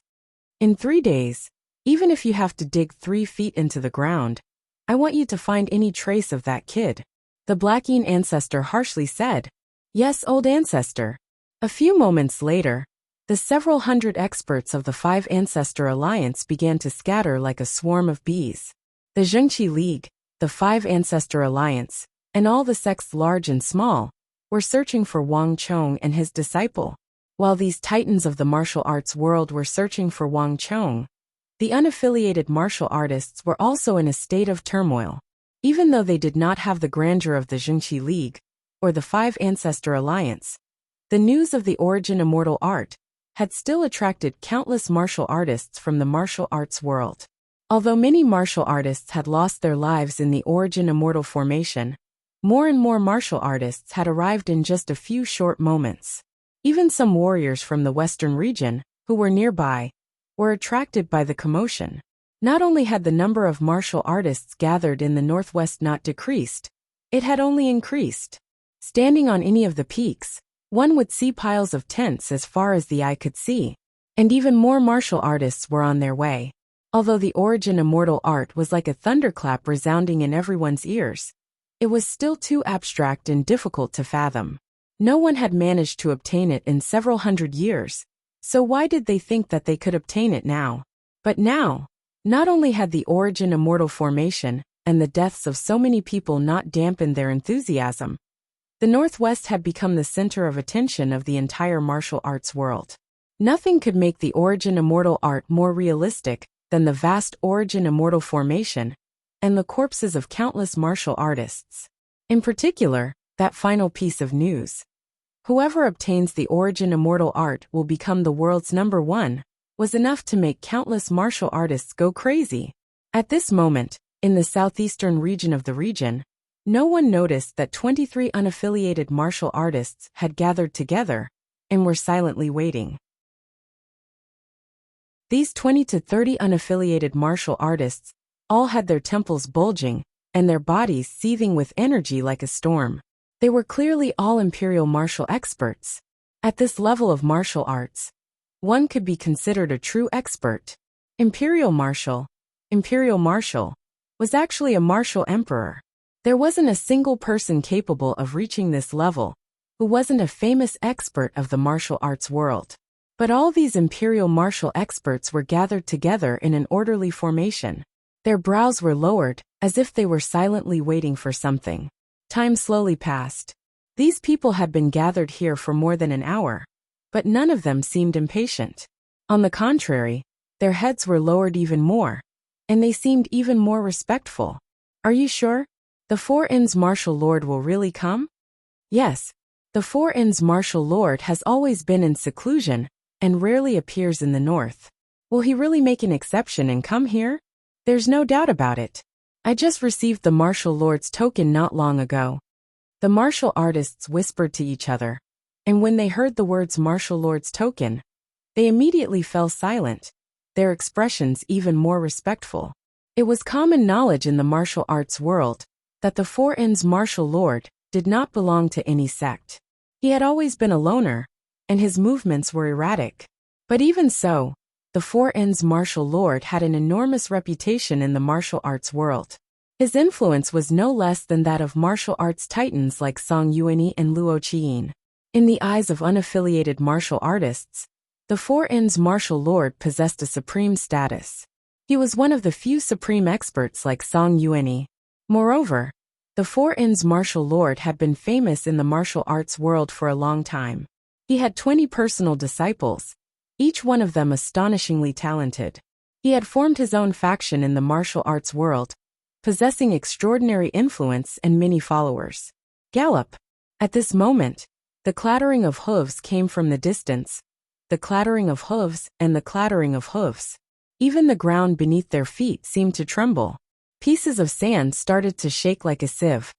In 3 days, even if you have to dig 3 feet into the ground, I want you to find any trace of that kid. The Black Yin ancestor harshly said. Yes, old ancestor. A few moments later, the several hundred experts of the 5 ancestor alliance began to scatter like a swarm of bees. The Zhengqi League, the 5 ancestor alliance, and all the sects large and small, were searching for Wang Chong and his disciple. While these titans of the martial arts world were searching for Wang Chong, the unaffiliated martial artists were also in a state of turmoil. Even though they did not have the grandeur of the Zhengqi League, or the 5 ancestor alliance, the news of the origin immortal art had still attracted countless martial artists from the martial arts world. Although many martial artists had lost their lives in the origin immortal formation, more and more martial artists had arrived in just a few short moments. Even some warriors from the western region, who were nearby, were attracted by the commotion. Not only had the number of martial artists gathered in the northwest not decreased, it had only increased. Standing on any of the peaks, one would see piles of tents as far as the eye could see, and even more martial artists were on their way. Although the origin immortal art was like a thunderclap resounding in everyone's ears, it was still too abstract and difficult to fathom. No one had managed to obtain it in several hundred years, so why did they think that they could obtain it now? But now, not only had the origin immortal formation and the deaths of so many people not dampened their enthusiasm, the Northwest had become the center of attention of the entire martial arts world. Nothing could make the origin immortal art more realistic than the vast origin immortal formation and the corpses of countless martial artists. In particular, that final piece of news. Whoever obtains the origin immortal art will become the world's #1, was enough to make countless martial artists go crazy. At this moment, in the southeastern region of the region, no one noticed that 23 unaffiliated martial artists had gathered together and were silently waiting. These 20 to 30 unaffiliated martial artists all had their temples bulging and their bodies seething with energy like a storm. They were clearly all imperial martial experts. At this level of martial arts, one could be considered a true expert. Imperial martial was actually a martial emperor. There wasn't a single person capable of reaching this level who wasn't a famous expert of the martial arts world. But all these imperial martial experts were gathered together in an orderly formation. Their brows were lowered, as if they were silently waiting for something. Time slowly passed. These people had been gathered here for more than an hour, but none of them seemed impatient. On the contrary, their heads were lowered even more, and they seemed even more respectful. Are you sure? The Four Inns martial lord will really come? Yes. The Four Inns martial lord has always been in seclusion and rarely appears in the north. Will he really make an exception and come here? There's no doubt about it. I just received the martial lord's token not long ago. The martial artists whispered to each other, and when they heard the words martial lord's token, they immediately fell silent, their expressions even more respectful. It was common knowledge in the martial arts world that the Four Inns martial lord did not belong to any sect. He had always been a loner, and his movements were erratic. But even so, the Four Inns martial lord had an enormous reputation in the martial arts world. His influence was no less than that of martial arts titans like Song Yuanyi and Luo Qiyin. In the eyes of unaffiliated martial artists, the Four Inns martial lord possessed a supreme status. He was one of the few supreme experts like Song Yuanyi. Moreover, the Four Inns martial lord had been famous in the martial arts world for a long time. He had 20 personal disciples, each one of them astonishingly talented. He had formed his own faction in the martial arts world, possessing extraordinary influence and many followers. Gallop! At this moment, the clattering of hooves came from the distance, the clattering of hooves and the clattering of hooves. Even the ground beneath their feet seemed to tremble. Pieces of sand started to shake like a sieve.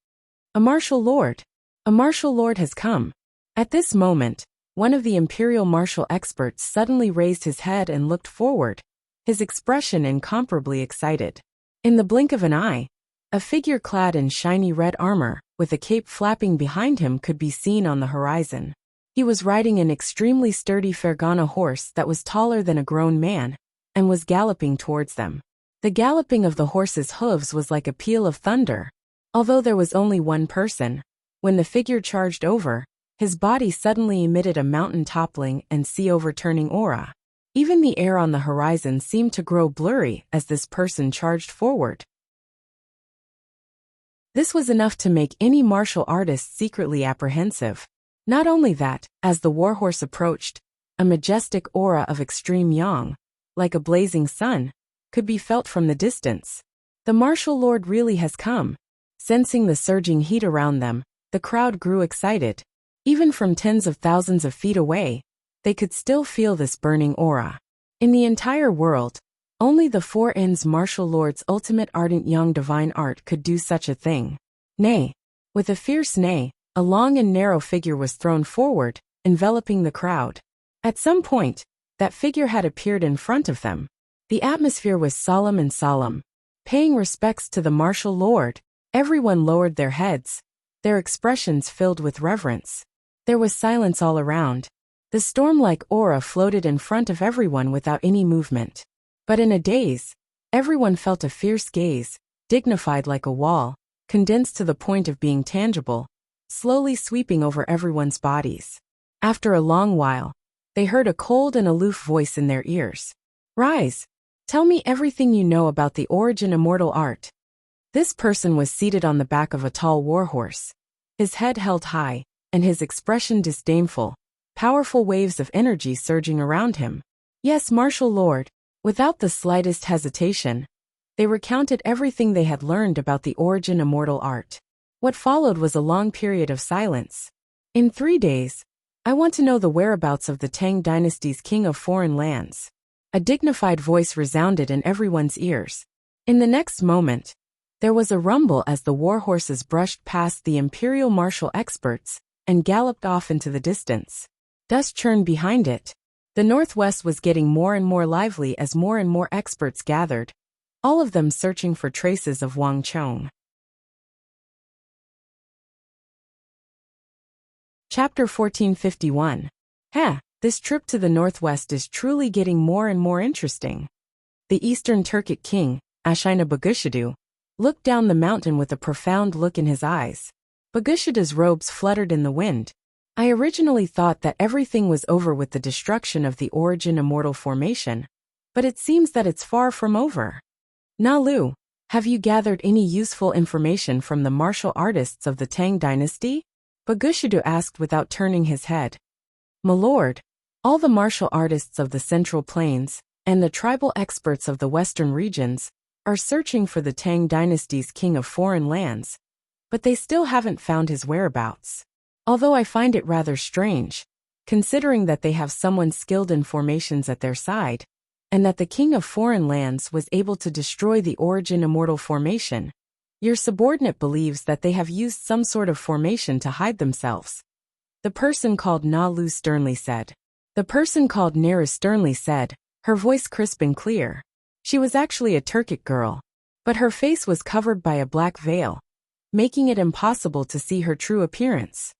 A martial lord! A martial lord has come. At this moment, one of the imperial martial experts suddenly raised his head and looked forward, his expression incomparably excited. In the blink of an eye, a figure clad in shiny red armor, with a cape flapping behind him could be seen on the horizon. He was riding an extremely sturdy Fergana horse that was taller than a grown man, and was galloping towards them. The galloping of the horse's hooves was like a peal of thunder. Although there was only one person, when the figure charged over, his body suddenly emitted a mountain-toppling and sea-overturning aura. Even the air on the horizon seemed to grow blurry as this person charged forward. This was enough to make any martial artist secretly apprehensive. Not only that, as the warhorse approached, a majestic aura of extreme yang, like a blazing sun, could be felt from the distance. The martial lord really has come. Sensing the surging heat around them, the crowd grew excited. Even from tens of thousands of feet away, they could still feel this burning aura. In the entire world, only the Four Inns martial lord's ultimate ardent yang divine art could do such a thing. Nay! With a fierce neigh, a long and narrow figure was thrown forward, enveloping the crowd. At some point, that figure had appeared in front of them. The atmosphere was solemn and solemn. Paying respects to the martial lord, everyone lowered their heads, their expressions filled with reverence. There was silence all around. The storm-like aura floated in front of everyone without any movement. But in a daze, everyone felt a fierce gaze, dignified like a wall, condensed to the point of being tangible, slowly sweeping over everyone's bodies. After a long while, they heard a cold and aloof voice in their ears. "Rise! Tell me everything you know about the origin immortal art." This person was seated on the back of a tall warhorse, his head held high, and his expression disdainful, powerful waves of energy surging around him. Yes, martial lord, without the slightest hesitation, they recounted everything they had learned about the origin immortal art. What followed was a long period of silence. "In 3 days, I want to know the whereabouts of the Tang dynasty's king of foreign lands." A dignified voice resounded in everyone's ears. In the next moment, there was a rumble as the warhorses brushed past the imperial martial experts and galloped off into the distance. Dust churned behind it. The northwest was getting more and more lively as more and more experts gathered, all of them searching for traces of Wang Chong. Chapter 1451. This trip to the northwest is truly getting more and more interesting. The Eastern Turkic king, Ashina Bagushidu, looked down the mountain with a profound look in his eyes. Bagushidu's robes fluttered in the wind. "I originally thought that everything was over with the destruction of the origin immortal formation, but it seems that it's far from over. Nalu, have you gathered any useful information from the martial artists of the Tang dynasty?" Bagushidu asked without turning his head. "My lord, all the martial artists of the Central Plains, and the tribal experts of the western regions, are searching for the Tang Dynasty's king of foreign lands, but they still haven't found his whereabouts. Although I find it rather strange, considering that they have someone skilled in formations at their side, and that the king of foreign lands was able to destroy the origin immortal formation. Your subordinate believes that they have used some sort of formation to hide themselves. The person called Na Lu sternly said. The person called Nera sternly said, her voice crisp and clear. She was actually a Turkic girl, but her face was covered by a black veil, making it impossible to see her true appearance.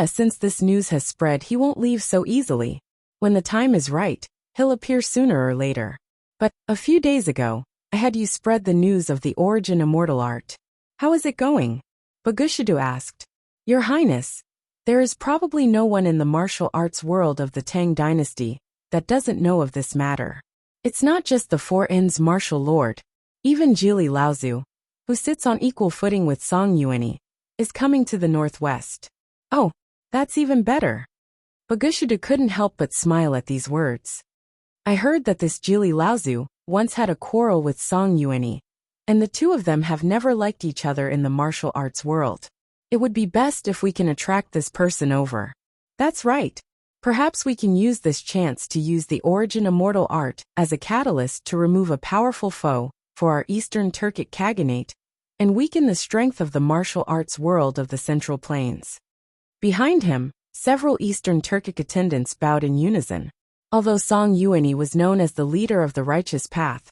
Since this news has spread, he won't leave so easily. When the time is right, he'll appear sooner or later. But, a few days ago, I had you spread the news of the origin immortal art. How is it going? Bagushidu asked. Your Highness, there is probably no one in the martial arts world of the Tang Dynasty that doesn't know of this matter. It's not just the Four Inns martial lord. Even Jili Laozu, who sits on equal footing with Song Yuani, is coming to the northwest. Oh, that's even better. Bagushidu couldn't help but smile at these words. I heard that this Jili Laozu once had a quarrel with Song Yuani, and the two of them have never liked each other in the martial arts world. It would be best if we can attract this person over. That's right. Perhaps we can use this chance to use the origin immortal art as a catalyst to remove a powerful foe for our Eastern Turkic Khaganate and weaken the strength of the martial arts world of the Central Plains. Behind him, several Eastern Turkic attendants bowed in unison. Although Song Yuani was known as the leader of the righteous path,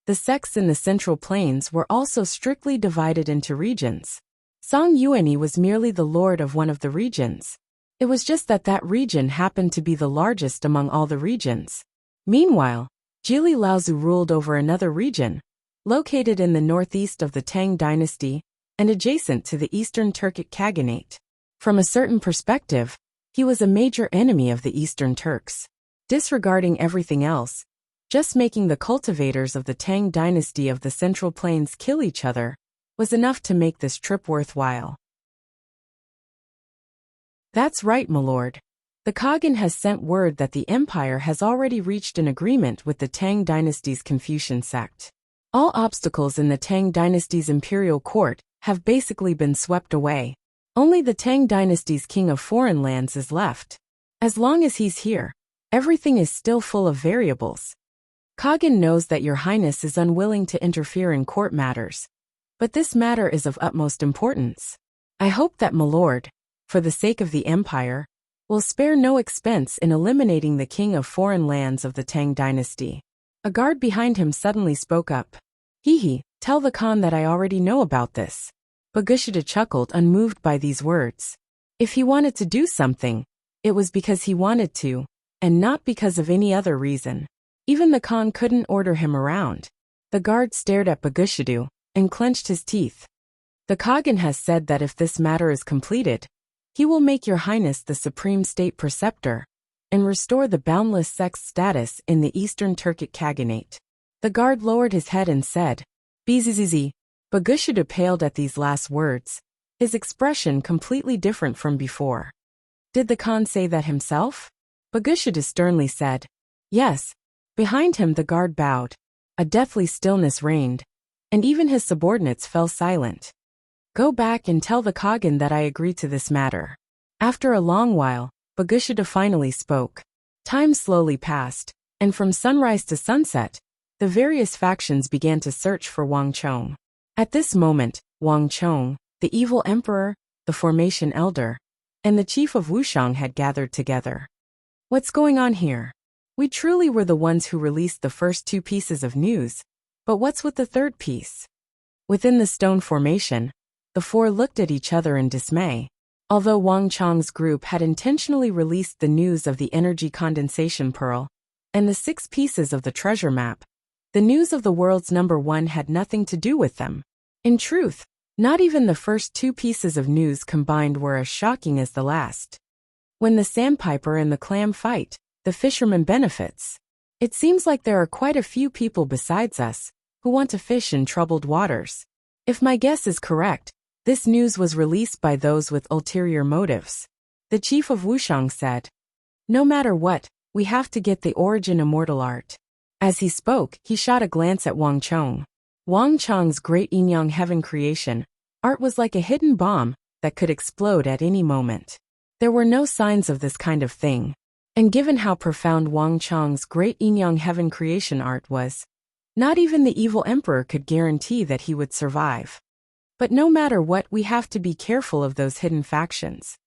the sects in the Central Plains were also strictly divided into regions. Song Yuani was merely the lord of one of the regions. It was just that that region happened to be the largest among all the regions. Meanwhile, Jili Laozu ruled over another region, located in the northeast of the Tang Dynasty and adjacent to the Eastern Turkic Khaganate. From a certain perspective, he was a major enemy of the Eastern Turks. Disregarding everything else, just making the cultivators of the Tang Dynasty of the Central Plains kill each other was enough to make this trip worthwhile. That's right, my lord. The Khagan has sent word that the Empire has already reached an agreement with the Tang Dynasty's Confucian sect. All obstacles in the Tang Dynasty's imperial court have basically been swept away. Only the Tang Dynasty's king of foreign lands is left. As long as he's here, everything is still full of variables. Khagan knows that your highness is unwilling to interfere in court matters, but this matter is of utmost importance. I hope that my lord, for the sake of the empire, will spare no expense in eliminating the king of foreign lands of the Tang Dynasty. A guard behind him suddenly spoke up. Tell the Khan that I already know about this. Bagushidu chuckled, unmoved by these words. If he wanted to do something, it was because he wanted to, and not because of any other reason. Even the Khan couldn't order him around. The guard stared at Bagushidu and clenched his teeth. The Khagan has said that if this matter is completed, he will make your highness the supreme state preceptor and restore the boundless sect's status in the Eastern Turkic Khaganate. The guard lowered his head and said, Bzzz. Bagushidu paled at these last words, his expression completely different from before. Did the Khan say that himself? Bagushidu sternly said, Yes. Behind him the guard bowed. A deathly stillness reigned, and even his subordinates fell silent. Go back and tell the Khagan that I agree to this matter. After a long while, Bagushidu finally spoke. Time slowly passed, and from sunrise to sunset, the various factions began to search for Wang Chong. At this moment, Wang Chong, the evil emperor, the formation elder, and the chief of Wuxia had gathered together. What's going on here? We truly were the ones who released the first two pieces of news, but what's with the third piece? Within the stone formation, the four looked at each other in dismay. Although Wang Chong's group had intentionally released the news of the energy condensation pearl and the 6 pieces of the treasure map, the news of the world's #1 had nothing to do with them. In truth, not even the first 2 pieces of news combined were as shocking as the last. When the sandpiper and the clam fight, the fisherman benefits. It seems like there are quite a few people besides us who want to fish in troubled waters. If my guess is correct, this news was released by those with ulterior motives. The chief of Wuxia said. No matter what, we have to get the origin immortal art. As he spoke, he shot a glance at Wang Chong. Wang Chong's great Yinyang heaven creation art was like a hidden bomb that could explode at any moment. There were no signs of this kind of thing. And given how profound Wang Chong's great Yinyang heaven creation art was, not even the evil emperor could guarantee that he would survive. But no matter what, we have to be careful of those hidden factions.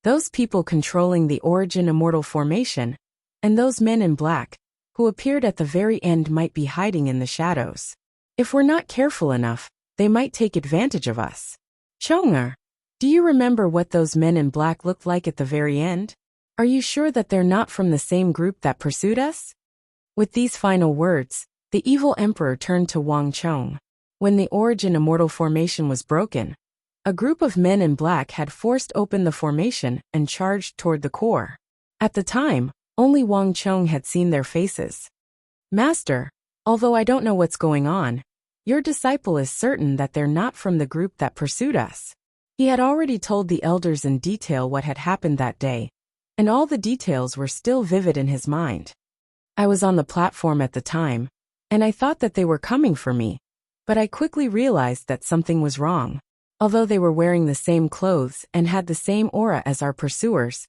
Those people controlling the origin immortal formation, and those men in black, who appeared at the very end, might be hiding in the shadows. If we're not careful enough, they might take advantage of us. Chong'er, do you remember what those men in black looked like at the very end? Are you sure that they're not from the same group that pursued us? With these final words, the evil emperor turned to Wang Chong. When the origin immortal formation was broken, a group of men in black had forced open the formation and charged toward the core. At the time, only Wang Chong had seen their faces. Master, although I don't know what's going on, your disciple is certain that they're not from the group that pursued us. He had already told the elders in detail what had happened that day, and all the details were still vivid in his mind. I was on the platform at the time, and I thought that they were coming for me, but I quickly realized that something was wrong. Although they were wearing the same clothes and had the same aura as our pursuers,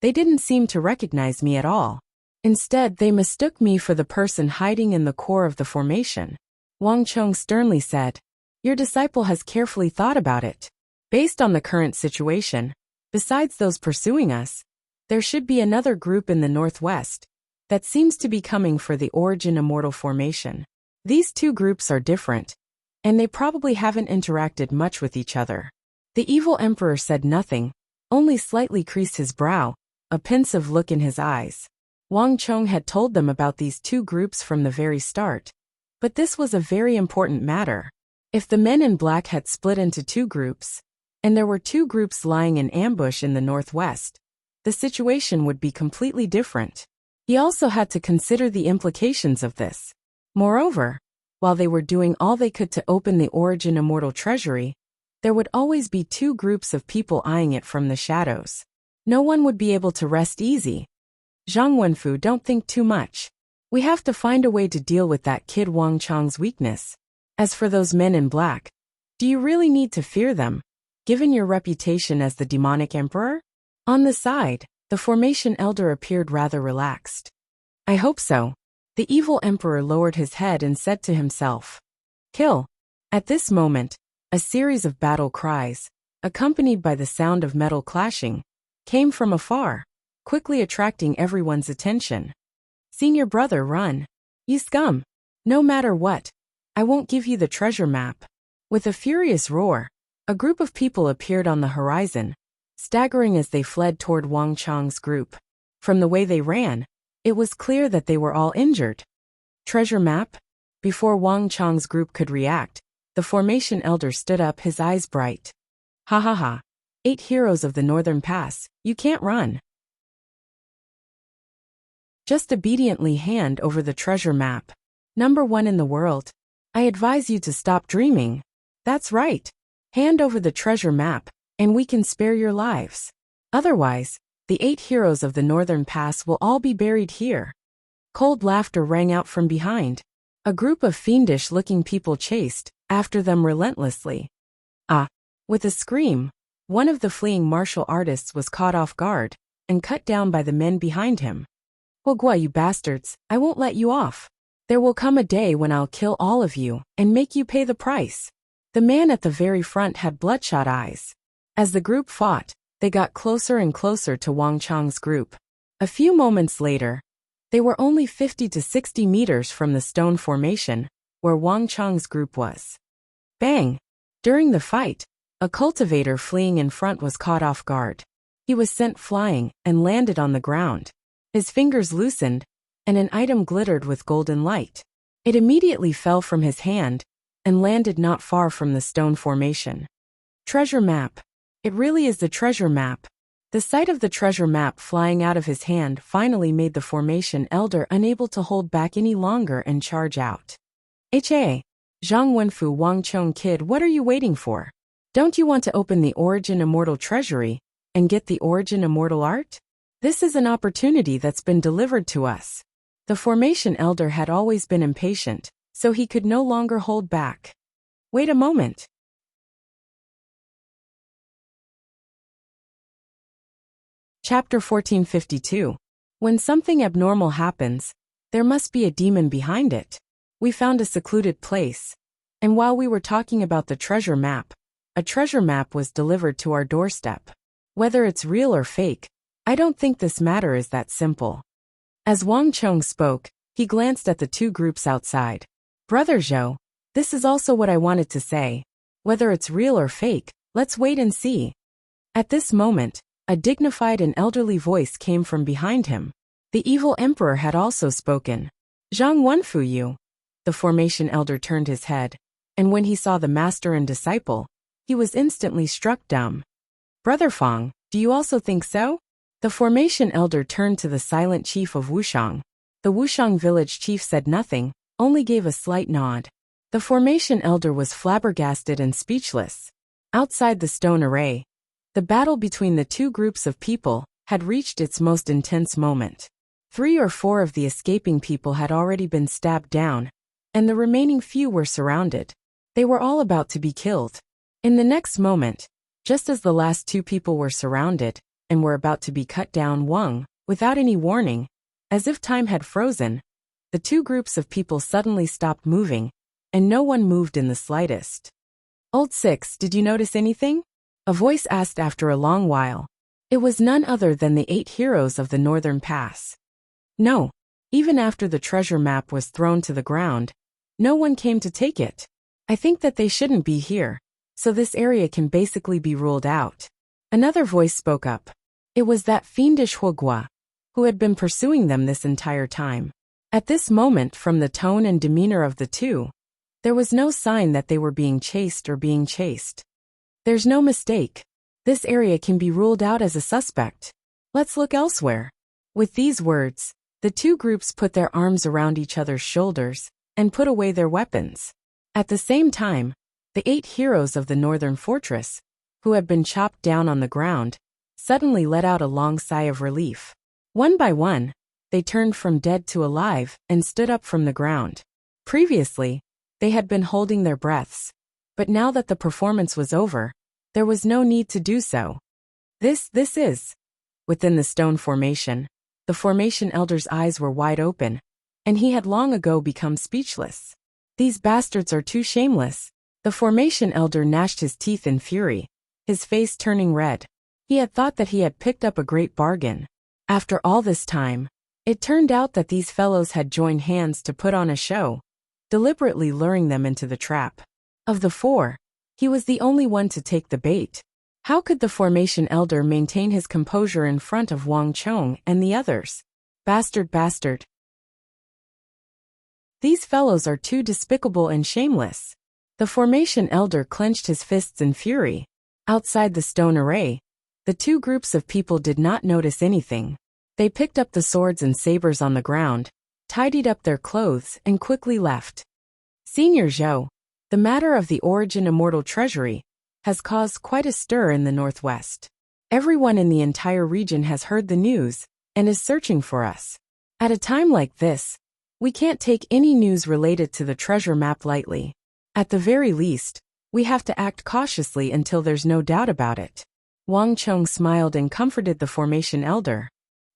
they didn't seem to recognize me at all. Instead, they mistook me for the person hiding in the core of the formation. Wang Chong sternly said, "Your disciple has carefully thought about it. Based on the current situation, besides those pursuing us, there should be another group in the northwest that seems to be coming for the origin immortal formation. These two groups are different, and they probably haven't interacted much with each other." The evil emperor said nothing, only slightly creased his brow, a pensive look in his eyes. Wang Chong had told them about these two groups from the very start, but this was a very important matter. If the men in black had split into two groups, and there were two groups lying in ambush in the northwest, the situation would be completely different. He also had to consider the implications of this. Moreover, while they were doing all they could to open the origin immortal treasury, there would always be two groups of people eyeing it from the shadows. No one would be able to rest easy. Zhang Wenfu, don't think too much. We have to find a way to deal with that kid Wang Chong's weakness. As for those men in black, do you really need to fear them, given your reputation as the demonic emperor? On the side, the formation elder appeared rather relaxed. I hope so. The evil emperor lowered his head and said to himself, "Kill." At this moment, a series of battle cries, accompanied by the sound of metal clashing, came from afar, quickly attracting everyone's attention. "Senior brother, run. You scum. No matter what, I won't give you the treasure map." With a furious roar, a group of people appeared on the horizon, staggering as they fled toward Wang Chong's group. From the way they ran, it was clear that they were all injured. Treasure map? Before Wang Chong's group could react, the formation elder stood up, his eyes bright. "Ha ha ha. 8 heroes of the Northern Pass, you can't run. Just obediently hand over the treasure map. Number 1 in the world. I advise you to stop dreaming. That's right. Hand over the treasure map, and we can spare your lives. Otherwise, the 8 heroes of the Northern Pass will all be buried here." Cold laughter rang out from behind. A group of fiendish-looking people chased after them relentlessly. Ah! With a scream, one of the fleeing martial artists was caught off guard and cut down by the men behind him. "Huogua, you bastards, I won't let you off. There will come a day when I'll kill all of you and make you pay the price." The man at the very front had bloodshot eyes. As the group fought, they got closer and closer to Wang Chong's group. A few moments later, they were only 50 to 60 meters from the stone formation, where Wang Chong's group was. Bang! During the fight, a cultivator fleeing in front was caught off guard. He was sent flying and landed on the ground. His fingers loosened, and an item glittered with golden light. It immediately fell from his hand and landed not far from the stone formation. Treasure map. It really is the treasure map. The sight of the treasure map flying out of his hand finally made the formation elder unable to hold back any longer and charge out. "Ha! Zhang Wenfu, Wang Chong kid, what are you waiting for? Don't you want to open the origin immortal treasury and get the origin immortal art? This is an opportunity that's been delivered to us." The formation elder had always been impatient, so he could no longer hold back. Wait a moment. Chapter 1452. When something abnormal happens, there must be a demon behind it. We found a secluded place, and while we were talking about the treasure map, a treasure map was delivered to our doorstep. Whether it's real or fake, I don't think this matter is that simple. As Wang Chong spoke, he glanced at the two groups outside. Brother Zhou, this is also what I wanted to say. Whether it's real or fake, let's wait and see. At this moment, a dignified and elderly voice came from behind him. The evil emperor had also spoken. Zhang Wenfuyu. The formation elder turned his head, and when he saw the master and disciple, he was instantly struck dumb. Brother Fang, do you also think so? The formation elder turned to the silent chief of Wuxiang. The Wuxiang village chief said nothing, only gave a slight nod. The formation elder was flabbergasted and speechless. Outside the stone array, the battle between the two groups of people had reached its most intense moment. 3 or 4 of the escaping people had already been stabbed down, and the remaining few were surrounded. They were all about to be killed. In the next moment, just as the last 2 people were surrounded and were about to be cut down, without any warning, as if time had frozen, the 2 groups of people suddenly stopped moving, and no one moved in the slightest. Old Six, did you notice anything? A voice asked after a long while. It was none other than the 8 heroes of the Northern Pass. No, even after the treasure map was thrown to the ground, no one came to take it. I think that they shouldn't be here, so this area can basically be ruled out. Another voice spoke up. It was that fiendish Huogua, who had been pursuing them this entire time. At this moment, from the tone and demeanor of the two, there was no sign that they were being chased or being chased. There's no mistake. This area can be ruled out as a suspect. Let's look elsewhere. With these words, the 2 groups put their arms around each other's shoulders and put away their weapons. At the same time, the 8 heroes of the northern fortress, who had been chopped down on the ground, suddenly let out a long sigh of relief. One by one, they turned from dead to alive and stood up from the ground. Previously, they had been holding their breaths, but now that the performance was over, there was no need to do so. This is. Within the stone formation, the formation elder's eyes were wide open, and he had long ago become speechless. These bastards are too shameless. The formation elder gnashed his teeth in fury, his face turning red. He had thought that he had picked up a great bargain. After all this time, it turned out that these fellows had joined hands to put on a show, deliberately luring them into the trap. Of the 4, he was the only one to take the bait. How could the formation elder maintain his composure in front of Wang Chong and the others? Bastard. These fellows are too despicable and shameless. The formation elder clenched his fists in fury. Outside the stone array, the 2 groups of people did not notice anything. They picked up the swords and sabers on the ground, tidied up their clothes, and quickly left. Senior Zhou, the matter of the origin immortal treasury has caused quite a stir in the northwest. Everyone in the entire region has heard the news and is searching for us. At a time like this, we can't take any news related to the treasure map lightly. At the very least, we have to act cautiously until there's no doubt about it. Wang Chong smiled and comforted the formation elder.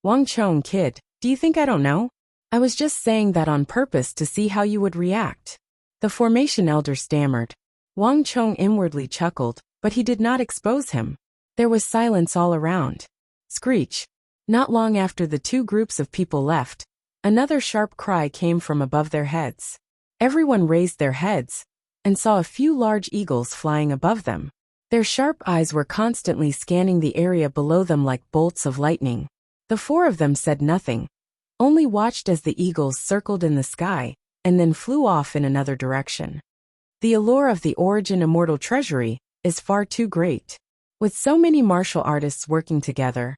Wang Chong, kid, do you think I don't know? I was just saying that on purpose to see how you would react. The formation elder stammered. Wang Chong inwardly chuckled, but he did not expose him. There was silence all around. Screech. Not long after the 2 groups of people left, another sharp cry came from above their heads. Everyone raised their heads and saw a few large eagles flying above them. Their sharp eyes were constantly scanning the area below them like bolts of lightning. The 4 of them said nothing, only watched as the eagles circled in the sky and then flew off in another direction. The allure of the origin immortal treasury is far too great. With so many martial artists working together,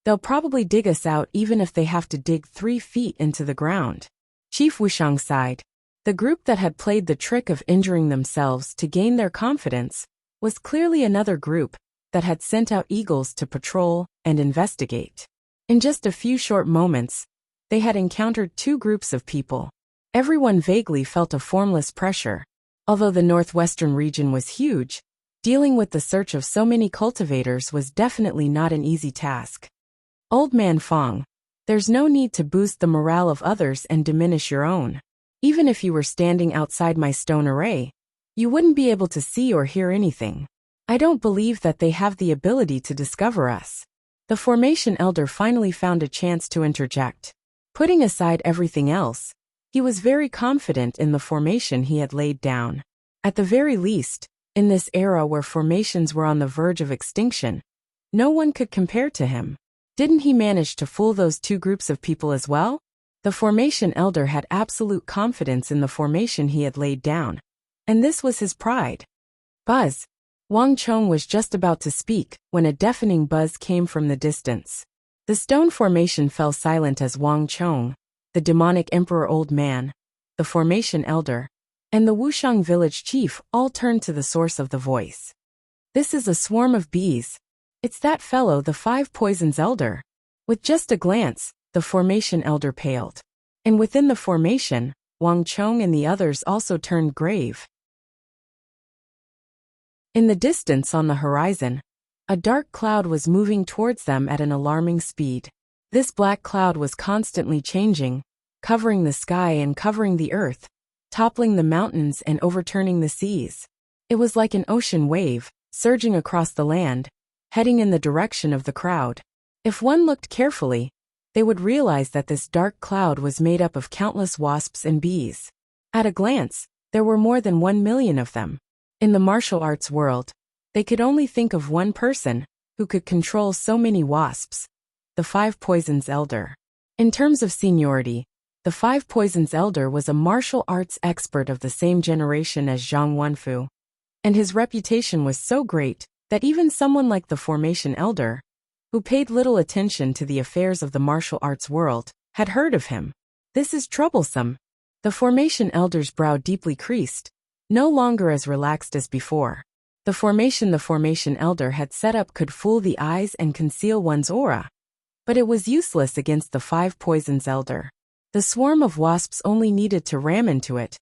they'll probably dig us out even if they have to dig 3 feet into the ground. Chief Wuxiang sighed. The group that had played the trick of injuring themselves to gain their confidence was clearly another group that had sent out eagles to patrol and investigate. In just a few short moments, they had encountered 2 groups of people. Everyone vaguely felt a formless pressure. Although the northwestern region was huge, dealing with the search of so many cultivators was definitely not an easy task. Old Man Fong, there's no need to boost the morale of others and diminish your own. Even if you were standing outside my stone array, you wouldn't be able to see or hear anything. I don't believe that they have the ability to discover us. The formation elder finally found a chance to interject. Putting aside everything else, he was very confident in the formation he had laid down. At the very least, in this era where formations were on the verge of extinction, no one could compare to him. Didn't he manage to fool those two groups of people as well? The formation elder had absolute confidence in the formation he had laid down, and this was his pride. Buzz! Wang Chong was just about to speak when a deafening buzz came from the distance. The stone formation fell silent as Wang Chong, the demonic emperor old man, the formation elder, and the Wuxiang village chief all turned to the source of the voice. This is a swarm of bees. It's that fellow, the Five Poisons elder. With just a glance, the formation elder paled. And within the formation, Wang Chong and the others also turned grave. In the distance on the horizon, a dark cloud was moving towards them at an alarming speed. This black cloud was constantly changing, covering the sky and covering the earth, toppling the mountains and overturning the seas. It was like an ocean wave, surging across the land, heading in the direction of the crowd. If one looked carefully, they would realize that this dark cloud was made up of countless wasps and bees. At a glance, there were more than 1 million of them. In the martial arts world, they could only think of one person who could control so many wasps: the Five Poisons Elder. In terms of seniority, the Five Poisons Elder was a martial arts expert of the same generation as Zhang Wenfu, and his reputation was so great that even someone like the Formation Elder, who paid little attention to the affairs of the martial arts world, had heard of him. This is troublesome. The Formation Elder's brow deeply creased, no longer as relaxed as before. The formation elder had set up could fool the eyes and conceal one's aura, but it was useless against the Five Poisons Elder. The swarm of wasps only needed to ram into it,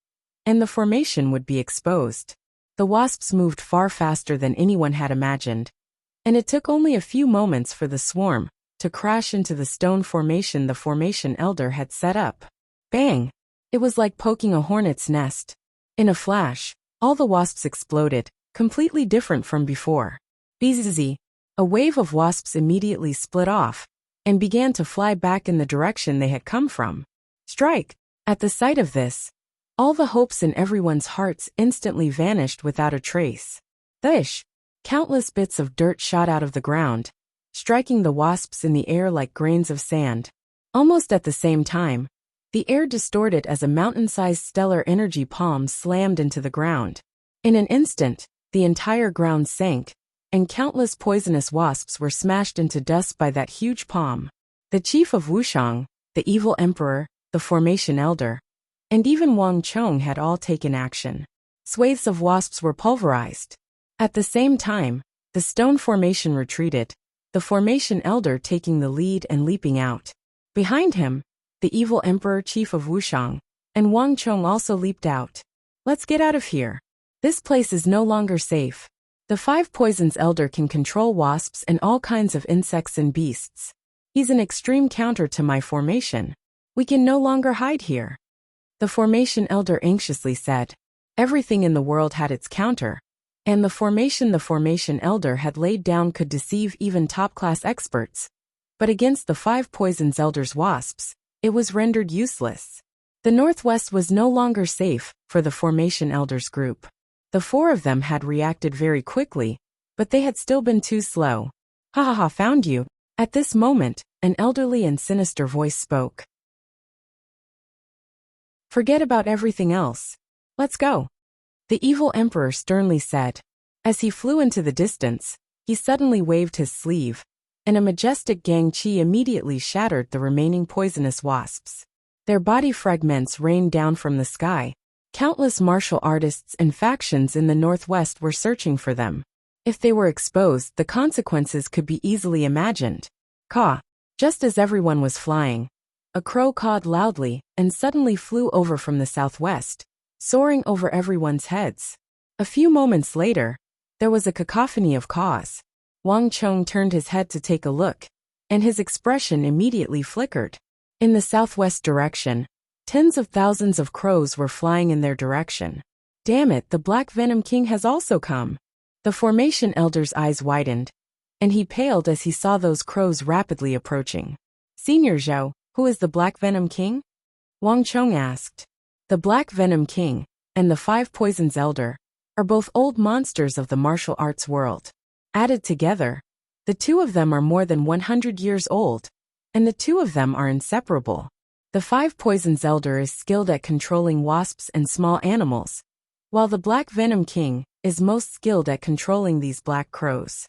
and the formation would be exposed. The wasps moved far faster than anyone had imagined, and it took only a few moments for the swarm to crash into the stone formation the formation elder had set up. Bang! It was like poking a hornet's nest. In a flash, all the wasps exploded, completely different from before. Bzzz! A wave of wasps immediately split off and began to fly back in the direction they had come from. Strike! At the sight of this, all the hopes in everyone's hearts instantly vanished without a trace. Thish! Countless bits of dirt shot out of the ground, striking the wasps in the air like grains of sand. Almost at the same time, the air distorted as a mountain-sized stellar energy palm slammed into the ground. In an instant, the entire ground sank, and countless poisonous wasps were smashed into dust by that huge palm. The chief of Wuxiang, the evil emperor, the formation elder, and even Wang Chong had all taken action. Swathes of wasps were pulverized. At the same time, the stone formation retreated, the formation elder taking the lead and leaping out. Behind him, the evil emperor chief of Wuxiang, and Wang Chong also leaped out. Let's get out of here. This place is no longer safe. The Five Poisons Elder can control wasps and all kinds of insects and beasts. He's an extreme counter to my formation. We can no longer hide here. The Formation Elder anxiously said. Everything in the world had its counter, and the formation Elder had laid down could deceive even top-class experts. But against the Five Poisons Elder's wasps, it was rendered useless. The Northwest was no longer safe for the Formation Elders group. The four of them had reacted very quickly, but they had still been too slow. Ha ha ha, found you. At this moment, an elderly and sinister voice spoke. Forget about everything else. Let's go. The evil emperor sternly said. As he flew into the distance, he suddenly waved his sleeve, and a majestic gang chi immediately shattered the remaining poisonous wasps. Their body fragments rained down from the sky. Countless martial artists and factions in the Northwest were searching for them. If they were exposed, the consequences could be easily imagined. Just as everyone was flying, A crow cawed loudly and suddenly flew over from the southwest, soaring over everyone's heads. A few moments later, there was a cacophony of caws. Wang Chong turned his head to take a look, and his expression immediately flickered. In the southwest direction, tens of thousands of crows were flying in their direction. Damn it, the Black Venom King has also come. The formation elder's eyes widened, and he paled as he saw those crows rapidly approaching. Senior Zhao, who is the Black Venom King? Wang Chong asked. The Black Venom King and the Five Poisons Elder are both old monsters of the martial arts world. Added together, the two of them are more than 100 years old, and the two of them are inseparable. The Five Poisons Elder is skilled at controlling wasps and small animals, while the Black Venom King is most skilled at controlling these black crows.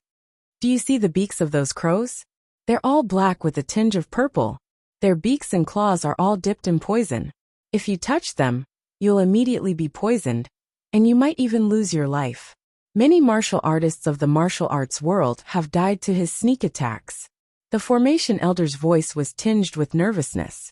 Do you see the beaks of those crows? They're all black with a tinge of purple. Their beaks and claws are all dipped in poison. If you touch them, you'll immediately be poisoned, and you might even lose your life. Many martial artists of the martial arts world have died to his sneak attacks. The Formation Elder's voice was tinged with nervousness.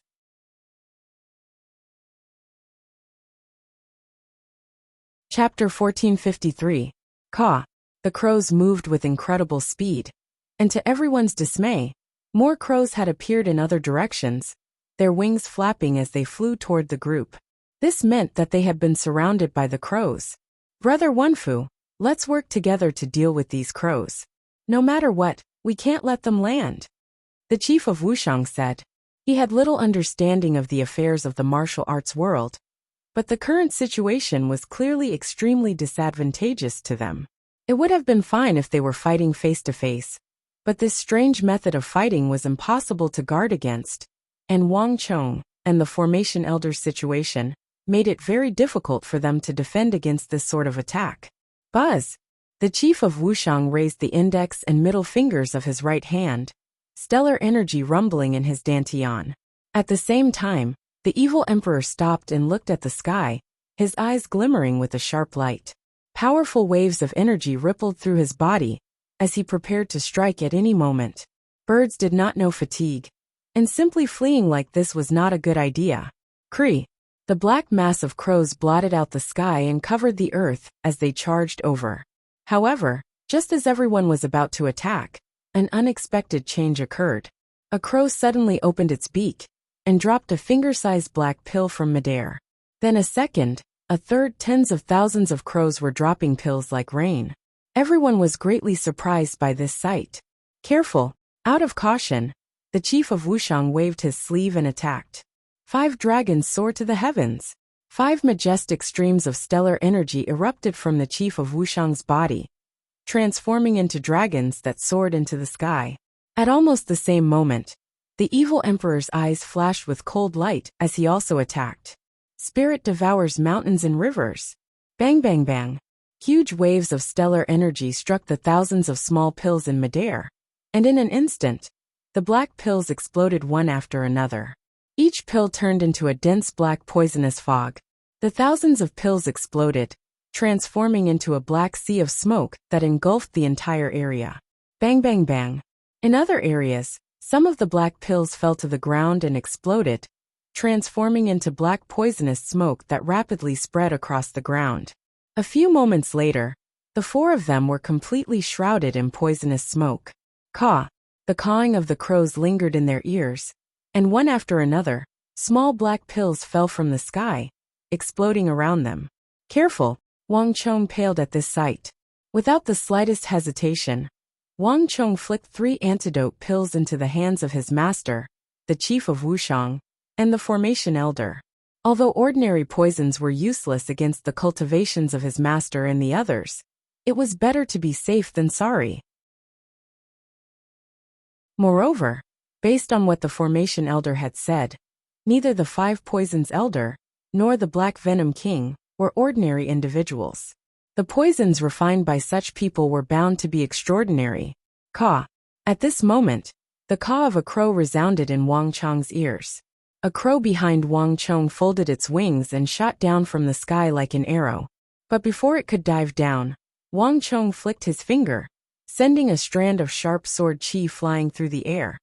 Chapter 1453. Caw. The crows moved with incredible speed, and to everyone's dismay, more crows had appeared in other directions, their wings flapping as they flew toward the group. This meant that they had been surrounded by the crows. Brother Wenfu, let's work together to deal with these crows. No matter what, we can't let them land. The chief of Wuxiang said. He had little understanding of the affairs of the martial arts world, but the current situation was clearly extremely disadvantageous to them. It would have been fine if they were fighting face to face, but this strange method of fighting was impossible to guard against, and Wang Chong and the Formation Elder's situation made it very difficult for them to defend against this sort of attack. Buzz! The chief of Wuxiang raised the index and middle fingers of his right hand, stellar energy rumbling in his dantian. At the same time, the evil emperor stopped and looked at the sky, his eyes glimmering with a sharp light. Powerful waves of energy rippled through his body as he prepared to strike at any moment. Birds did not know fatigue, and simply fleeing like this was not a good idea. Cree! The black mass of crows blotted out the sky and covered the earth as they charged over. However, just as everyone was about to attack, an unexpected change occurred. A crow suddenly opened its beak and dropped a finger-sized black pill from midair. Then a second, a third, tens of thousands of crows were dropping pills like rain. Everyone was greatly surprised by this sight. Careful! Out of caution, the chief of Wuxiang waved his sleeve and attacked. 5 dragons soared to the heavens. 5 majestic streams of stellar energy erupted from the chief of Wuxiang's body, transforming into dragons that soared into the sky. At almost the same moment, the evil emperor's eyes flashed with cold light as he also attacked. Spirit devours mountains and rivers. Bang bang bang. Huge waves of stellar energy struck the thousands of small pills in midair, and in an instant, the black pills exploded one after another. Each pill turned into a dense black poisonous fog. The thousands of pills exploded, transforming into a black sea of smoke that engulfed the entire area. Bang bang bang. In other areas, some of the black pills fell to the ground and exploded, transforming into black poisonous smoke that rapidly spread across the ground. A few moments later, the 4 of them were completely shrouded in poisonous smoke. Caw! The cawing of the crows lingered in their ears, and one after another, small black pills fell from the sky, exploding around them. Careful! Wang Chong paled at this sight. Without the slightest hesitation, Wang Chong flicked 3 antidote pills into the hands of his master, the chief of Wuxiang, and the Formation Elder. Although ordinary poisons were useless against the cultivations of his master and the others, it was better to be safe than sorry. Moreover, based on what the Formation Elder had said, neither the 5 Poisons Elder nor the Black Venom King were ordinary individuals. The poisons refined by such people were bound to be extraordinary. Caw! At this moment, the caw of a crow resounded in Wang Chong's ears. A crow behind Wang Chong folded its wings and shot down from the sky like an arrow. But before it could dive down, Wang Chong flicked his finger, sending a strand of sharp sword chi flying through the air.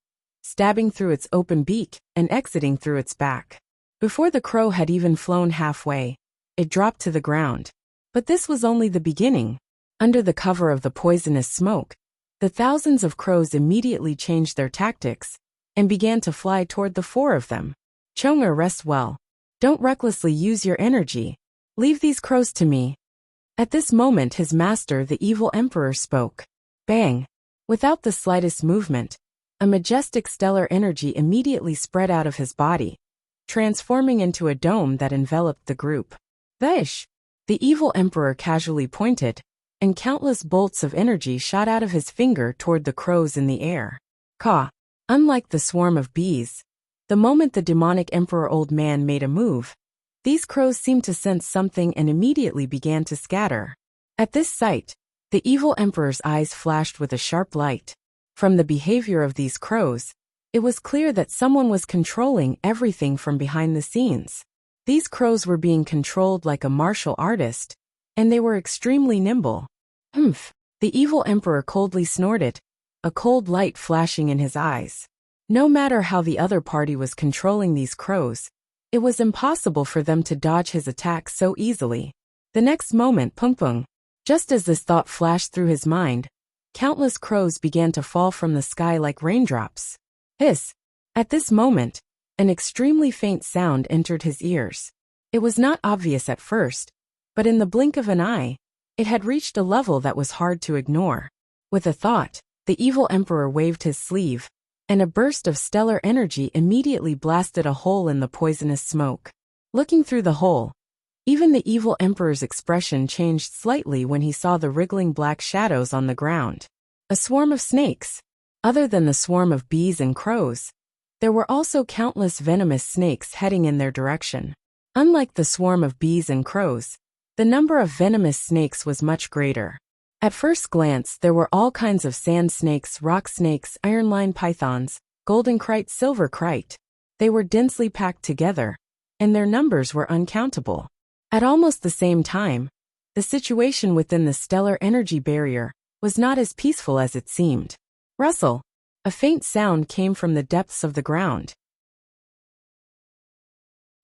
stabbing through its open beak and exiting through its back. Before the crow had even flown halfway, it dropped to the ground. But this was only the beginning. Under the cover of the poisonous smoke, the thousands of crows immediately changed their tactics and began to fly toward the four of them. Chong'er, rest well. Don't recklessly use your energy. Leave these crows to me. At this moment his master, the evil emperor, spoke. Bang! Without the slightest movement, a majestic stellar energy immediately spread out of his body, transforming into a dome that enveloped the group. Thaish! The evil emperor casually pointed, and countless bolts of energy shot out of his finger toward the crows in the air. Caw! Unlike the swarm of bees, the moment the demonic emperor old man made a move, these crows seemed to sense something and immediately began to scatter. At this sight, the evil emperor's eyes flashed with a sharp light. From the behavior of these crows, it was clear that someone was controlling everything from behind the scenes. These crows were being controlled like a martial artist, and they were extremely nimble. Humph! The evil emperor coldly snorted, a cold light flashing in his eyes. No matter how the other party was controlling these crows, it was impossible for them to dodge his attack so easily. The next moment, pung. Just as this thought flashed through his mind, countless crows began to fall from the sky like raindrops. Hiss! At this moment, an extremely faint sound entered his ears. It was not obvious at first, but in the blink of an eye, it had reached a level that was hard to ignore. With a thought, the evil emperor waved his sleeve, and a burst of stellar energy immediately blasted a hole in the poisonous smoke. Looking through the hole, even the evil emperor's expression changed slightly when he saw the wriggling black shadows on the ground. A swarm of snakes. Other than the swarm of bees and crows, there were also countless venomous snakes heading in their direction. Unlike the swarm of bees and crows, the number of venomous snakes was much greater. At first glance, there were all kinds of sand snakes, rock snakes, iron-line pythons, golden kite, silver kite. They were densely packed together, and their numbers were uncountable. At almost the same time, the situation within the stellar energy barrier was not as peaceful as it seemed. Rustle! A faint sound came from the depths of the ground.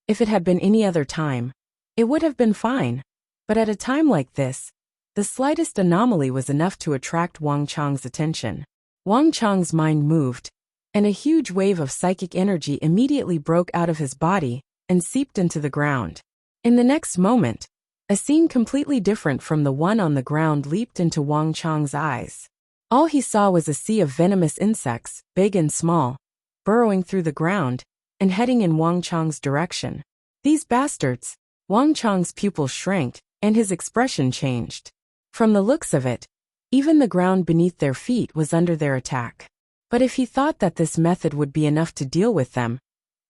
If it had been any other time, it would have been fine, but at a time like this, the slightest anomaly was enough to attract Wang Chang's attention. Wang Chang's mind moved, and a huge wave of psychic energy immediately broke out of his body and seeped into the ground. In the next moment, a scene completely different from the one on the ground leaped into Wang Chang's eyes. All he saw was a sea of venomous insects, big and small, burrowing through the ground and heading in Wang Chang's direction. These bastards! Wang Chang's pupils shrank, and his expression changed. From the looks of it, even the ground beneath their feet was under their attack. But if he thought that this method would be enough to deal with them,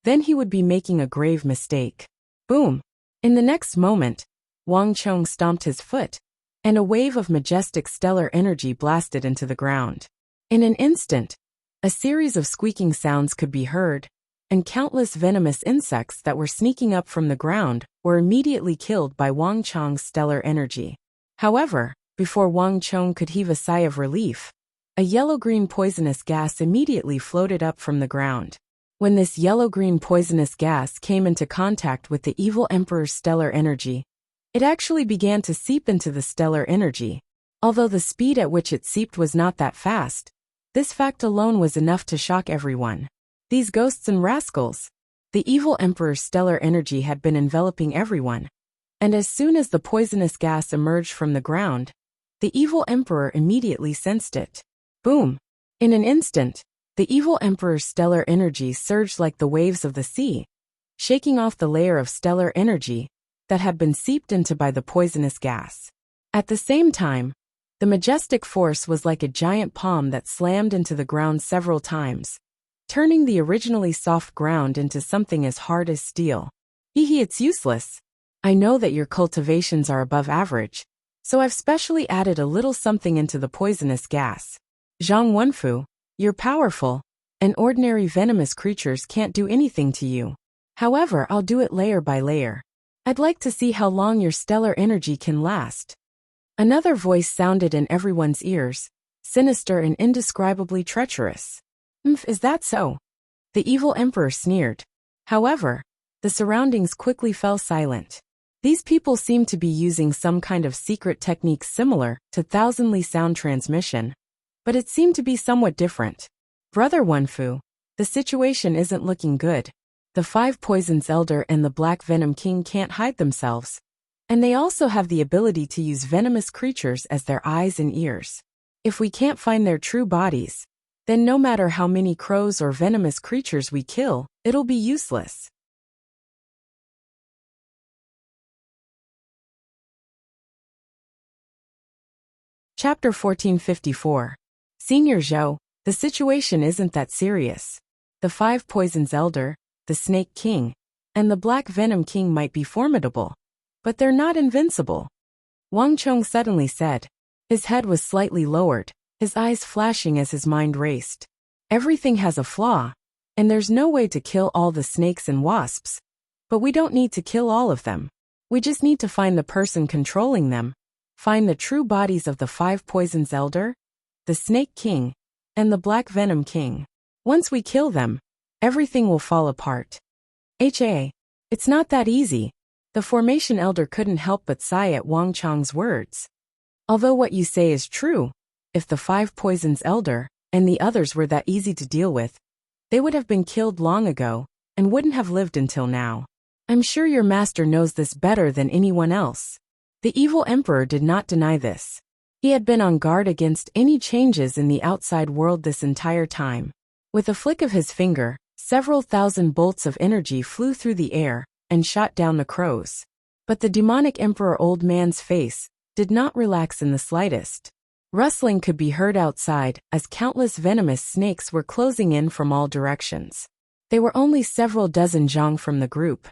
then he would be making a grave mistake. Boom! In the next moment, Wang Chang stomped his foot, and a wave of majestic stellar energy blasted into the ground. In an instant, a series of squeaking sounds could be heard, and countless venomous insects that were sneaking up from the ground were immediately killed by Wang Chang's stellar energy. However, before Wang Chang could heave a sigh of relief, a yellow-green poisonous gas immediately floated up from the ground. When this yellow-green poisonous gas came into contact with the evil emperor's stellar energy, it actually began to seep into the stellar energy. Although the speed at which it seeped was not that fast, this fact alone was enough to shock everyone. These ghosts and rascals! The evil emperor's stellar energy had been enveloping everyone, and as soon as the poisonous gas emerged from the ground, the evil emperor immediately sensed it. Boom! In an instant, the evil emperor's stellar energy surged like the waves of the sea, shaking off the layer of stellar energy that had been seeped into by the poisonous gas. At the same time, the majestic force was like a giant palm that slammed into the ground several times, turning the originally soft ground into something as hard as steel. It's useless. I know that your cultivations are above average, so I've specially added a little something into the poisonous gas. Zhang Wenfu, you're powerful, and ordinary venomous creatures can't do anything to you. However, I'll do it layer by layer. I'd like to see how long your stellar energy can last. Another voice sounded in everyone's ears, sinister and indescribably treacherous. Is that so?" The evil emperor sneered. However, the surroundings quickly fell silent. These people seemed to be using some kind of secret technique similar to thousandly sound transmission, but it seemed to be somewhat different. "Brother Wenfu, the situation isn't looking good. The Five Poisons Elder and the Black Venom King can't hide themselves, and they also have the ability to use venomous creatures as their eyes and ears. If we can't find their true bodies, then no matter how many crows or venomous creatures we kill, it'll be useless." Chapter 1454. Senior Zhou, the situation isn't that serious. The Five Poisons Elder, the Snake King, and the Black Venom King might be formidable, but they're not invincible, Wang Chong suddenly said. His head was slightly lowered, his eyes flashing as his mind raced. Everything has a flaw, and there's no way to kill all the snakes and wasps. But we don't need to kill all of them. We just need to find the person controlling them, find the true bodies of the Five Poisons Elder, the Snake King, and the Black Venom King. Once we kill them, everything will fall apart. It's not that easy. The Formation Elder couldn't help but sigh at Wang Chong's words. Although what you say is true, if the Five Poisons Elder and the others were that easy to deal with, they would have been killed long ago and wouldn't have lived until now. I'm sure your master knows this better than anyone else. The evil emperor did not deny this. He had been on guard against any changes in the outside world this entire time. With a flick of his finger, several thousand bolts of energy flew through the air and shot down the crows. But the demonic emperor old man's face did not relax in the slightest. Rustling could be heard outside as countless venomous snakes were closing in from all directions. They were only several dozen zhang from the group.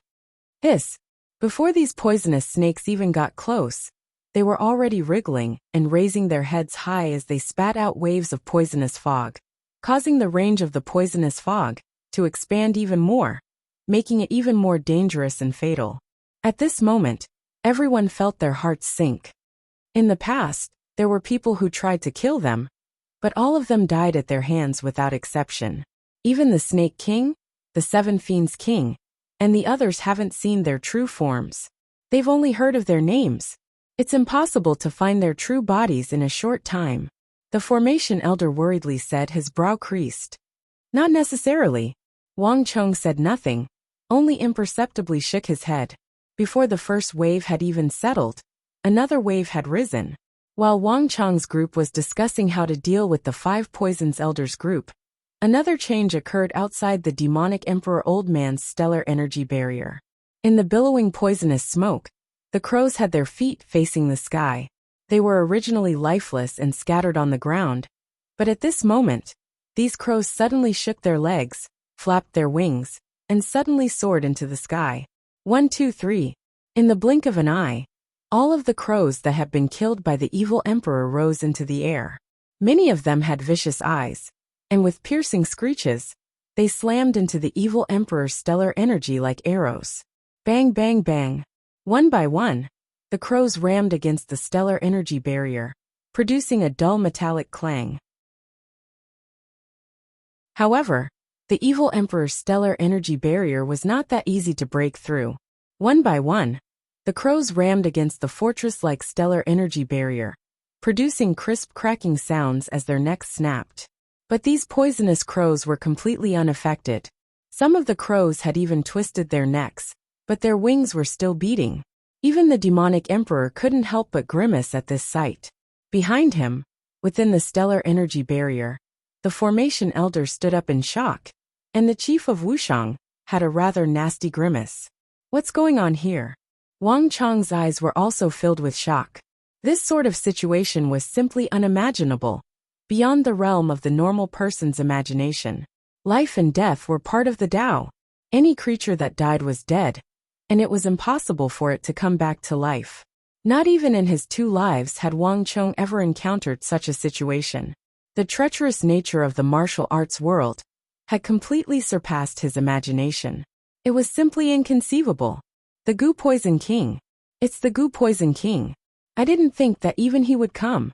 Hiss! Before these poisonous snakes even got close, they were already wriggling and raising their heads high as they spat out waves of poisonous fog, causing the range of the poisonous fog to expand even more, making it even more dangerous and fatal. At this moment, everyone felt their hearts sink. In the past, there were people who tried to kill them, but all of them died at their hands without exception. Even the Snake King, the Seven Fiends King, and the others haven't seen their true forms. They've only heard of their names. It's impossible to find their true bodies in a short time. The Formation Elder worriedly said, his brow creased. Not necessarily. Wang Chong said nothing, only imperceptibly shook his head. Before the first wave had even settled, another wave had risen. While Wang Chong's group was discussing how to deal with the Five Poisons Elders group, another change occurred outside the demonic Emperor Old Man's stellar energy barrier. In the billowing poisonous smoke, the crows had their feet facing the sky. They were originally lifeless and scattered on the ground, but at this moment, these crows suddenly shook their legs, flapped their wings, and suddenly soared into the sky. 1, 2, 3. In the blink of an eye, all of the crows that had been killed by the evil emperor rose into the air. Many of them had vicious eyes, and with piercing screeches, they slammed into the evil emperor's stellar energy like arrows. Bang, bang, bang. One by one, the crows rammed against the stellar energy barrier, producing a dull metallic clang. However, the evil emperor's stellar energy barrier was not that easy to break through. One by one, the crows rammed against the fortress-like stellar energy barrier, producing crisp cracking sounds as their necks snapped. But these poisonous crows were completely unaffected. Some of the crows had even twisted their necks, but their wings were still beating. Even the demonic emperor couldn't help but grimace at this sight. Behind him, within the stellar energy barrier, the Formation Elder stood up in shock, and the chief of Wuxiang had a rather nasty grimace. What's going on here? Wang Chong's eyes were also filled with shock. This sort of situation was simply unimaginable, beyond the realm of the normal person's imagination. Life and death were part of the Tao. Any creature that died was dead, and it was impossible for it to come back to life. Not even in his 2 lives had Wang Chong ever encountered such a situation. The treacherous nature of the martial arts world had completely surpassed his imagination. It was simply inconceivable. The Goo Poison King. It's the Goo Poison King. I didn't think that even he would come.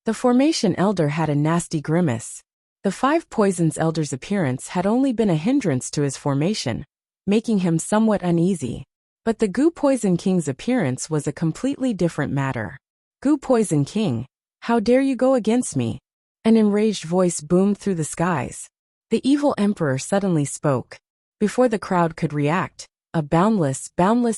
The Formation Elder had a nasty grimace. The Five Poisons Elder's appearance had only been a hindrance to his formation, making him somewhat uneasy. But the Goo Poison King's appearance was a completely different matter. Goo Poison King, how dare you go against me? An enraged voice boomed through the skies. The evil emperor suddenly spoke. Before the crowd could react, a boundless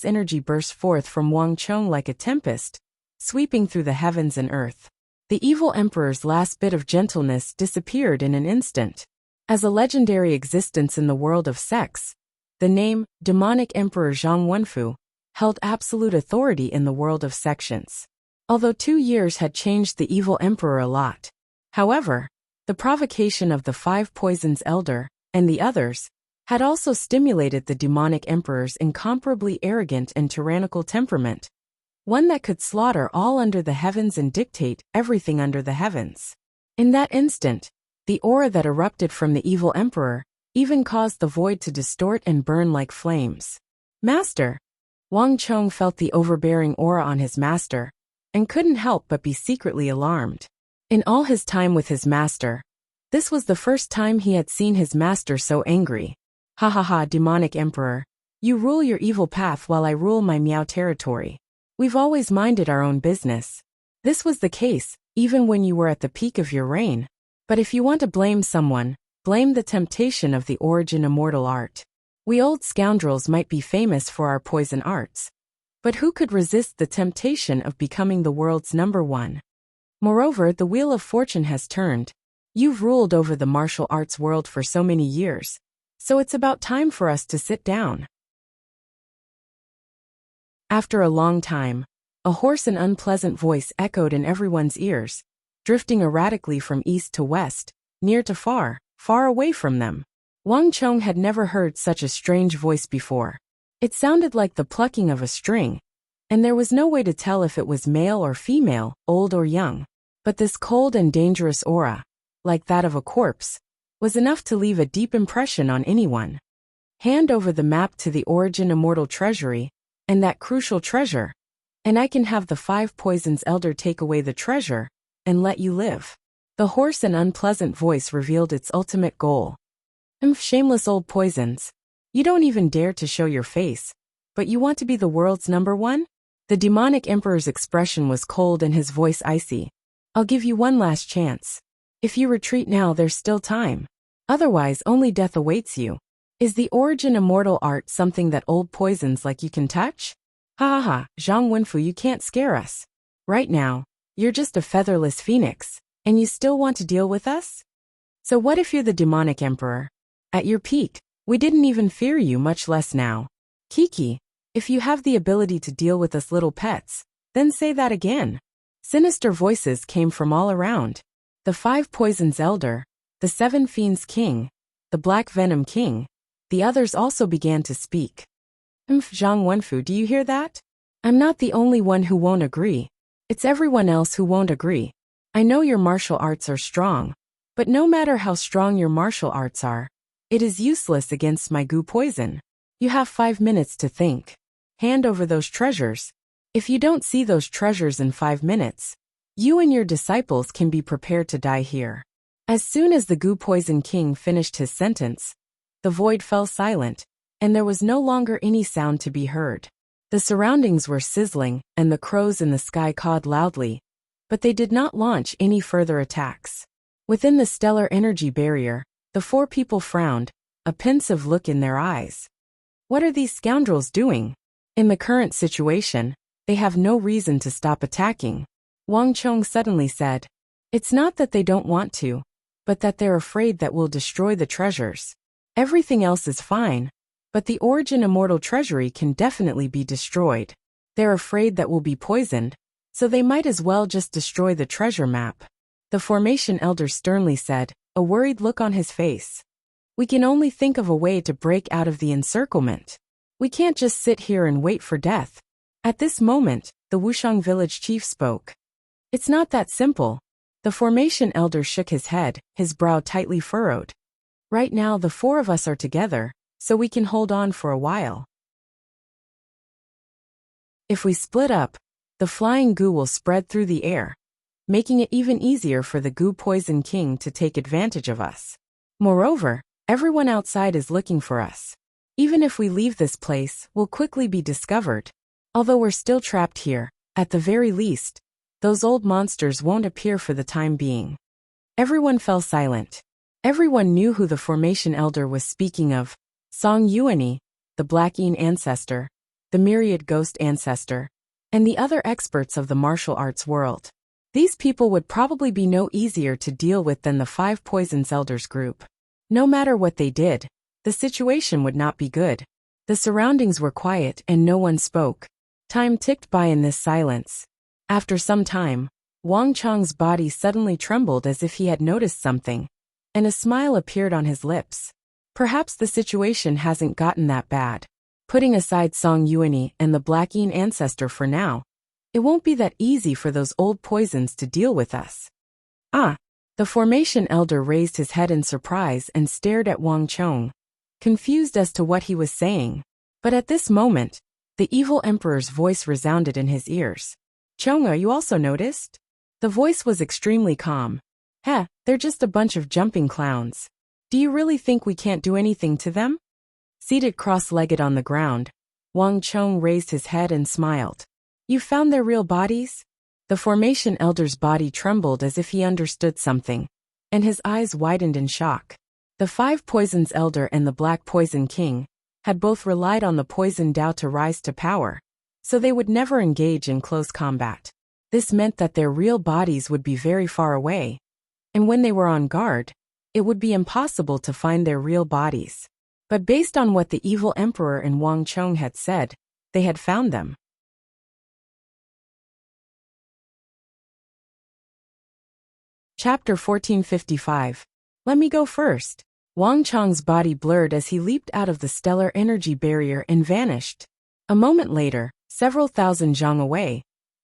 energy burst forth from Wang Chong like a tempest, sweeping through the heavens and earth. The evil emperor's last bit of gentleness disappeared in an instant. As a legendary existence in the world of sex, the name, demonic emperor Zhang Wenfu, held absolute authority in the world of sections. Although 2 years had changed the evil emperor a lot. However, the provocation of the Five Poisons Elder, and the others, had also stimulated the demonic emperor's incomparably arrogant and tyrannical temperament. One that could slaughter all under the heavens and dictate everything under the heavens. In that instant, the aura that erupted from the evil emperor even caused the void to distort and burn like flames. Master! Wang Chong felt the overbearing aura on his master, and couldn't help but be secretly alarmed. In all his time with his master, this was the first time he had seen his master so angry. Ha ha ha, demonic emperor. You rule your evil path while I rule my Miao territory. We've always minded our own business. This was the case, even when you were at the peak of your reign. But if you want to blame someone, blame the temptation of the origin immortal art. We old scoundrels might be famous for our poison arts. But who could resist the temptation of becoming the world's #1? Moreover, the wheel of fortune has turned. You've ruled over the martial arts world for so many years. So it's about time for us to sit down. After a long time, a hoarse and unpleasant voice echoed in everyone's ears, drifting erratically from east to west, near to far, far away from them. Wang Chong had never heard such a strange voice before. It sounded like the plucking of a string, and there was no way to tell if it was male or female, old or young. But this cold and dangerous aura, like that of a corpse, was enough to leave a deep impression on anyone. Hand over the map to the origin immortal treasury, and that crucial treasure, and I can have the Five Poisons Elder take away the treasure, and let you live. The hoarse and unpleasant voice revealed its ultimate goal. Shameless old poisons. You don't even dare to show your face, but you want to be the world's #1? The demonic emperor's expression was cold and his voice icy. I'll give you one last chance. If you retreat now, there's still time. Otherwise, only death awaits you. Is the origin immortal art something that old poisons like you can touch? Ha ha ha, Zhang Wenfu, you can't scare us. Right now, you're just a featherless phoenix, and you still want to deal with us? So what if you're the demonic emperor? At your peak, we didn't even fear you, much less now. Kiki, if you have the ability to deal with us little pets, then say that again. Sinister voices came from all around. The Five Poisons Elder, the Seven Fiends King, the Black Venom King, the others also began to speak. Zhang Wenfu, do you hear that? I'm not the only one who won't agree. It's everyone else who won't agree. I know your martial arts are strong, but no matter how strong your martial arts are, it is useless against my Goo Poison. You have 5 minutes to think. Hand over those treasures. If you don't see those treasures in 5 minutes, you and your disciples can be prepared to die here. As soon as the Goo Poison King finished his sentence, the void fell silent, and there was no longer any sound to be heard. The surroundings were sizzling, and the crows in the sky cawed loudly, but they did not launch any further attacks. Within the stellar energy barrier, the 4 people frowned, a pensive look in their eyes. What are these scoundrels doing? In the current situation, they have no reason to stop attacking. Wang Chong suddenly said, it's not that they don't want to, but that they're afraid that we'll destroy the treasures. Everything else is fine, but the origin immortal treasury can definitely be destroyed. They're afraid that we'll be poisoned, so they might as well just destroy the treasure map. The Formation Elder sternly said, a worried look on his face. We can only think of a way to break out of the encirclement. We can't just sit here and wait for death. At this moment, the Wuxiang village chief spoke. It's not that simple. The Formation Elder shook his head, his brow tightly furrowed. Right now the 4 of us are together, so we can hold on for a while. If we split up, the flying goo will spread through the air. making it even easier for the Goo Poison King to take advantage of us. Moreover, everyone outside is looking for us. Even if we leave this place, we'll quickly be discovered. Although we're still trapped here, at the very least, those old monsters won't appear for the time being. Everyone fell silent. Everyone knew who the Formation Elder was speaking of: Song Yuani, the Black Yin ancestor, the Myriad Ghost ancestor, and the other experts of the martial arts world. These people would probably be no easier to deal with than the 5 Poisons Elders group. No matter what they did, the situation would not be good. The surroundings were quiet and no one spoke. Time ticked by in this silence. After some time, Wang Chong's body suddenly trembled as if he had noticed something, and a smile appeared on his lips. Perhaps the situation hasn't gotten that bad. Putting aside Song Yuani and the Black Yin ancestor for now, it won't be that easy for those old poisons to deal with us. Ah! The Formation Elder raised his head in surprise and stared at Wang Chong, confused as to what he was saying. But at this moment, the evil emperor's voice resounded in his ears. "Chong, you also noticed?" The voice was extremely calm. "Heh, they're just a bunch of jumping clowns. Do you really think we can't do anything to them?" Seated cross-legged on the ground, Wang Chong raised his head and smiled. "You found their real bodies?" The Formation Elder's body trembled as if he understood something, and his eyes widened in shock. The 5 Poisons Elder and the Black Poison King had both relied on the Poison Dao to rise to power, so they would never engage in close combat. This meant that their real bodies would be very far away, and when they were on guard, it would be impossible to find their real bodies. But based on what the evil emperor and Wang Chong had said, they had found them. Chapter 1455. Let me go first. Wang Chong's body blurred as he leaped out of the stellar energy barrier and vanished. A moment later, several thousand zhang away,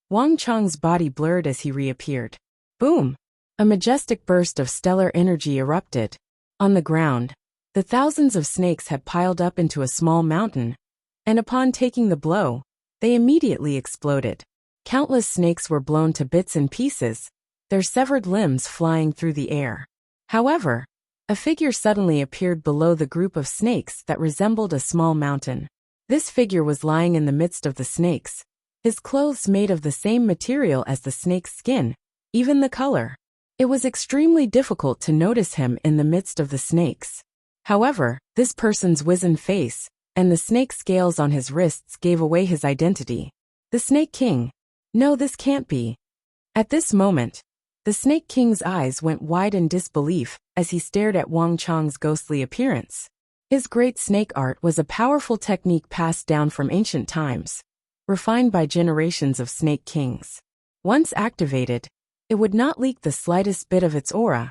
Wang Chong's body blurred as he reappeared. Boom! A majestic burst of stellar energy erupted. On the ground, the thousands of snakes had piled up into a small mountain, and upon taking the blow, they immediately exploded. Countless snakes were blown to bits and pieces, their severed limbs flying through the air. However, a figure suddenly appeared below the group of snakes that resembled a small mountain. This figure was lying in the midst of the snakes, his clothes made of the same material as the snake's skin, even the color. It was extremely difficult to notice him in the midst of the snakes. However, this person's wizened face and the snake scales on his wrists gave away his identity. The Snake King. No, this can't be. At this moment, the Snake King's eyes went wide in disbelief as he stared at Wang Chong's ghostly appearance. His great snake art was a powerful technique passed down from ancient times, refined by generations of Snake Kings. Once activated, it would not leak the slightest bit of its aura,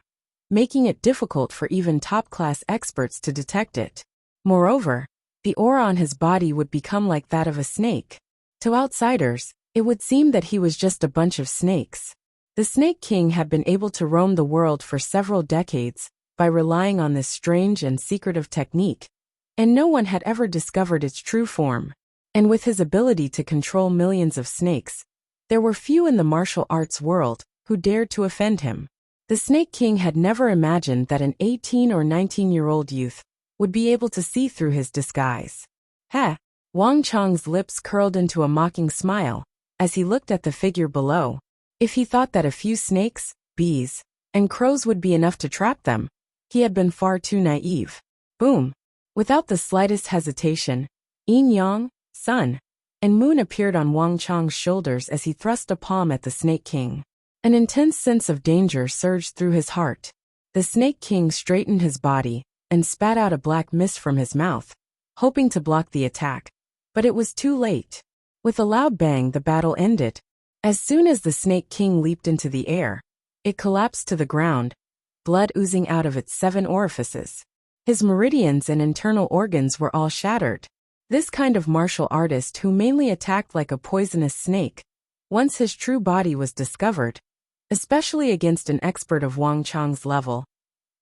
making it difficult for even top-class experts to detect it. Moreover, the aura on his body would become like that of a snake. To outsiders, it would seem that he was just a bunch of snakes. The Snake King had been able to roam the world for several decades by relying on this strange and secretive technique, and no one had ever discovered its true form. And with his ability to control millions of snakes, there were few in the martial arts world who dared to offend him. The Snake King had never imagined that an 18 or 19-year-old youth would be able to see through his disguise. Heh! Wang Chong's lips curled into a mocking smile as he looked at the figure below. If he thought that a few snakes, bees, and crows would be enough to trap them, he had been far too naive. Boom! Without the slightest hesitation, Yin Yang, Sun, and Moon appeared on Wang Chong's shoulders as he thrust a palm at the Snake King. An intense sense of danger surged through his heart. The Snake King straightened his body and spat out a black mist from his mouth, hoping to block the attack. But it was too late. With a loud bang, the battle ended. As soon as the Snake King leaped into the air, it collapsed to the ground, blood oozing out of its 7 orifices. His meridians and internal organs were all shattered. This kind of martial artist who mainly attacked like a poisonous snake, once his true body was discovered, especially against an expert of Wang Chong's level,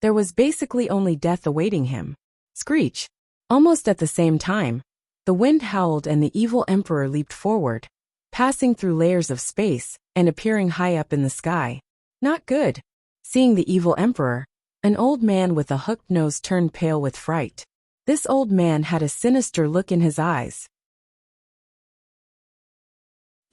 there was basically only death awaiting him. Screech! Almost at the same time, the wind howled and the evil emperor leaped forward, passing through layers of space and appearing high up in the sky. Not good. Seeing the evil emperor, an old man with a hooked nose turned pale with fright. This old man had a sinister look in his eyes.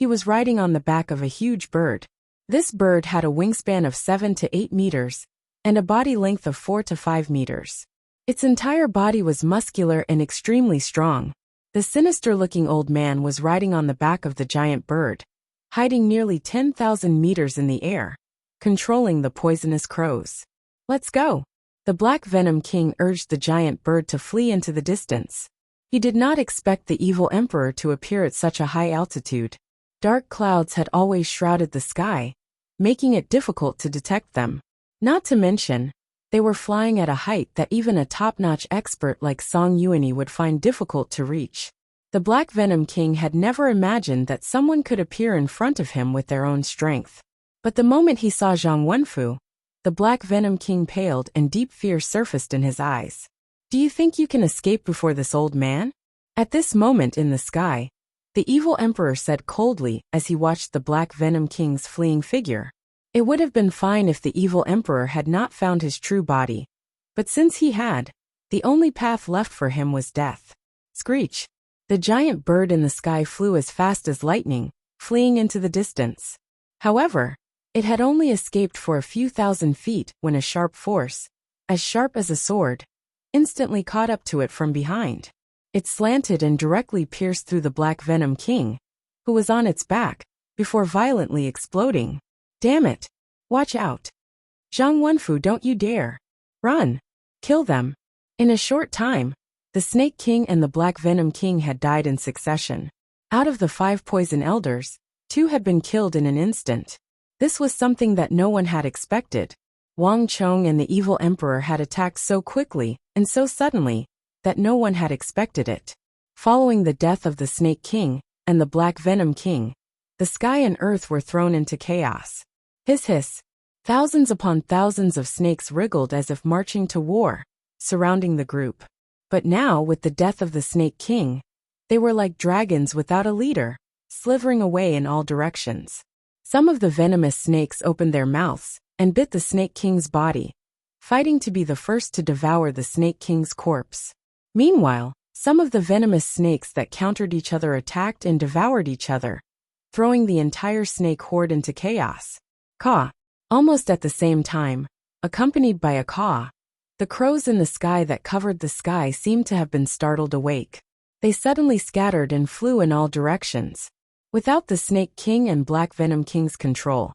He was riding on the back of a huge bird. This bird had a wingspan of 7 to 8 meters and a body length of 4 to 5 meters. Its entire body was muscular and extremely strong. The sinister-looking old man was riding on the back of the giant bird, hiding nearly 10,000 meters in the air, controlling the poisonous crows. Let's go. The Black Venom King urged the giant bird to flee into the distance. He did not expect the evil emperor to appear at such a high altitude. Dark clouds had always shrouded the sky, making it difficult to detect them. Not to mention, they were flying at a height that even a top-notch expert like Song Yuani would find difficult to reach. The Black Venom King had never imagined that someone could appear in front of him with their own strength. But the moment he saw Zhang Wenfu, the Black Venom King paled and deep fear surfaced in his eyes. Do you think you can escape before this old man? At this moment in the sky, the evil emperor said coldly as he watched the Black Venom King's fleeing figure. It would have been fine if the evil emperor had not found his true body. But since he had, the only path left for him was death. Screech! The giant bird in the sky flew as fast as lightning, fleeing into the distance. However, it had only escaped for a few thousand feet when a sharp force, as sharp as a sword, instantly caught up to it from behind. It slanted and directly pierced through the Black Venom King, who was on its back, before violently exploding. Damn it! Watch out! Zhang Wenfu, don't you dare! Run! Kill them! In a short time, the Snake King and the Black Venom King had died in succession. Out of the 5 poison elders, 2 had been killed in an instant. This was something that no one had expected. Wang Chong and the evil emperor had attacked so quickly and so suddenly that no one had expected it. Following the death of the Snake King and the Black Venom King, the sky and earth were thrown into chaos. Hiss hiss. Thousands upon thousands of snakes wriggled as if marching to war, surrounding the group. But now, with the death of the Snake King, they were like dragons without a leader, slithering away in all directions. Some of the venomous snakes opened their mouths and bit the Snake King's body, fighting to be the first to devour the Snake King's corpse. Meanwhile, some of the venomous snakes that countered each other attacked and devoured each other, throwing the entire snake horde into chaos. Caw! Almost at the same time, accompanied by a caw, the crows in the sky that covered the sky seemed to have been startled awake. They suddenly scattered and flew in all directions. Without the Snake King and Black Venom King's control,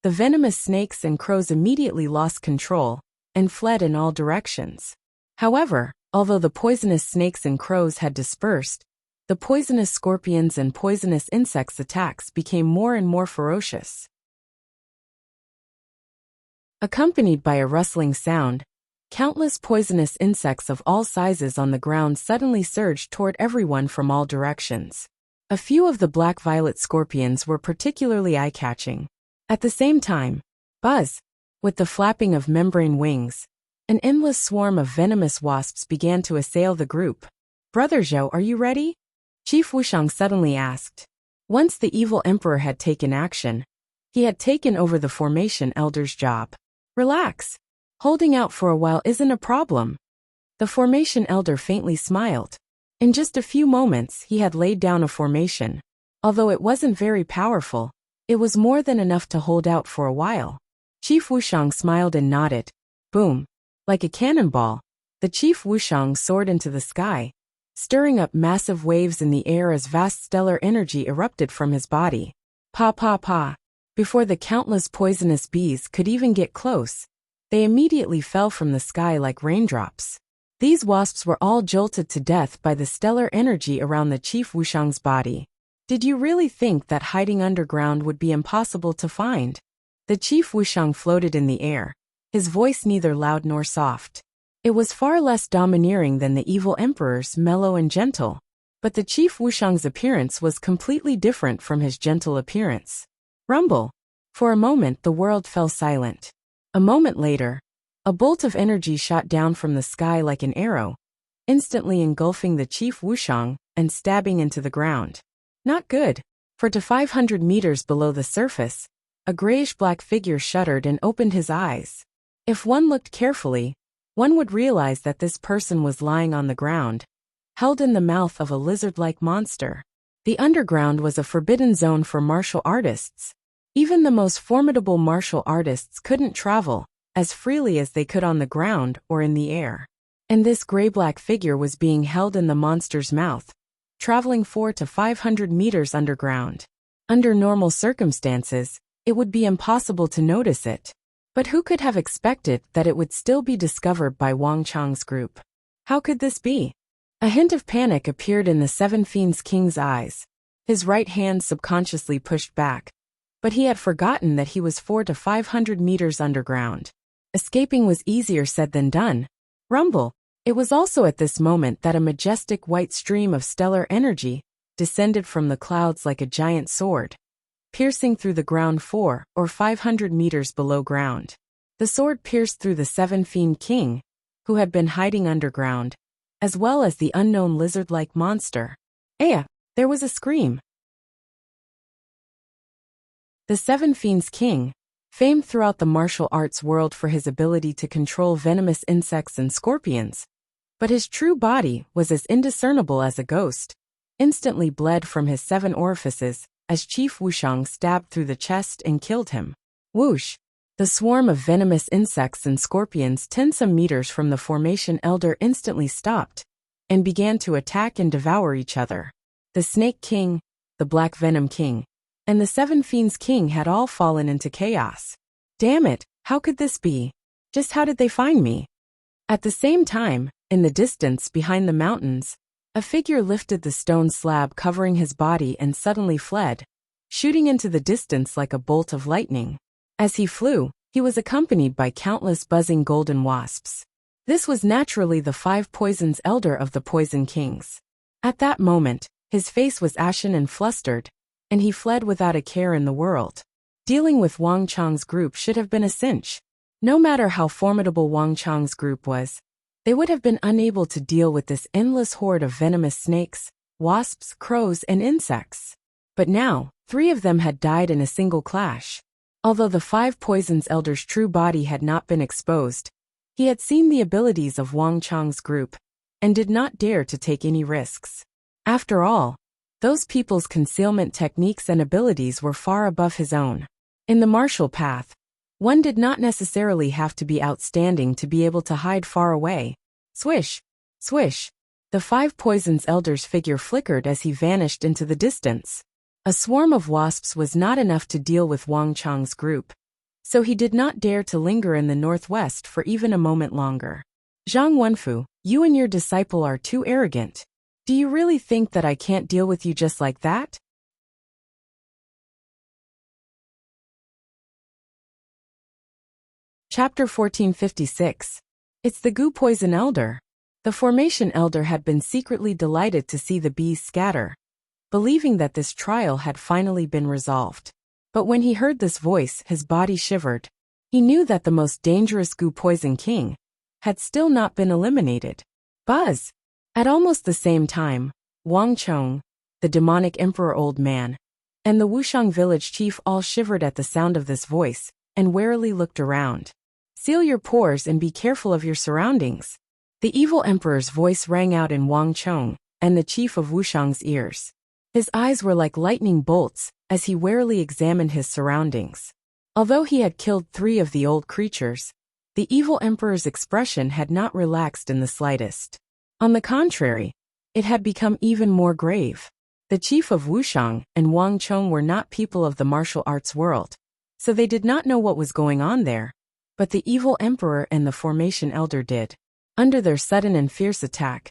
the venomous snakes and crows immediately lost control and fled in all directions. However, although the poisonous snakes and crows had dispersed, the poisonous scorpions and poisonous insects' attacks became more and more ferocious. Accompanied by a rustling sound, countless poisonous insects of all sizes on the ground suddenly surged toward everyone from all directions. A few of the black-violet scorpions were particularly eye-catching. At the same time, buzz! With the flapping of membrane wings, an endless swarm of venomous wasps began to assail the group. Brother Zhou, are you ready? Chief Wuxiang suddenly asked. Once the evil emperor had taken action, he had taken over the formation elder's job. Relax. Holding out for a while isn't a problem. The formation elder faintly smiled. In just a few moments he had laid down a formation. Although it wasn't very powerful, it was more than enough to hold out for a while. Chief Wuxiang smiled and nodded. Boom. Like a cannonball, the Chief Wuxiang soared into the sky, stirring up massive waves in the air as vast stellar energy erupted from his body. Pa pa pa. Before the countless poisonous bees could even get close, they immediately fell from the sky like raindrops. These wasps were all jolted to death by the stellar energy around the Chief Wuxiang's body. Did you really think that hiding underground would be impossible to find? The Chief Wuxiang floated in the air, his voice neither loud nor soft. It was far less domineering than the evil emperor's, mellow and gentle. But the Chief Wuxiang's appearance was completely different from his gentle appearance. Rumble! For a moment the world fell silent. A moment later, a bolt of energy shot down from the sky like an arrow, instantly engulfing the Chief Wuxiang and stabbing into the ground. Not good. For to 500 meters below the surface, a grayish-black figure shuddered and opened his eyes. If one looked carefully, one would realize that this person was lying on the ground, held in the mouth of a lizard-like monster. The underground was a forbidden zone for martial artists. Even the most formidable martial artists couldn't travel as freely as they could on the ground or in the air. And this gray-black figure was being held in the monster's mouth, traveling 400 to 500 meters underground. Under normal circumstances, it would be impossible to notice it. But who could have expected that it would still be discovered by Wang Chang's group? How could this be? A hint of panic appeared in the Seven Fiends King's eyes. His right hand subconsciously pushed back. But he had forgotten that he was 400 to 500 meters underground. Escaping was easier said than done. Rumble. It was also at this moment that a majestic white stream of stellar energy descended from the clouds like a giant sword, piercing through the ground 400 or 500 meters below ground. The sword pierced through the Seven Fiend King, who had been hiding underground, as well as the unknown lizard-like monster. There was a scream. The Seven Fiends King, famed throughout the martial arts world for his ability to control venomous insects and scorpions, but his true body was as indiscernible as a ghost, instantly bled from his 7 orifices as Chief Wuxiang stabbed through the chest and killed him. Whoosh! The swarm of venomous insects and scorpions 10 some meters from the formation elder instantly stopped and began to attack and devour each other. The Snake King, the Black Venom King, and the Seven Fiends King had all fallen into chaos. Damn it, how could this be? Just how did they find me? At the same time, in the distance behind the mountains, a figure lifted the stone slab covering his body and suddenly fled, shooting into the distance like a bolt of lightning. As he flew, he was accompanied by countless buzzing golden wasps. This was naturally the 5 Poisons Elder of the Poison Kings. At that moment, his face was ashen and flustered, and he fled without a care in the world. Dealing with Wang Chang's group should have been a cinch. No matter how formidable Wang Chang's group was, they would have been unable to deal with this endless horde of venomous snakes, wasps, crows, and insects. But now, 3 of them had died in a single clash. Although the 5 Poisons Elder's true body had not been exposed, he had seen the abilities of Wang Chang's group, and did not dare to take any risks. After all, those people's concealment techniques and abilities were far above his own. In the martial path, one did not necessarily have to be outstanding to be able to hide far away. Swish! Swish! The 5 Poisons Elder's figure flickered as he vanished into the distance. A swarm of wasps was not enough to deal with Wang Chang's group, so he did not dare to linger in the northwest for even a moment longer. Zhang Wenfu, you and your disciple are too arrogant. Do you really think that I can't deal with you just like that? Chapter 1456. It's the Goo Poison Elder. The Formation Elder had been secretly delighted to see the bees scatter, believing that this trial had finally been resolved. But when he heard this voice, his body shivered. He knew that the most dangerous Goo Poison King had still not been eliminated. Buzz! At almost the same time, Wang Chong, the demonic emperor old man, and the Wuxiang village chief all shivered at the sound of this voice, and warily looked around. Seal your pores and be careful of your surroundings. The evil emperor's voice rang out in Wang Chong and the chief of Wuxiang's ears. His eyes were like lightning bolts as he warily examined his surroundings. Although he had killed 3 of the old creatures, the evil emperor's expression had not relaxed in the slightest. On the contrary, it had become even more grave. The chief of Wuxiang and Wang Chong were not people of the martial arts world, so they did not know what was going on there, but the evil emperor and the Formation Elder did. Under their sudden and fierce attack,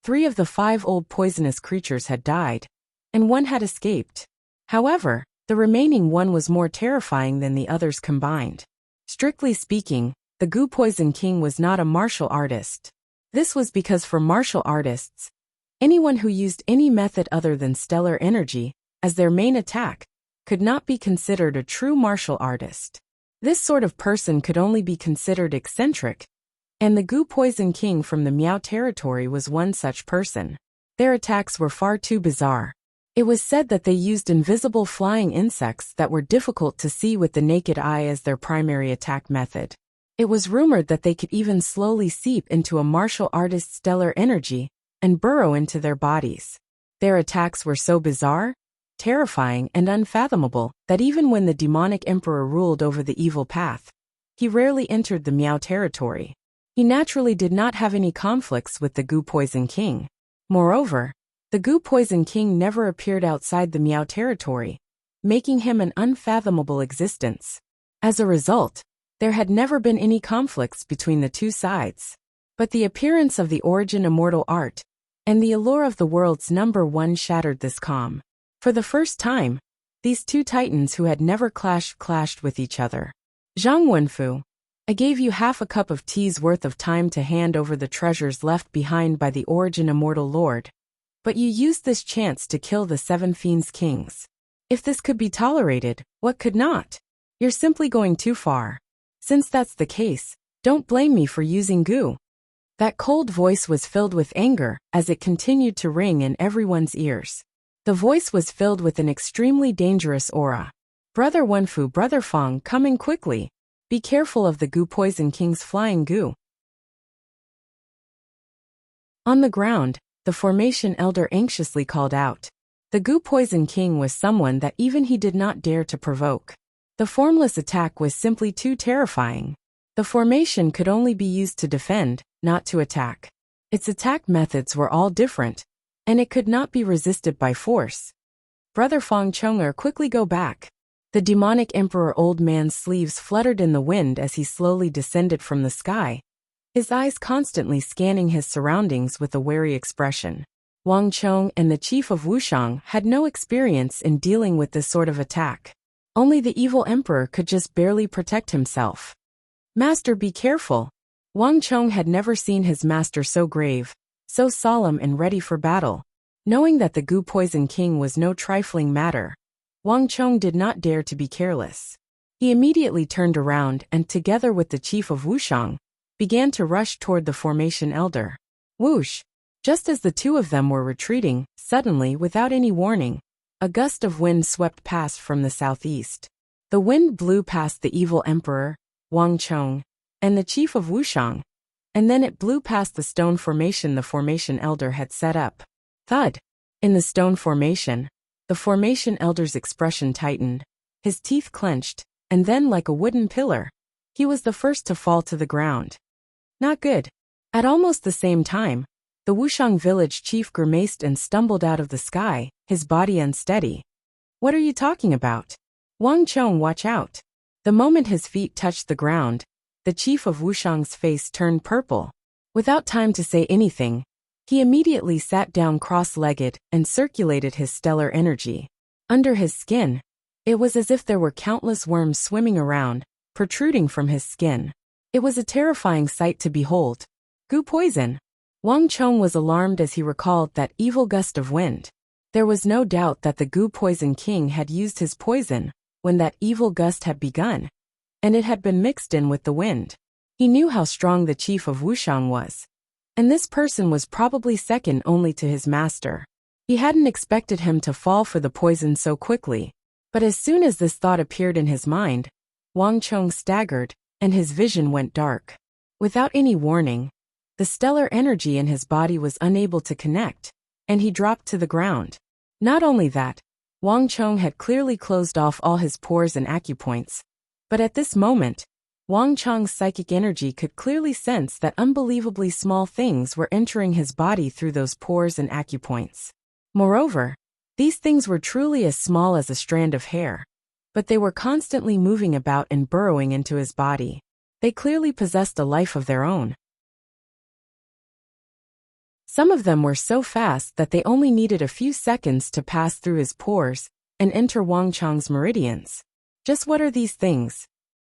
3 of the 5 old poisonous creatures had died, and 1 had escaped. However, the remaining 1 was more terrifying than the others combined. Strictly speaking, the Goo Poison King was not a martial artist. This was because for martial artists, anyone who used any method other than stellar energy as their main attack could not be considered a true martial artist. This sort of person could only be considered eccentric, and the Goo Poison King from the Miao territory was one such person. Their attacks were far too bizarre. It was said that they used invisible flying insects that were difficult to see with the naked eye as their primary attack method. It was rumored that they could even slowly seep into a martial artist's stellar energy and burrow into their bodies. Their attacks were so bizarre, terrifying, and unfathomable that even when the demonic emperor ruled over the evil path, he rarely entered the Miao territory. He naturally did not have any conflicts with the Gu Poison King. Moreover, the Gu Poison King never appeared outside the Miao territory, making him an unfathomable existence. As a result, there had never been any conflicts between the two sides. But the appearance of the origin immortal art and the allure of the world's #1 shattered this calm. For the first time, these two titans who had never clashed with each other. Zhang Wenfu, I gave you half a cup of tea's worth of time to hand over the treasures left behind by the origin immortal lord. But you used this chance to kill the 7 fiends kings. If this could be tolerated, what could not? You're simply going too far. Since that's the case, don't blame me for using Gu. That cold voice was filled with anger as it continued to ring in everyone's ears. The voice was filled with an extremely dangerous aura. Brother Wenfu, Brother Fang, coming quickly. Be careful of the Gu Poison King's flying Gu. On the ground, the formation elder anxiously called out. The Gu Poison King was someone that even he did not dare to provoke. The formless attack was simply too terrifying. The formation could only be used to defend, not to attack. Its attack methods were all different, and it could not be resisted by force. Brother Fang Chonger, quickly go back. The demonic emperor old man's sleeves fluttered in the wind as he slowly descended from the sky, his eyes constantly scanning his surroundings with a wary expression. Wang Chong and the chief of Wuxiang had no experience in dealing with this sort of attack. Only the evil emperor could just barely protect himself. Master, be careful. Wang Chong had never seen his master so grave, so solemn and ready for battle. Knowing that the Gu Poison King was no trifling matter, Wang Chong did not dare to be careless. He immediately turned around and, together with the chief of Wuxiang, began to rush toward the formation elder. Whoosh! Just as the two of them were retreating, suddenly, without any warning, a gust of wind swept past from the southeast. The wind blew past the evil emperor, Wang Chong, and the chief of Wuxiang, and then it blew past the stone formation the formation elder had set up. Thud! In the stone formation, the formation elder's expression tightened, his teeth clenched, and then, like a wooden pillar, he was the first to fall to the ground. Not good. At almost the same time, the Wuxiang village chief grimaced and stumbled out of the sky, his body unsteady. What are you talking about? Wang Chong, watch out. The moment his feet touched the ground, the chief of Wuxiang's face turned purple. Without time to say anything, he immediately sat down cross-legged and circulated his stellar energy. Under his skin, it was as if there were countless worms swimming around, protruding from his skin. It was a terrifying sight to behold. Gu poison. Wang Chong was alarmed as he recalled that evil gust of wind. There was no doubt that the Gu Poison King had used his poison when that evil gust had begun, and it had been mixed in with the wind. He knew how strong the chief of Wuxiang was, and this person was probably second only to his master. He hadn't expected him to fall for the poison so quickly, but as soon as this thought appeared in his mind, Wang Chong staggered, and his vision went dark. Without any warning, the stellar energy in his body was unable to connect, and he dropped to the ground. Not only that, Wang Chong had clearly closed off all his pores and acupoints, but at this moment, Wang Chong's psychic energy could clearly sense that unbelievably small things were entering his body through those pores and acupoints. Moreover, these things were truly as small as a strand of hair, but they were constantly moving about and burrowing into his body. They clearly possessed a life of their own. Some of them were so fast that they only needed a few seconds to pass through his pores and enter Wang Chong's meridians. Just what are these things?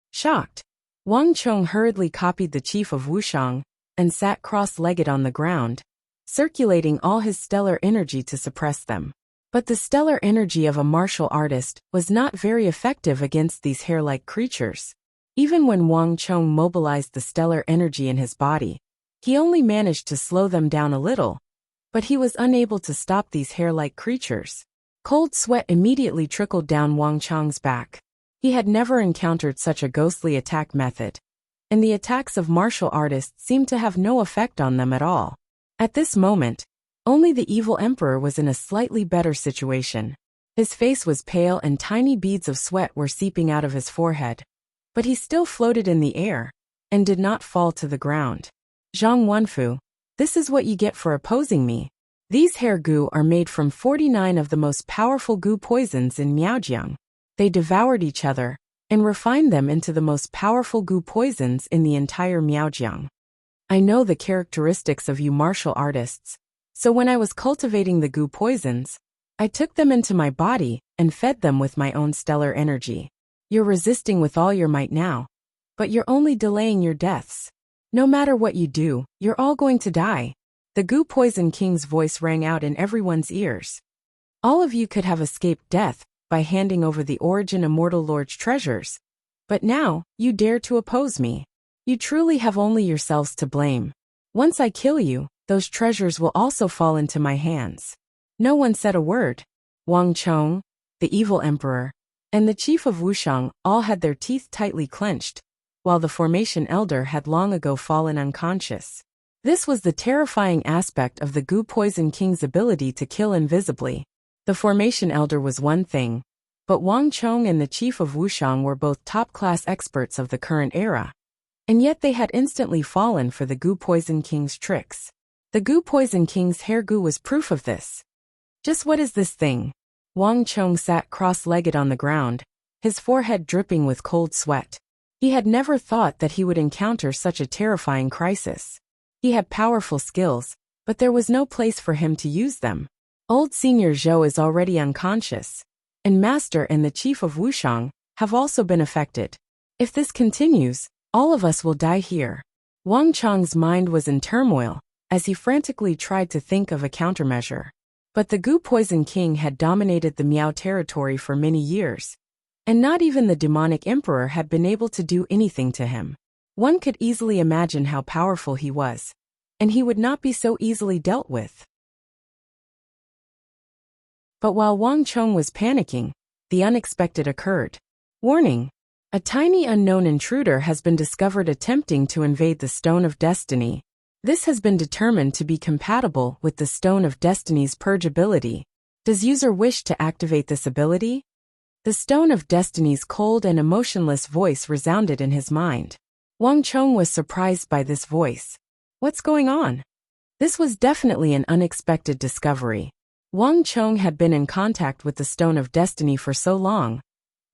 Shocked, Wang Chong hurriedly copied the chief of Wuxiang and sat cross-legged on the ground, circulating all his stellar energy to suppress them. But the stellar energy of a martial artist was not very effective against these hair-like creatures. Even when Wang Chong mobilized the stellar energy in his body, he only managed to slow them down a little, but he was unable to stop these hair-like creatures. Cold sweat immediately trickled down Wang Chang's back. He had never encountered such a ghostly attack method, and the attacks of martial artists seemed to have no effect on them at all. At this moment, only the evil emperor was in a slightly better situation. His face was pale and tiny beads of sweat were seeping out of his forehead. But he still floated in the air, and did not fall to the ground. Zhang Wenfu, this is what you get for opposing me. These hair goo are made from 49 of the most powerful goo poisons in Miaojiang. They devoured each other, and refined them into the most powerful goo poisons in the entire Miaojiang. I know the characteristics of you martial artists, so when I was cultivating the goo poisons, I took them into my body and fed them with my own stellar energy. You're resisting with all your might now, but you're only delaying your deaths. No matter what you do, you're all going to die. The Goo Poison King's voice rang out in everyone's ears. All of you could have escaped death by handing over the Origin Immortal Lord's treasures, but now you dare to oppose me. You truly have only yourselves to blame. Once I kill you, those treasures will also fall into my hands. No one said a word. Wang Chong, the evil emperor, and the chief of Wuxiang all had their teeth tightly clenched, while the formation elder had long ago fallen unconscious. This was the terrifying aspect of the Goo Poison King's ability to kill invisibly. The formation elder was one thing, but Wang Chong and the chief of Wuxiang were both top-class experts of the current era. And yet they had instantly fallen for the Goo Poison King's tricks. The Goo Poison King's hair goo was proof of this. Just what is this thing? Wang Chong sat cross-legged on the ground, his forehead dripping with cold sweat. He had never thought that he would encounter such a terrifying crisis. He had powerful skills, but there was no place for him to use them. Old Senior Zhou is already unconscious, and Master and the Chief of Wuxiang have also been affected. If this continues, all of us will die here. Wang Chong's mind was in turmoil as he frantically tried to think of a countermeasure. But the Goo Poison King had dominated the Miao territory for many years, and not even the demonic emperor had been able to do anything to him. One could easily imagine how powerful he was, and he would not be so easily dealt with. But while Wang Chong was panicking, the unexpected occurred. Warning! A tiny unknown intruder has been discovered attempting to invade the Stone of Destiny. This has been determined to be compatible with the Stone of Destiny's purge ability. Does user wish to activate this ability? The Stone of Destiny's cold and emotionless voice resounded in his mind. Wang Chong was surprised by this voice. What's going on? This was definitely an unexpected discovery. Wang Chong had been in contact with the Stone of Destiny for so long,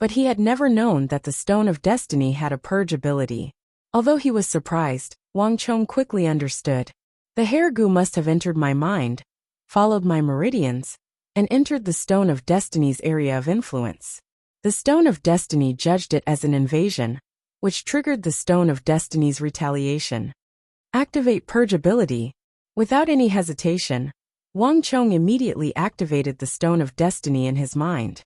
but he had never known that the Stone of Destiny had a purge ability. Although he was surprised, Wang Chong quickly understood. The hair goo must have entered my mind, followed my meridians, and entered the Stone of Destiny's area of influence. The Stone of Destiny judged it as an invasion, which triggered the Stone of Destiny's retaliation. Activate purge ability. Without any hesitation, Wang Chong immediately activated the Stone of Destiny in his mind.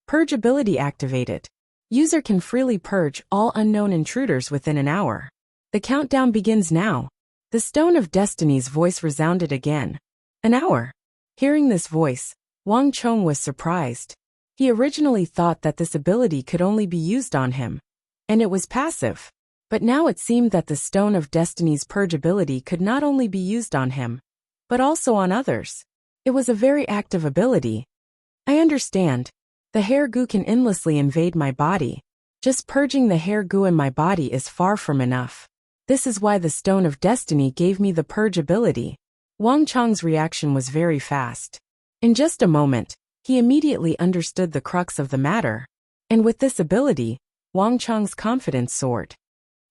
Purge ability activated. User can freely purge all unknown intruders within an hour. The countdown begins now. The Stone of Destiny's voice resounded again. An hour. Hearing this voice, Wang Chong was surprised. He originally thought that this ability could only be used on him, and it was passive. But now it seemed that the Stone of Destiny's purge ability could not only be used on him, but also on others. It was a very active ability. I understand. The hair goo can endlessly invade my body. Just purging the hair goo in my body is far from enough. This is why the Stone of Destiny gave me the purge ability. Wang Chong's reaction was very fast. In just a moment, he immediately understood the crux of the matter. And with this ability, Wang Chong's confidence soared.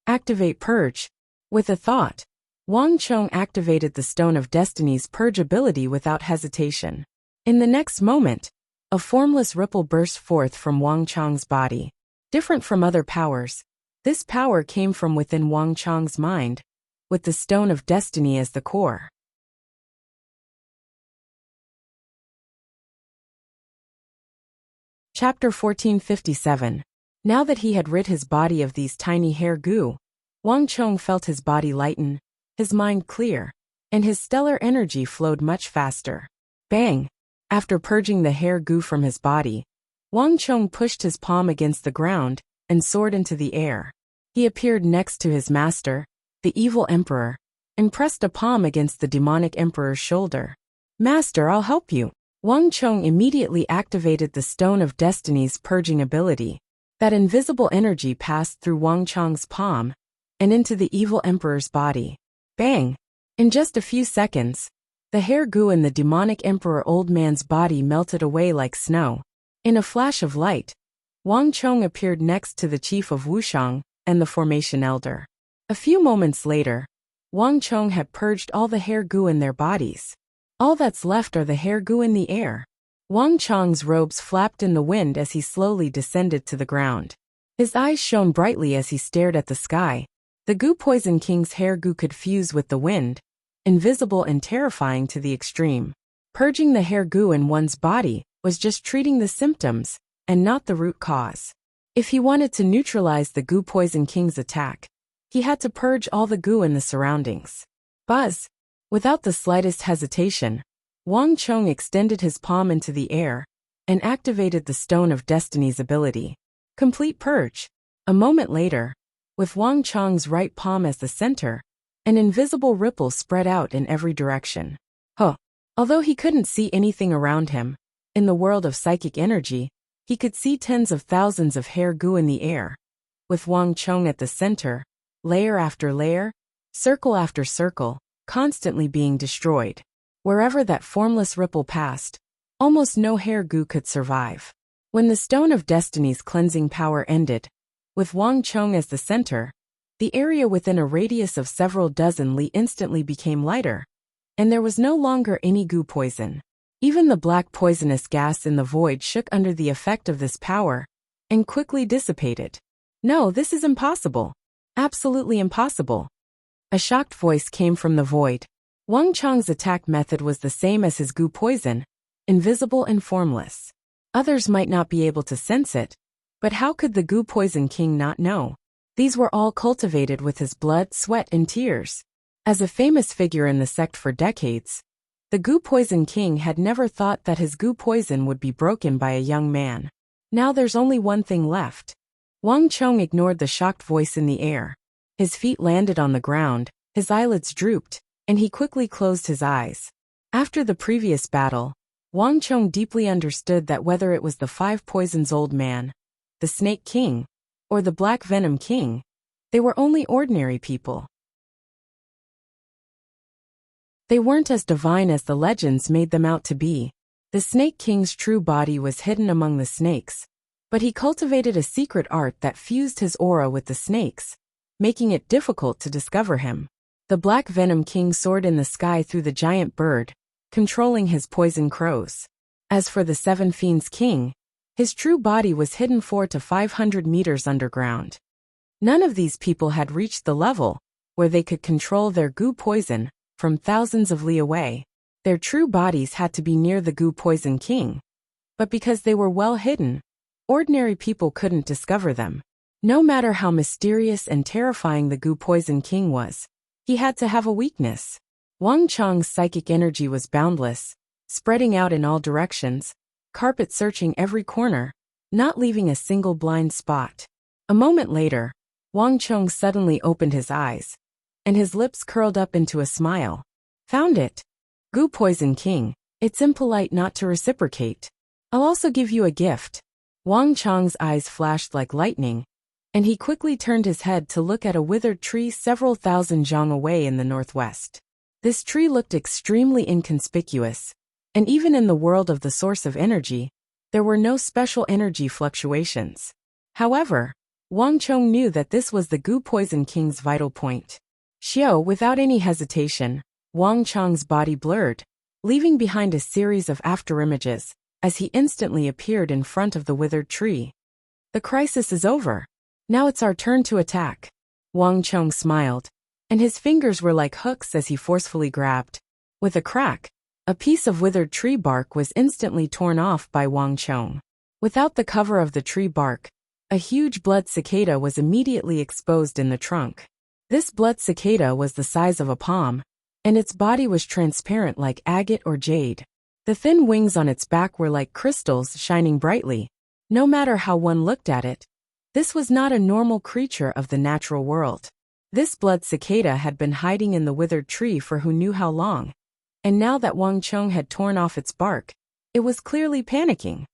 Activate purge. With a thought, Wang Chong activated the Stone of Destiny's purge ability without hesitation. In the next moment, a formless ripple burst forth from Wang Chong's body. Different from other powers, this power came from within Wang Chong's mind, with the Stone of Destiny as the core. Chapter 1457. Now that he had rid his body of these tiny hair goo, Wang Chong felt his body lighten, his mind clear, and his stellar energy flowed much faster. Bang! After purging the hair goo from his body, Wang Chong pushed his palm against the ground and soared into the air. He appeared next to his master, the evil emperor, and pressed a palm against the demonic emperor's shoulder. "Master, I'll help you." Wang Chong immediately activated the Stone of Destiny's purging ability. That invisible energy passed through Wang Chong's palm and into the evil emperor's body. Bang! In just a few seconds, the hair goo in the demonic emperor old man's body melted away like snow. In a flash of light, Wang Chong appeared next to the chief of Wuxia and the formation elder. A few moments later, Wang Chong had purged all the hair goo in their bodies. All that's left are the hair goo in the air. Wang Chong's robes flapped in the wind as he slowly descended to the ground. His eyes shone brightly as he stared at the sky. The Goo Poison King's hair goo could fuse with the wind, invisible and terrifying to the extreme. Purging the hair goo in one's body was just treating the symptoms, and not the root cause. If he wanted to neutralize the Goo Poison King's attack, he had to purge all the goo in the surroundings. Buzz! Without the slightest hesitation, Wang Chong extended his palm into the air and activated the Stone of Destiny's ability. Complete purge. A moment later, with Wang Chong's right palm as the center, an invisible ripple spread out in every direction. Although he couldn't see anything around him, in the world of psychic energy, he could see tens of thousands of hair goo in the air. With Wang Chong at the center, layer after layer, circle after circle, constantly being destroyed. Wherever that formless ripple passed, almost no hair goo could survive. When the Stone of Destiny's cleansing power ended, with Wang Chong as the center, the area within a radius of several dozen li instantly became lighter, and there was no longer any goo poison. Even the black poisonous gas in the void shook under the effect of this power, and quickly dissipated. "No, this is impossible. Absolutely impossible." A shocked voice came from the void. Wang Chong's attack method was the same as his goo poison, invisible and formless. Others might not be able to sense it, but how could the Goo Poison King not know? These were all cultivated with his blood, sweat, and tears. As a famous figure in the sect for decades, the Goo Poison King had never thought that his goo poison would be broken by a young man. Now there's only one thing left. Wang Chong ignored the shocked voice in the air. His feet landed on the ground, his eyelids drooped, and he quickly closed his eyes. After the previous battle, Wang Chong deeply understood that whether it was the Five Poisons Old Man, the Snake King, or the Black Venom King, they were only ordinary people. They weren't as divine as the legends made them out to be. The Snake King's true body was hidden among the snakes, but he cultivated a secret art that fused his aura with the snakes, making it difficult to discover him. The Black Venom King soared in the sky through the giant bird, controlling his poison crows. As for the Seven Fiends King, his true body was hidden 400 to 500 meters underground. None of these people had reached the level where they could control their goo poison from thousands of li away. Their true bodies had to be near the Goo Poison King, but because they were well hidden, ordinary people couldn't discover them. No matter how mysterious and terrifying the Goo Poison King was, he had to have a weakness. Wang Chong's psychic energy was boundless, spreading out in all directions, carpet searching every corner, not leaving a single blind spot. A moment later, Wang Chong suddenly opened his eyes, and his lips curled up into a smile. "Found it. Goo Poison King, it's impolite not to reciprocate. I'll also give you a gift." Wang Chong's eyes flashed like lightning, and he quickly turned his head to look at a withered tree several thousand zhang away in the northwest. This tree looked extremely inconspicuous, and even in the world of the source of energy, there were no special energy fluctuations. However, Wang Chong knew that this was the Goo Poison King's vital point. Without any hesitation, Wang Chong's body blurred, leaving behind a series of afterimages, as he instantly appeared in front of the withered tree. "The crisis is over. Now it's our turn to attack." Wang Chong smiled, and his fingers were like hooks as he forcefully grabbed. With a crack, a piece of withered tree bark was instantly torn off by Wang Chong. Without the cover of the tree bark, a huge blood cicada was immediately exposed in the trunk. This blood cicada was the size of a palm, and its body was transparent like agate or jade. The thin wings on its back were like crystals shining brightly, no matter how one looked at it. This was not a normal creature of the natural world. This blood cicada had been hiding in the withered tree for who knew how long. And now that Wang Chong had torn off its bark, it was clearly panicking.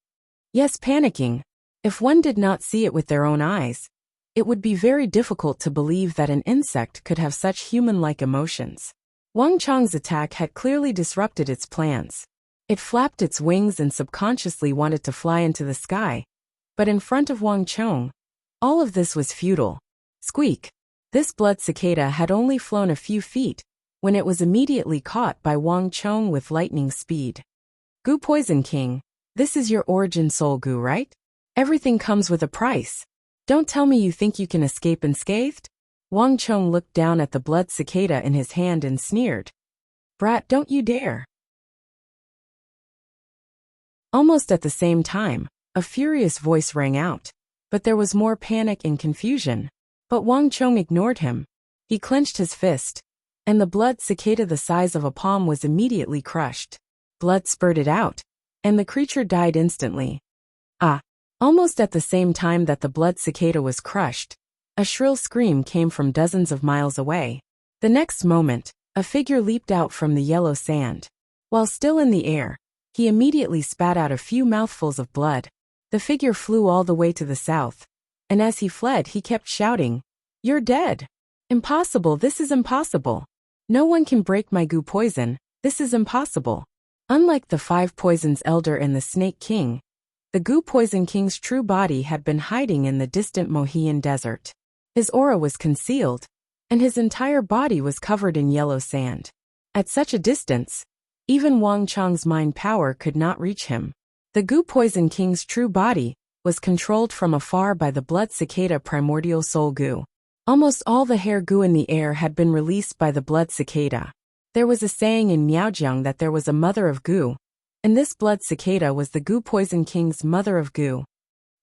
Yes, panicking. If one did not see it with their own eyes, it would be very difficult to believe that an insect could have such human-like emotions. Wang Chong's attack had clearly disrupted its plans. It flapped its wings and subconsciously wanted to fly into the sky. But in front of Wang Chong, all of this was futile. Squeak! This blood cicada had only flown a few feet when it was immediately caught by Wang Chong with lightning speed. Goo Poison King, this is your origin soul goo, right? Everything comes with a price. Don't tell me you think you can escape unscathed? Wang Chong looked down at the blood cicada in his hand and sneered. Brat, don't you dare. Almost at the same time, a furious voice rang out. But there was more panic and confusion. But Wang Chong ignored him. He clenched his fist, and the blood cicada the size of a palm was immediately crushed. Blood spurted out, and the creature died instantly. Almost at the same time that the blood cicada was crushed, a shrill scream came from dozens of miles away. The next moment, a figure leaped out from the yellow sand. While still in the air, he immediately spat out a few mouthfuls of blood. The figure flew all the way to the south, and as he fled he kept shouting, "You're dead! Impossible, this is impossible! No one can break my goo poison, this is impossible!" Unlike the 5 poisons elder and the Snake King, the Goo Poison King's true body had been hiding in the distant Mohian desert. His aura was concealed, and his entire body was covered in yellow sand. At such a distance, even Wang Chong's mind power could not reach him. The Goo Poison King's true body was controlled from afar by the blood cicada primordial soul goo. Almost all the hair goo in the air had been released by the blood cicada. There was a saying in Miaojiang that there was a mother of goo, and this blood cicada was the Goo Poison King's mother of goo.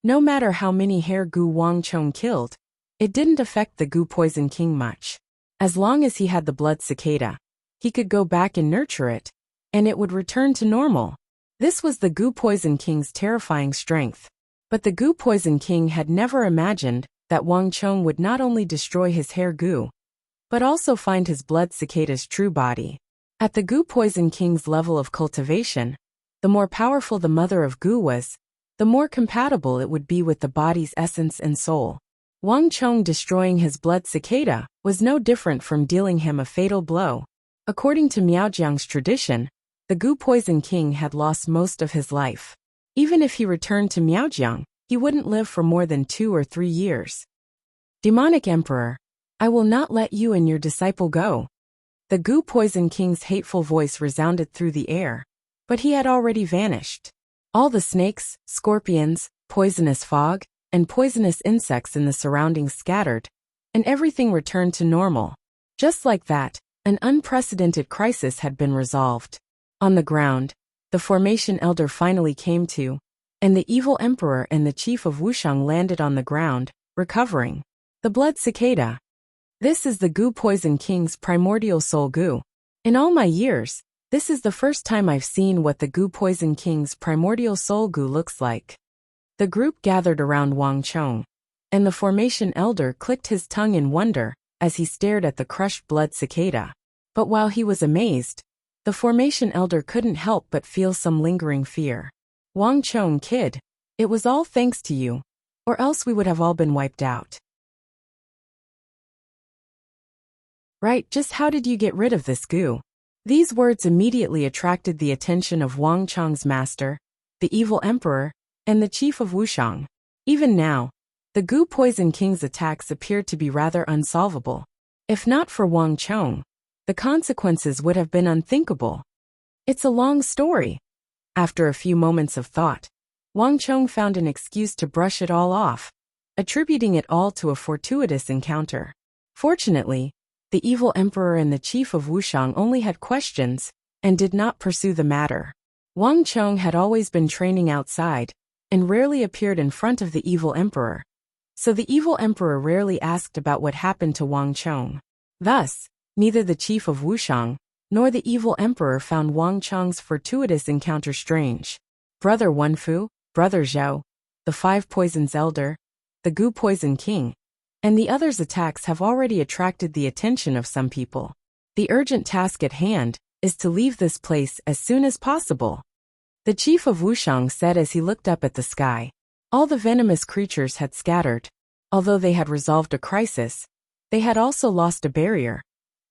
No matter how many hair goo Wang Chong killed, it didn't affect the Goo Poison King much. As long as he had the blood cicada, he could go back and nurture it, and it would return to normal. This was the Goo Poison King's terrifying strength. But the Goo Poison King had never imagined that Wang Chong would not only destroy his hair goo, but also find his blood cicada's true body. At the Goo Poison King's level of cultivation, the more powerful the mother of goo was, the more compatible it would be with the body's essence and soul. Wang Chong destroying his blood cicada was no different from dealing him a fatal blow. According to Miaojiang's tradition, the Goo Poison King had lost most of his life. Even if he returned to Miaojiang, he wouldn't live for more than 2 or 3 years. Demonic Emperor, I will not let you and your disciple go. The Goo Poison King's hateful voice resounded through the air, but he had already vanished. All the snakes, scorpions, poisonous fog, and poisonous insects in the surroundings scattered, and everything returned to normal. Just like that, an unprecedented crisis had been resolved. On the ground, the Formation Elder finally came to, and the evil Emperor and the Chief of Wuxiang landed on the ground, recovering. The blood cicada. This is the Goo Poison King's primordial soul goo. In all my years, this is the first time I've seen what the Goo Poison King's primordial soul goo looks like. The group gathered around Wang Chong, and the Formation Elder clicked his tongue in wonder as he stared at the crushed blood cicada. But while he was amazed, the Formation Elder couldn't help but feel some lingering fear. Wang Chong, kid, it was all thanks to you, or else we would have all been wiped out. Right, just how did you get rid of this goo? These words immediately attracted the attention of Wang Chong's master, the evil emperor, and the chief of Wuxiang. Even now, the Goo Poison King's attacks appeared to be rather unsolvable. If not for Wang Chong, the consequences would have been unthinkable. It's a long story. After a few moments of thought, Wang Chong found an excuse to brush it all off, attributing it all to a fortuitous encounter. Fortunately, the evil emperor and the chief of Wuxiang only had questions and did not pursue the matter. Wang Chong had always been training outside and rarely appeared in front of the evil emperor, so the evil emperor rarely asked about what happened to Wang Chong. Thus, neither the chief of Wuxiang nor the evil emperor found Wang Cheng's fortuitous encounter strange. Brother Wenfu, Brother Zhao, the Five Poisons Elder, the Gu Poison King, and the others' attacks have already attracted the attention of some people. The urgent task at hand is to leave this place as soon as possible. The chief of Wuxiang said as he looked up at the sky. All the venomous creatures had scattered. Although they had resolved a crisis, they had also lost a barrier,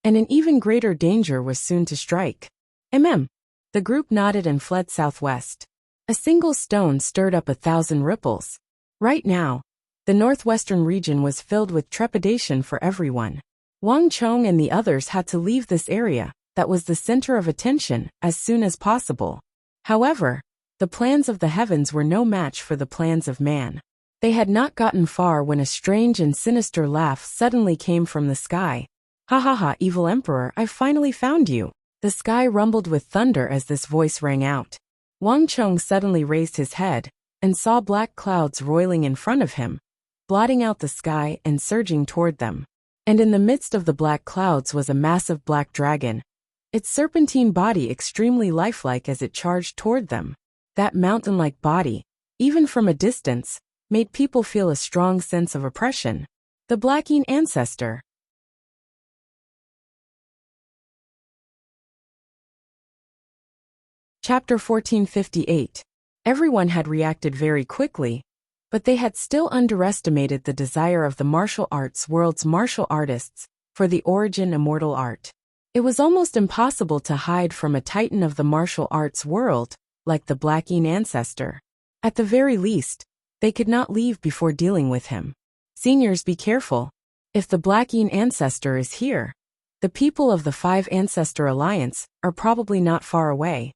and an even greater danger was soon to strike. The group nodded and fled southwest. A single stone stirred up 1,000 ripples. Right now, the northwestern region was filled with trepidation for everyone. Wang Chong and the others had to leave this area that was the center of attention as soon as possible. However, the plans of the heavens were no match for the plans of man. They had not gotten far when a strange and sinister laugh suddenly came from the sky. Ha ha ha, evil emperor, I've finally found you. The sky rumbled with thunder as this voice rang out. Wang Chong suddenly raised his head and saw black clouds roiling in front of him, blotting out the sky and surging toward them. And in the midst of the black clouds was a massive black dragon, its serpentine body extremely lifelike as it charged toward them. That mountain-like body, even from a distance, made people feel a strong sense of oppression. The Blacking Ancestor. Chapter 1458. Everyone had reacted very quickly, but they had still underestimated the desire of the martial arts world's martial artists for the origin immortal art. It was almost impossible to hide from a titan of the martial arts world, like the Blacking Ancestor. At the very least, they could not leave before dealing with him. Seniors, be careful. If the Blacking Ancestor is here, the people of the Five Ancestor Alliance are probably not far away.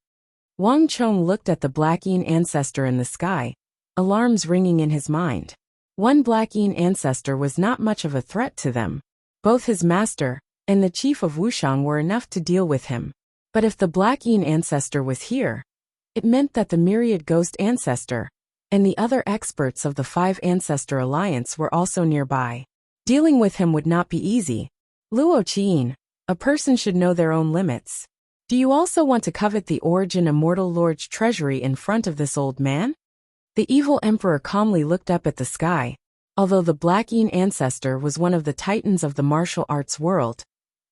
Wang Chong looked at the Blacking Ancestor in the sky, alarms ringing in his mind. One Blacking Ancestor was not much of a threat to them. Both his master and the chief of Wuxiang were enough to deal with him. But if the Blacking Ancestor was here, it meant that the myriad Ghost Ancestor and the other experts of the Five Ancestor Alliance were also nearby. Dealing with him would not be easy. Luo Qian, a person should know their own limits. Do you also want to covet the Origin Immortal Lord's treasury in front of this old man? The evil emperor calmly looked up at the sky. Although the Blacking Ancestor was one of the titans of the martial arts world,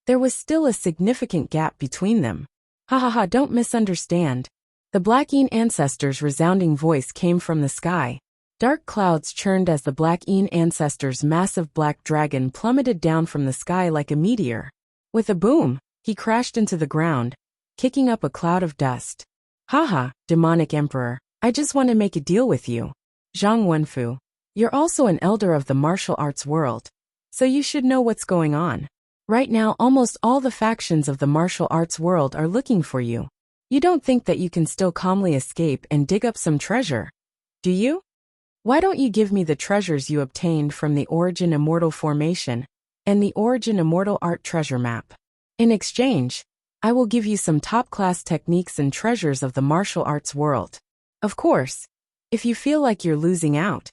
there was still a significant gap between them. Ha ha ha, don't misunderstand. The Blacking Ancestor's resounding voice came from the sky. Dark clouds churned as the Blacking Ancestor's massive black dragon plummeted down from the sky like a meteor. With a boom, he crashed into the ground, kicking up a cloud of dust. Haha, demonic emperor, I just want to make a deal with you. Zhang Wenfu, you're also an elder of the martial arts world, so you should know what's going on. Right now almost all the factions of the martial arts world are looking for you. You don't think that you can still calmly escape and dig up some treasure, do you? Why don't you give me the treasures you obtained from the Origin Immortal Formation and the Origin Immortal Art Treasure Map? In exchange, I will give you some top-class techniques and treasures of the martial arts world. Of course, if you feel like you're losing out,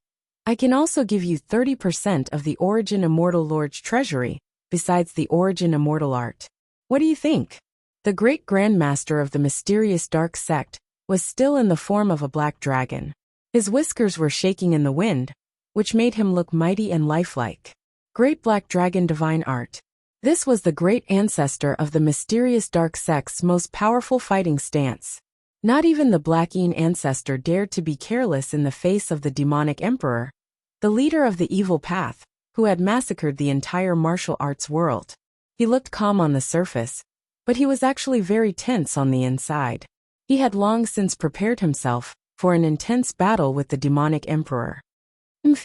I can also give you 30% of the Origin Immortal Lord's treasury, besides the Origin Immortal Art. What do you think? The great grandmaster of the mysterious dark sect was still in the form of a black dragon. His whiskers were shaking in the wind, which made him look mighty and lifelike. Great Black Dragon Divine Art. This was the great ancestor of the mysterious dark sect's most powerful fighting stance. Not even the Blacking Ancestor dared to be careless in the face of the demonic emperor, the leader of the evil path, who had massacred the entire martial arts world. He looked calm on the surface, but he was actually very tense on the inside. He had long since prepared himself for an intense battle with the demonic emperor.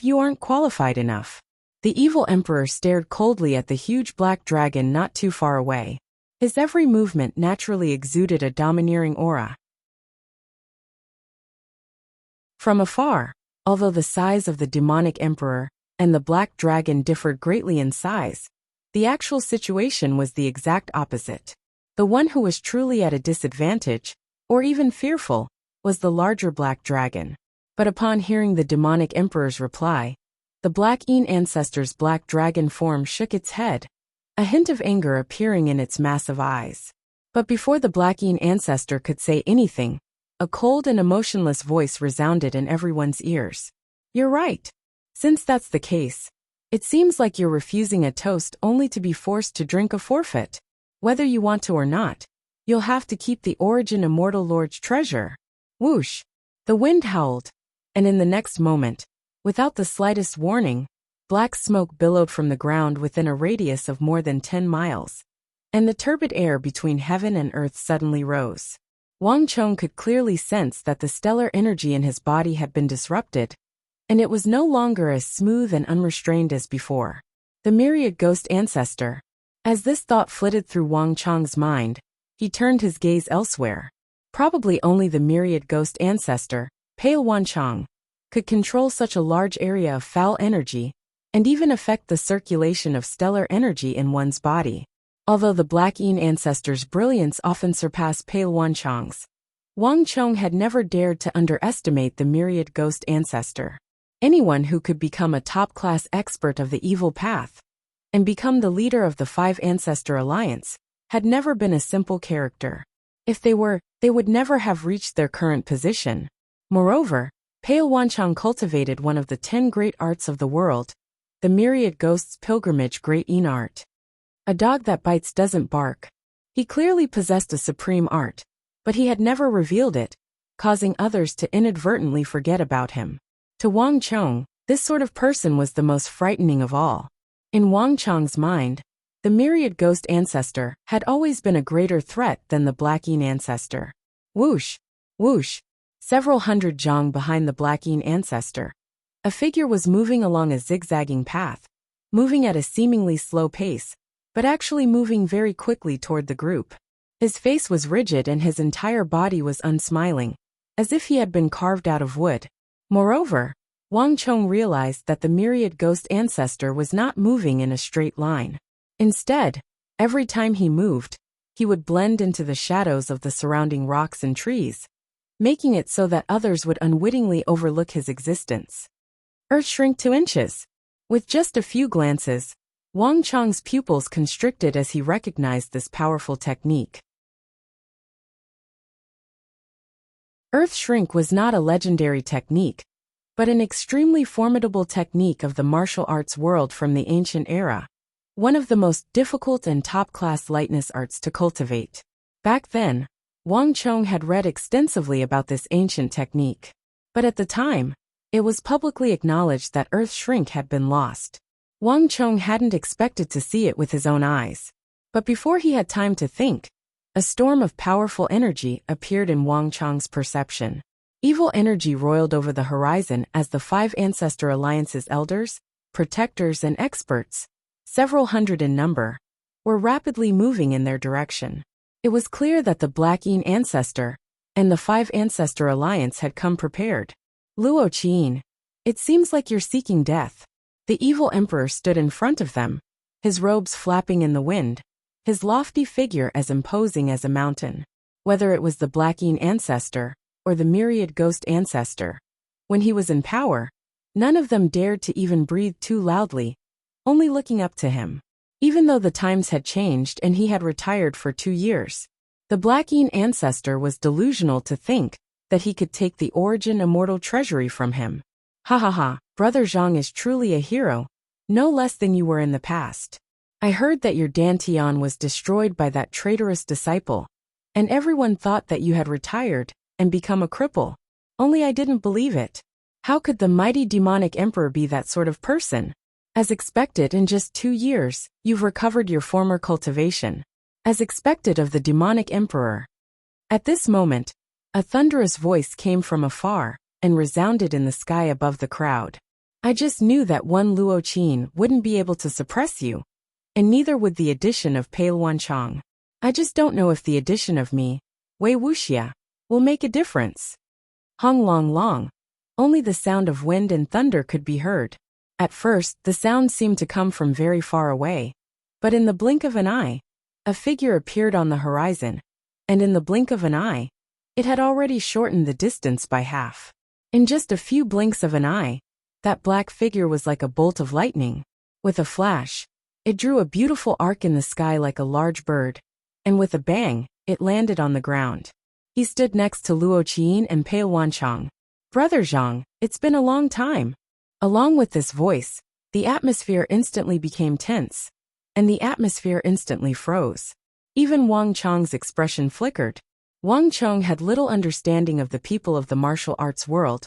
You aren't qualified enough. The evil emperor stared coldly at the huge black dragon not too far away. His every movement naturally exuded a domineering aura. From afar, although the size of the demonic emperor and the black dragon differed greatly in size, the actual situation was the exact opposite. The one who was truly at a disadvantage, or even fearful, was the larger black dragon. But upon hearing the demonic emperor's reply, the Blacking Ancestor's black dragon form shook its head, a hint of anger appearing in its massive eyes. But before the Blackeen ancestor could say anything, a cold and emotionless voice resounded in everyone's ears. You're right. Since that's the case, it seems like you're refusing a toast only to be forced to drink a forfeit. Whether you want to or not, you'll have to keep the Origin Immortal Lord's treasure. Whoosh! The wind howled, and in the next moment, without the slightest warning, black smoke billowed from the ground within a radius of more than 10 miles, and the turbid air between heaven and earth suddenly rose. Wang Chong could clearly sense that the stellar energy in his body had been disrupted, and it was no longer as smooth and unrestrained as before. The myriad ghost ancestor. As this thought flitted through Wang Chong's mind, he turned his gaze elsewhere. Probably only the myriad ghost ancestor, Pale Wanchong, could control such a large area of foul energy, and even affect the circulation of stellar energy in one's body. Although the Blackeen ancestor's brilliance often surpassed Pale Wanchong's, Wang Chong had never dared to underestimate the myriad ghost ancestor. Anyone who could become a top-class expert of the evil path and become the leader of the Five Ancestor Alliance had never been a simple character. If they were, they would never have reached their current position. Moreover, Pale Wanchong cultivated one of the 10 great arts of the world, the myriad ghosts pilgrimage great Yin art. A dog that bites doesn't bark. He clearly possessed a supreme art, but he had never revealed it, causing others to inadvertently forget about him. To Wang Chong, this sort of person was the most frightening of all. In Wang Chong's mind, the myriad ghost ancestor had always been a greater threat than the Blackeen ancestor. Whoosh! Whoosh! Several hundred zhang behind the Blackeen ancestor, a figure was moving along a zigzagging path, moving at a seemingly slow pace, but actually moving very quickly toward the group. His face was rigid and his entire body was unsmiling, as if he had been carved out of wood. Moreover, Wang Chong realized that the myriad ghost ancestor was not moving in a straight line. Instead, every time he moved, he would blend into the shadows of the surrounding rocks and trees, making it so that others would unwittingly overlook his existence. Earth shrink 2 inches. With just a few glances, Wang Chong's pupils constricted as he recognized this powerful technique. Earth shrink was not a legendary technique, but an extremely formidable technique of the martial arts world from the ancient era, one of the most difficult and top-class lightness arts to cultivate. Back then, Wang Chong had read extensively about this ancient technique, but at the time, it was publicly acknowledged that earth shrink had been lost. Wang Chong hadn't expected to see it with his own eyes, but before he had time to think, a storm of powerful energy appeared in Wang Chong's perception. Evil energy roiled over the horizon as the Five Ancestor Alliance's elders, protectors and experts, several hundred in number, were rapidly moving in their direction. It was clear that the Blackeen ancestor and the Five Ancestor Alliance had come prepared. Luo Qin, it seems like you're seeking death. The evil emperor stood in front of them, his robes flapping in the wind, his lofty figure as imposing as a mountain. Whether it was the Blackeen ancestor or the myriad ghost ancestor, when he was in power, none of them dared to even breathe too loudly, only looking up to him. Even though the times had changed and he had retired for 2 years, the Blackeen ancestor was delusional to think that he could take the Origin Immortal Treasury from him. Ha ha ha, Brother Zhang is truly a hero, no less than you were in the past. I heard that your Dantian was destroyed by that traitorous disciple, and everyone thought that you had retired and become a cripple. Only I didn't believe it. How could the mighty demonic emperor be that sort of person? As expected, in just 2 years, you've recovered your former cultivation. As expected of the demonic emperor. At this moment, a thunderous voice came from afar and resounded in the sky above the crowd. I just knew that one Luo Qin wouldn't be able to suppress you, and neither would the addition of Pale Wanchong. I just don't know if the addition of me, Wei Wuxia, will make a difference. Hong Long Long. Only the sound of wind and thunder could be heard. At first, the sound seemed to come from very far away, but in the blink of an eye, a figure appeared on the horizon, and in the blink of an eye, it had already shortened the distance by half. In just a few blinks of an eye, that black figure was like a bolt of lightning. With a flash, it drew a beautiful arc in the sky like a large bird, and with a bang, it landed on the ground. He stood next to Luo Qiyin and Pei Wanchong. "Brother Zhang, it's been a long time." Along with this voice, the atmosphere instantly became tense, and the atmosphere instantly froze. Even Wang Chong's expression flickered. Wang Chong had little understanding of the people of the martial arts world,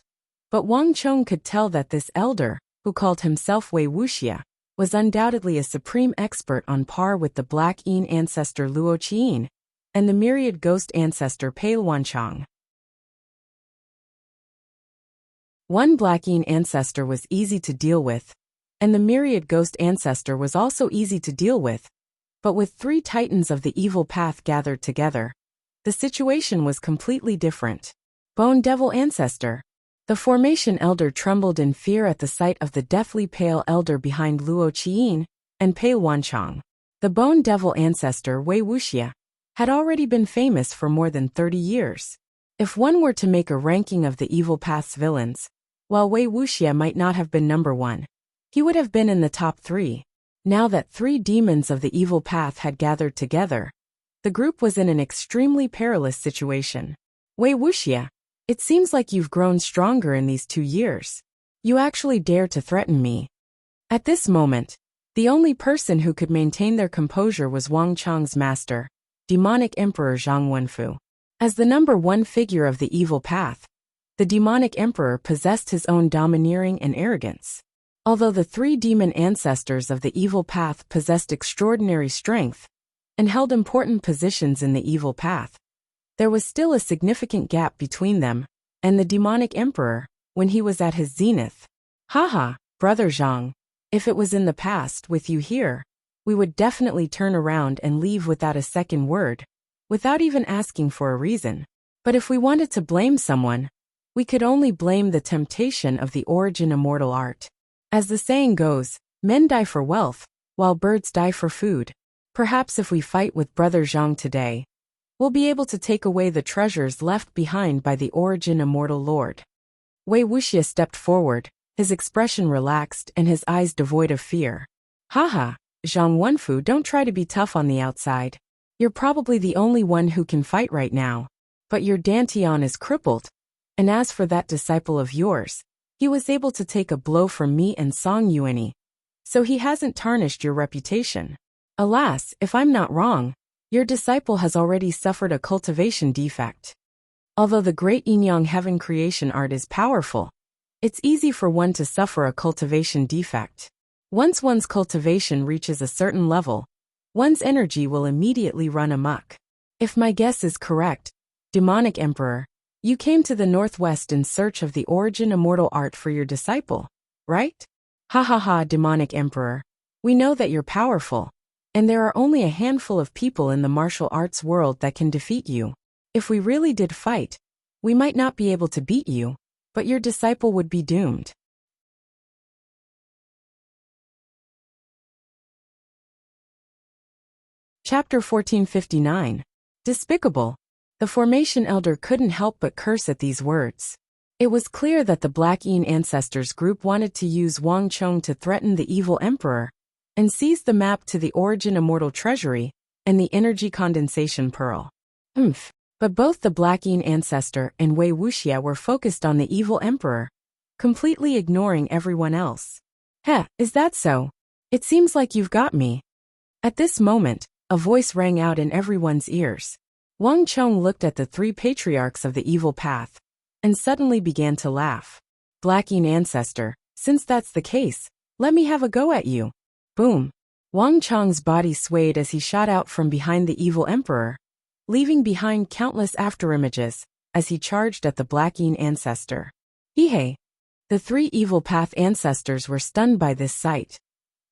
but Wang Chong could tell that this elder, who called himself Wei Wuxia, was undoubtedly a supreme expert on par with the Black Yin ancestor Luo Qiyin and the myriad ghost ancestor Pei Wanchong. One Black Yin ancestor was easy to deal with, and the myriad ghost ancestor was also easy to deal with, but with three titans of the evil path gathered together, the situation was completely different. Bone Devil Ancestor. The formation elder trembled in fear at the sight of the deathly pale elder behind Luo Qiyin and Pei Wanchong. The Bone Devil Ancestor Wei Wuxia had already been famous for more than 30 years. If one were to make a ranking of the evil path's villains, while Wei Wuxia might not have been number one, he would have been in the top 3. Now that 3 demons of the evil path had gathered together, the group was in an extremely perilous situation. "Wei Wuxia, it seems like you've grown stronger in these 2 years. You actually dare to threaten me." At this moment, the only person who could maintain their composure was Wang Chong's master, demonic emperor Zhang Wenfu. As the number 1 figure of the evil path, the demonic emperor possessed his own domineering and arrogance. Although the 3 demon ancestors of the evil path possessed extraordinary strength and held important positions in the evil path, there was still a significant gap between them and the demonic emperor when he was at his zenith. "Haha, brother Zhang, if it was in the past with you here, we would definitely turn around and leave without a second word, without even asking for a reason. But if we wanted to blame someone, we could only blame the temptation of the origin immortal art. As the saying goes, men die for wealth, while birds die for food. Perhaps if we fight with brother Zhang today, we'll be able to take away the treasures left behind by the origin immortal lord." Wei Wuxia stepped forward, his expression relaxed and his eyes devoid of fear. "Haha, Zhang Wenfu, don't try to be tough on the outside. You're probably the only one who can fight right now, but your Dantian is crippled. And as for that disciple of yours, he was able to take a blow from me and Song Yuanyi, so he hasn't tarnished your reputation. Alas, if I'm not wrong, your disciple has already suffered a cultivation defect. Although the great Yin-Yang heaven creation art is powerful, it's easy for one to suffer a cultivation defect. Once one's cultivation reaches a certain level, one's energy will immediately run amok. If my guess is correct, demonic emperor, you came to the northwest in search of the origin immortal art for your disciple, right? Ha ha ha, demonic emperor. We know that you're powerful, and there are only a handful of people in the martial arts world that can defeat you. If we really did fight, we might not be able to beat you, but your disciple would be doomed. Chapter 1459. Despicable. The formation elder couldn't help but curse at these words. It was clear that the Black Yin Ancestors group wanted to use Wang Chong to threaten the evil emperor and seize the map to the origin immortal treasury and the energy condensation pearl. But both the Black Yin Ancestor and Wei Wuxia were focused on the evil emperor, completely ignoring everyone else. Heh, is that so? It seems like you've got me. At this moment, a voice rang out in everyone's ears. Wang Chong looked at the 3 patriarchs of the evil path and suddenly began to laugh. Black Yin Ancestor, since that's the case, let me have a go at you. Boom. Wang Chong's body swayed as he shot out from behind the evil emperor, leaving behind countless afterimages as he charged at the Black Yin Ancestor. Hey! The 3 evil path ancestors were stunned by this sight,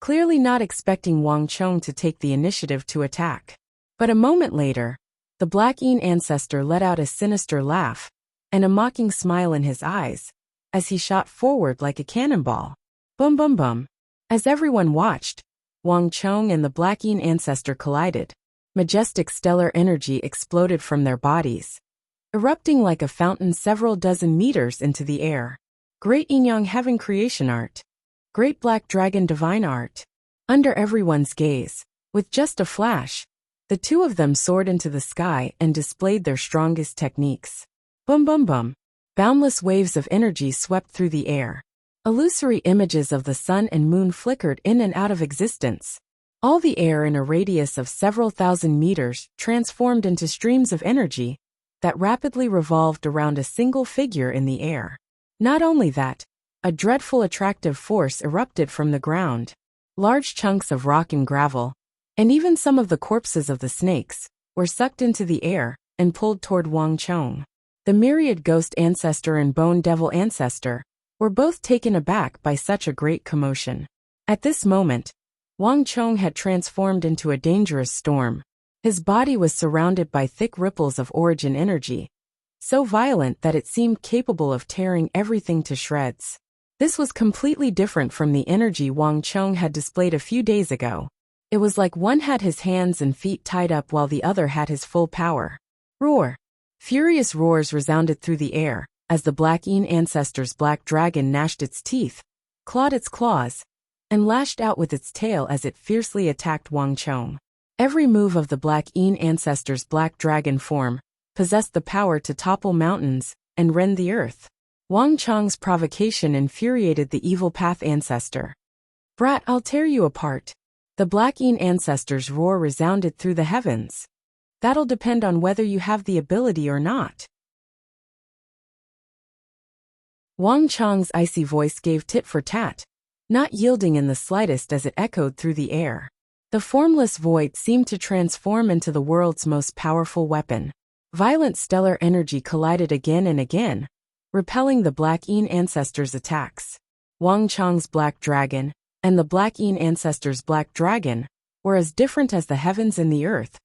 clearly not expecting Wang Chong to take the initiative to attack. But a moment later, the Black Yin Ancestor let out a sinister laugh and a mocking smile in his eyes as he shot forward like a cannonball. Boom boom boom. As everyone watched, Wang Chong and the Black Yin Ancestor collided. Majestic stellar energy exploded from their bodies, erupting like a fountain several dozen meters into the air. Great Yin-Yang heaven creation art. Great Black Dragon divine art. Under everyone's gaze, with just a flash, The two of them soared into the sky and displayed their strongest techniques. Boom boom boom. Boundless waves of energy swept through the air. Illusory images of the sun and moon flickered in and out of existence. All the air in a radius of several thousand meters transformed into streams of energy that rapidly revolved around a single figure in the air. Not only that, a dreadful attractive force erupted from the ground. Large chunks of rock and gravel, and even some of the corpses of the snakes, were sucked into the air and pulled toward Wang Chong. The myriad ghost ancestor and bone devil ancestor were both taken aback by such a great commotion. At this moment, Wang Chong had transformed into a dangerous storm. His body was surrounded by thick ripples of origin energy, so violent that it seemed capable of tearing everything to shreds. This was completely different from the energy Wang Chong had displayed a few days ago. It was like one had his hands and feet tied up while the other had his full power. Roar! Furious roars resounded through the air, as the Black Yin ancestor's black dragon gnashed its teeth, clawed its claws, and lashed out with its tail as it fiercely attacked Wang Chong. Every move of the Black Yin ancestor's black dragon form possessed the power to topple mountains and rend the earth. Wang Chong's provocation infuriated the evil path ancestor. Brat, I'll tear you apart. The Black Yin ancestor's roar resounded through the heavens. That'll depend on whether you have the ability or not. Wang Chong's icy voice gave tit for tat, not yielding in the slightest as it echoed through the air. The formless void seemed to transform into the world's most powerful weapon. Violent stellar energy collided again and again, repelling the Black Yin ancestor's attacks. Wang Chong's black dragon and the Black Yin ancestor's black dragon were as different as the heavens and the earth,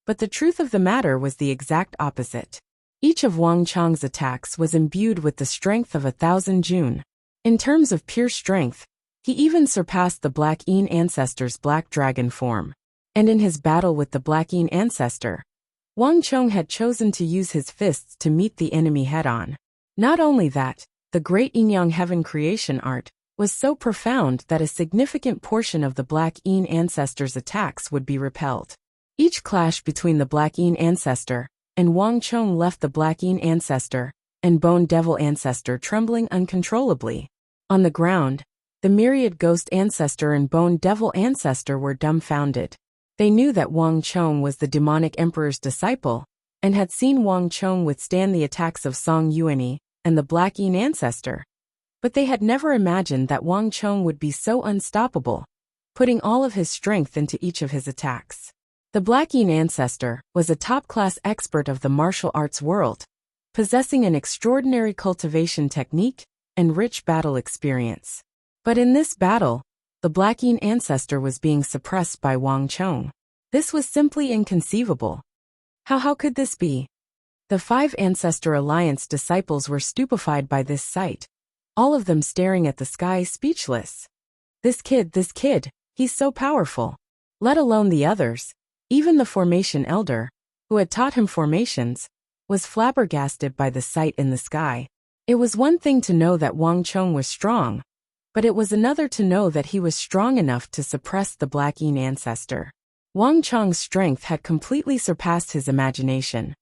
but the truth of the matter was the exact opposite. Each of Wang Chong's attacks was imbued with the strength of 1,000 Jun. In terms of pure strength, he even surpassed the Black Yin ancestor's black dragon form. And in his battle with the Black Yin ancestor, Wang Chong had chosen to use his fists to meet the enemy head-on. Not only that, the great Yin-Yang Heaven creation art was so profound that a significant portion of the Black Yin ancestor's attacks would be repelled. Each clash between the Black Yin ancestor and Wang Chong left the Black Yin ancestor and Bone Devil ancestor trembling uncontrollably. On the ground, the myriad ghost ancestor and Bone Devil ancestor were dumbfounded. They knew that Wang Chong was the demonic emperor's disciple, and had seen Wang Chong withstand the attacks of Song Yuanyi and the Black Yin ancestor. But they had never imagined that Wang Chong would be so unstoppable, putting all of his strength into each of his attacks. The Black Yin ancestor was a top-class expert of the martial arts world, possessing an extraordinary cultivation technique and rich battle experience. But in this battle, the Black Yin ancestor was being suppressed by Wang Chong. This was simply inconceivable. How could this be? The 5 Ancestor Alliance disciples were stupefied by this sight, all of them staring at the sky speechless. This kid, he's so powerful. Let alone the others. Even the formation elder, who had taught him formations, was flabbergasted by the sight in the sky. It was one thing to know that Wang Chong was strong, but it was another to know that he was strong enough to suppress the Black Yin ancestor. Wang Chong's strength had completely surpassed his imagination.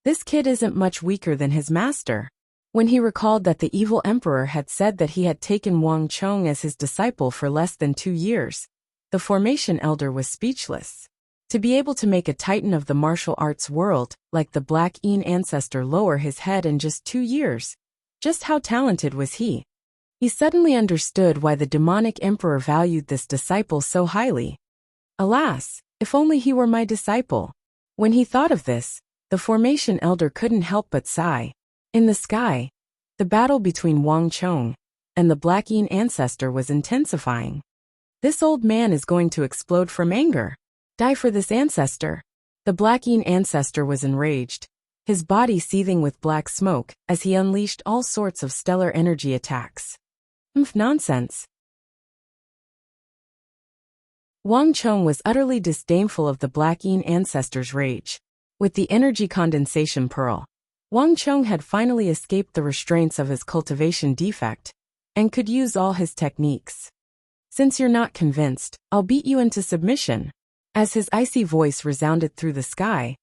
This kid isn't much weaker than his master. When he recalled that the evil emperor had said that he had taken Wang Chong as his disciple for less than 2 years, the formation elder was speechless. To be able to make a titan of the martial arts world like the Black Yin ancestor lower his head in just 2 years, just how talented was he? He suddenly understood why the demonic emperor valued this disciple so highly. Alas, if only he were my disciple. When he thought of this, the formation elder couldn't help but sigh. In the sky, the battle between Wang Chong and the Black Yin ancestor was intensifying. This old man is going to explode from anger. Die for this ancestor. The Black Yin ancestor was enraged, his body seething with black smoke as he unleashed all sorts of stellar energy attacks. Nonsense. Wang Chong was utterly disdainful of the Black Yin ancestor's rage. With the energy condensation pearl, Wang Chong had finally escaped the restraints of his cultivation defect, and could use all his techniques. Since you're not convinced, I'll beat you into submission. As his icy voice resounded through the sky,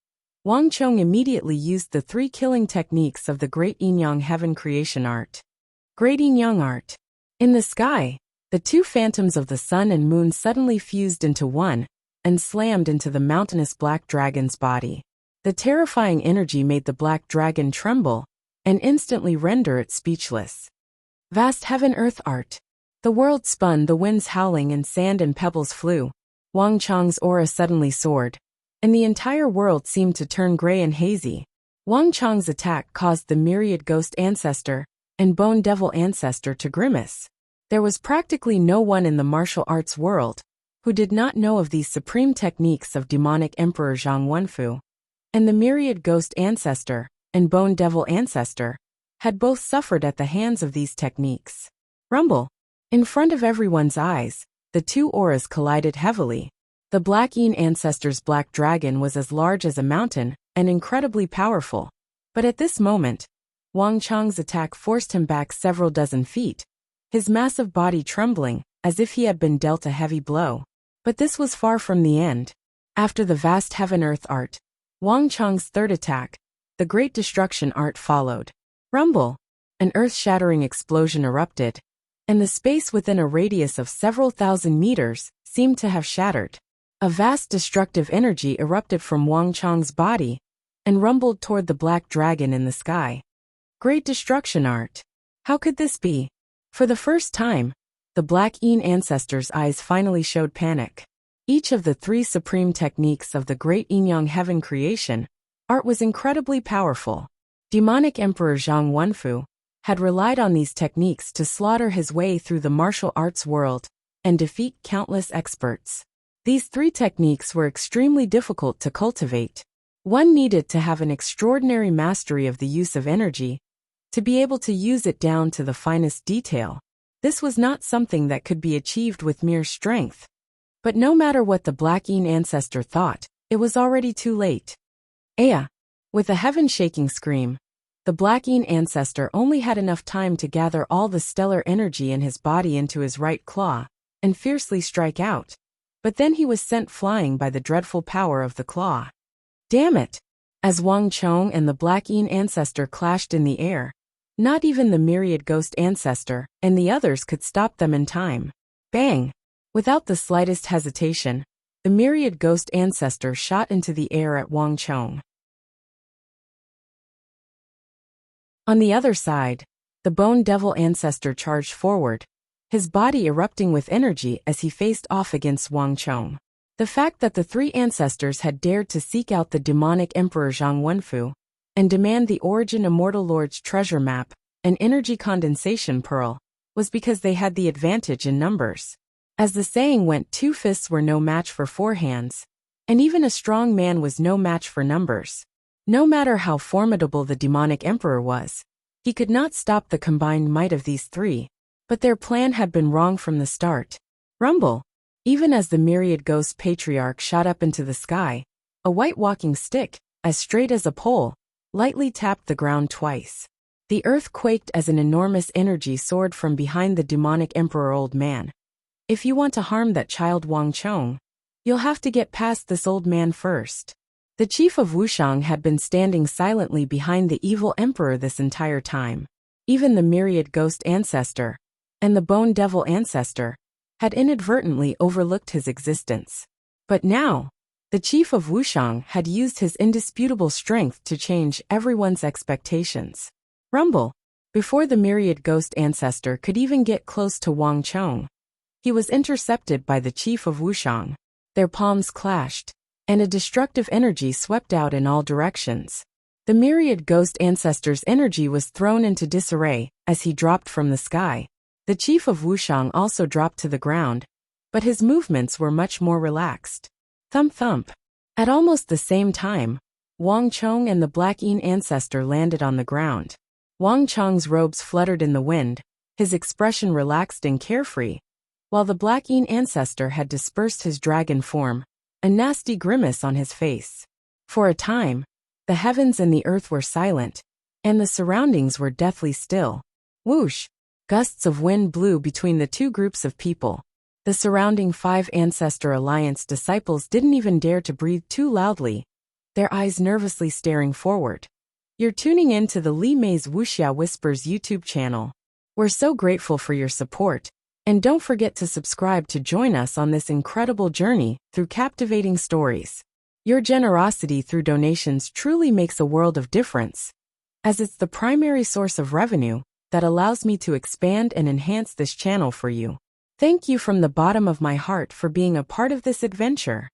Wang Chong immediately used the 3 killing techniques of the Great Yin-Yang Heaven Creation Art. Great Yin-Yang Art. In the sky, the 2 phantoms of the sun and moon suddenly fused into one and slammed into the mountainous black dragon's body. The terrifying energy made the black dragon tremble and instantly render it speechless. Vast Heaven-Earth Art. The world spun, the winds howling and sand and pebbles flew. Wang Chong's aura suddenly soared, and the entire world seemed to turn gray and hazy. Wang Chong's attack caused the myriad ghost ancestor and bone devil ancestor to grimace. There was practically no one in the martial arts world who did not know of these supreme techniques of demonic emperor Zhang Wenfu. And the myriad ghost ancestor and bone devil ancestor had both suffered at the hands of these techniques. Rumble. In front of everyone's eyes, the 2 auras collided heavily. The Black Yin ancestor's black dragon was as large as a mountain and incredibly powerful. But at this moment, Wang Chong's attack forced him back several dozen feet, his massive body trembling as if he had been dealt a heavy blow. But this was far from the end. After the vast Heaven-Earth Art, Wang Chong's third attack, the Great Destruction Art, followed. Rumble. An earth-shattering explosion erupted, and the space within a radius of several thousand meters seemed to have shattered. A vast destructive energy erupted from Wang Chong's body and rumbled toward the black dragon in the sky. Great Destruction Art. How could this be? For the first time, the Black Yin ancestor's eyes finally showed panic. Each of the 3 supreme techniques of the Great Yin-Yang Heaven Creation Art was incredibly powerful. Demonic Emperor Zhang Wenfu had relied on these techniques to slaughter his way through the martial arts world and defeat countless experts. These 3 techniques were extremely difficult to cultivate. One needed to have an extraordinary mastery of the use of energy to be able to use it down to the finest detail. This was not something that could be achieved with mere strength. But no matter what the Black Yin ancestor thought, it was already too late. Aya! With a heaven-shaking scream, the Black Yin ancestor only had enough time to gather all the stellar energy in his body into his right claw and fiercely strike out. But then he was sent flying by the dreadful power of the claw. Damn it! As Wang Chong and the Black Yin ancestor clashed in the air, not even the myriad ghost ancestor and the others could stop them in time. Bang! Without the slightest hesitation, the myriad ghost ancestor shot into the air at Wang Chong. On the other side, the bone devil ancestor charged forward, his body erupting with energy as he faced off against Wang Chong. The fact that the 3 ancestors had dared to seek out the demonic emperor Zhang Wenfu and demand the Origin Immortal Lord's treasure map, an energy condensation pearl, was because they had the advantage in numbers. As the saying went, 2 fists were no match for 4 hands, and even a strong man was no match for numbers. No matter how formidable the demonic emperor was, he could not stop the combined might of these 3, but their plan had been wrong from the start. Rumble! Even as the myriad ghost patriarch shot up into the sky, a white walking stick, as straight as a pole, lightly tapped the ground twice. The earth quaked as an enormous energy soared from behind the demonic emperor old man. If you want to harm that child Wang Chong, you'll have to get past this old man first. The chief of Wuxia had been standing silently behind the evil emperor this entire time. Even the myriad ghost ancestor and the bone devil ancestor had inadvertently overlooked his existence. But now, the chief of Wuxia had used his indisputable strength to change everyone's expectations. Rumble! Before the myriad ghost ancestor could even get close to Wang Chong, he was intercepted by the chief of Wuxia. Their palms clashed, and a destructive energy swept out in all directions. The myriad ghost ancestor's energy was thrown into disarray as he dropped from the sky. The chief of Wuxia also dropped to the ground, but his movements were much more relaxed. Thump thump. At almost the same time, Wang Chong and the Black Yin ancestor landed on the ground. Wang Chong's robes fluttered in the wind, his expression relaxed and carefree, while the Black Yin ancestor had dispersed his dragon form, a nasty grimace on his face. For a time, the heavens and the earth were silent, and the surroundings were deathly still. Whoosh! Gusts of wind blew between the 2 groups of people, The surrounding 5 Ancestor Alliance disciples didn't even dare to breathe too loudly, their eyes nervously staring forward. You're tuning in to the Li Mei's Wuxia Whispers YouTube channel. We're so grateful for your support, and don't forget to subscribe to join us on this incredible journey through captivating stories. Your generosity through donations truly makes a world of difference, as it's the primary source of revenue that allows me to expand and enhance this channel for you. Thank you from the bottom of my heart for being a part of this adventure.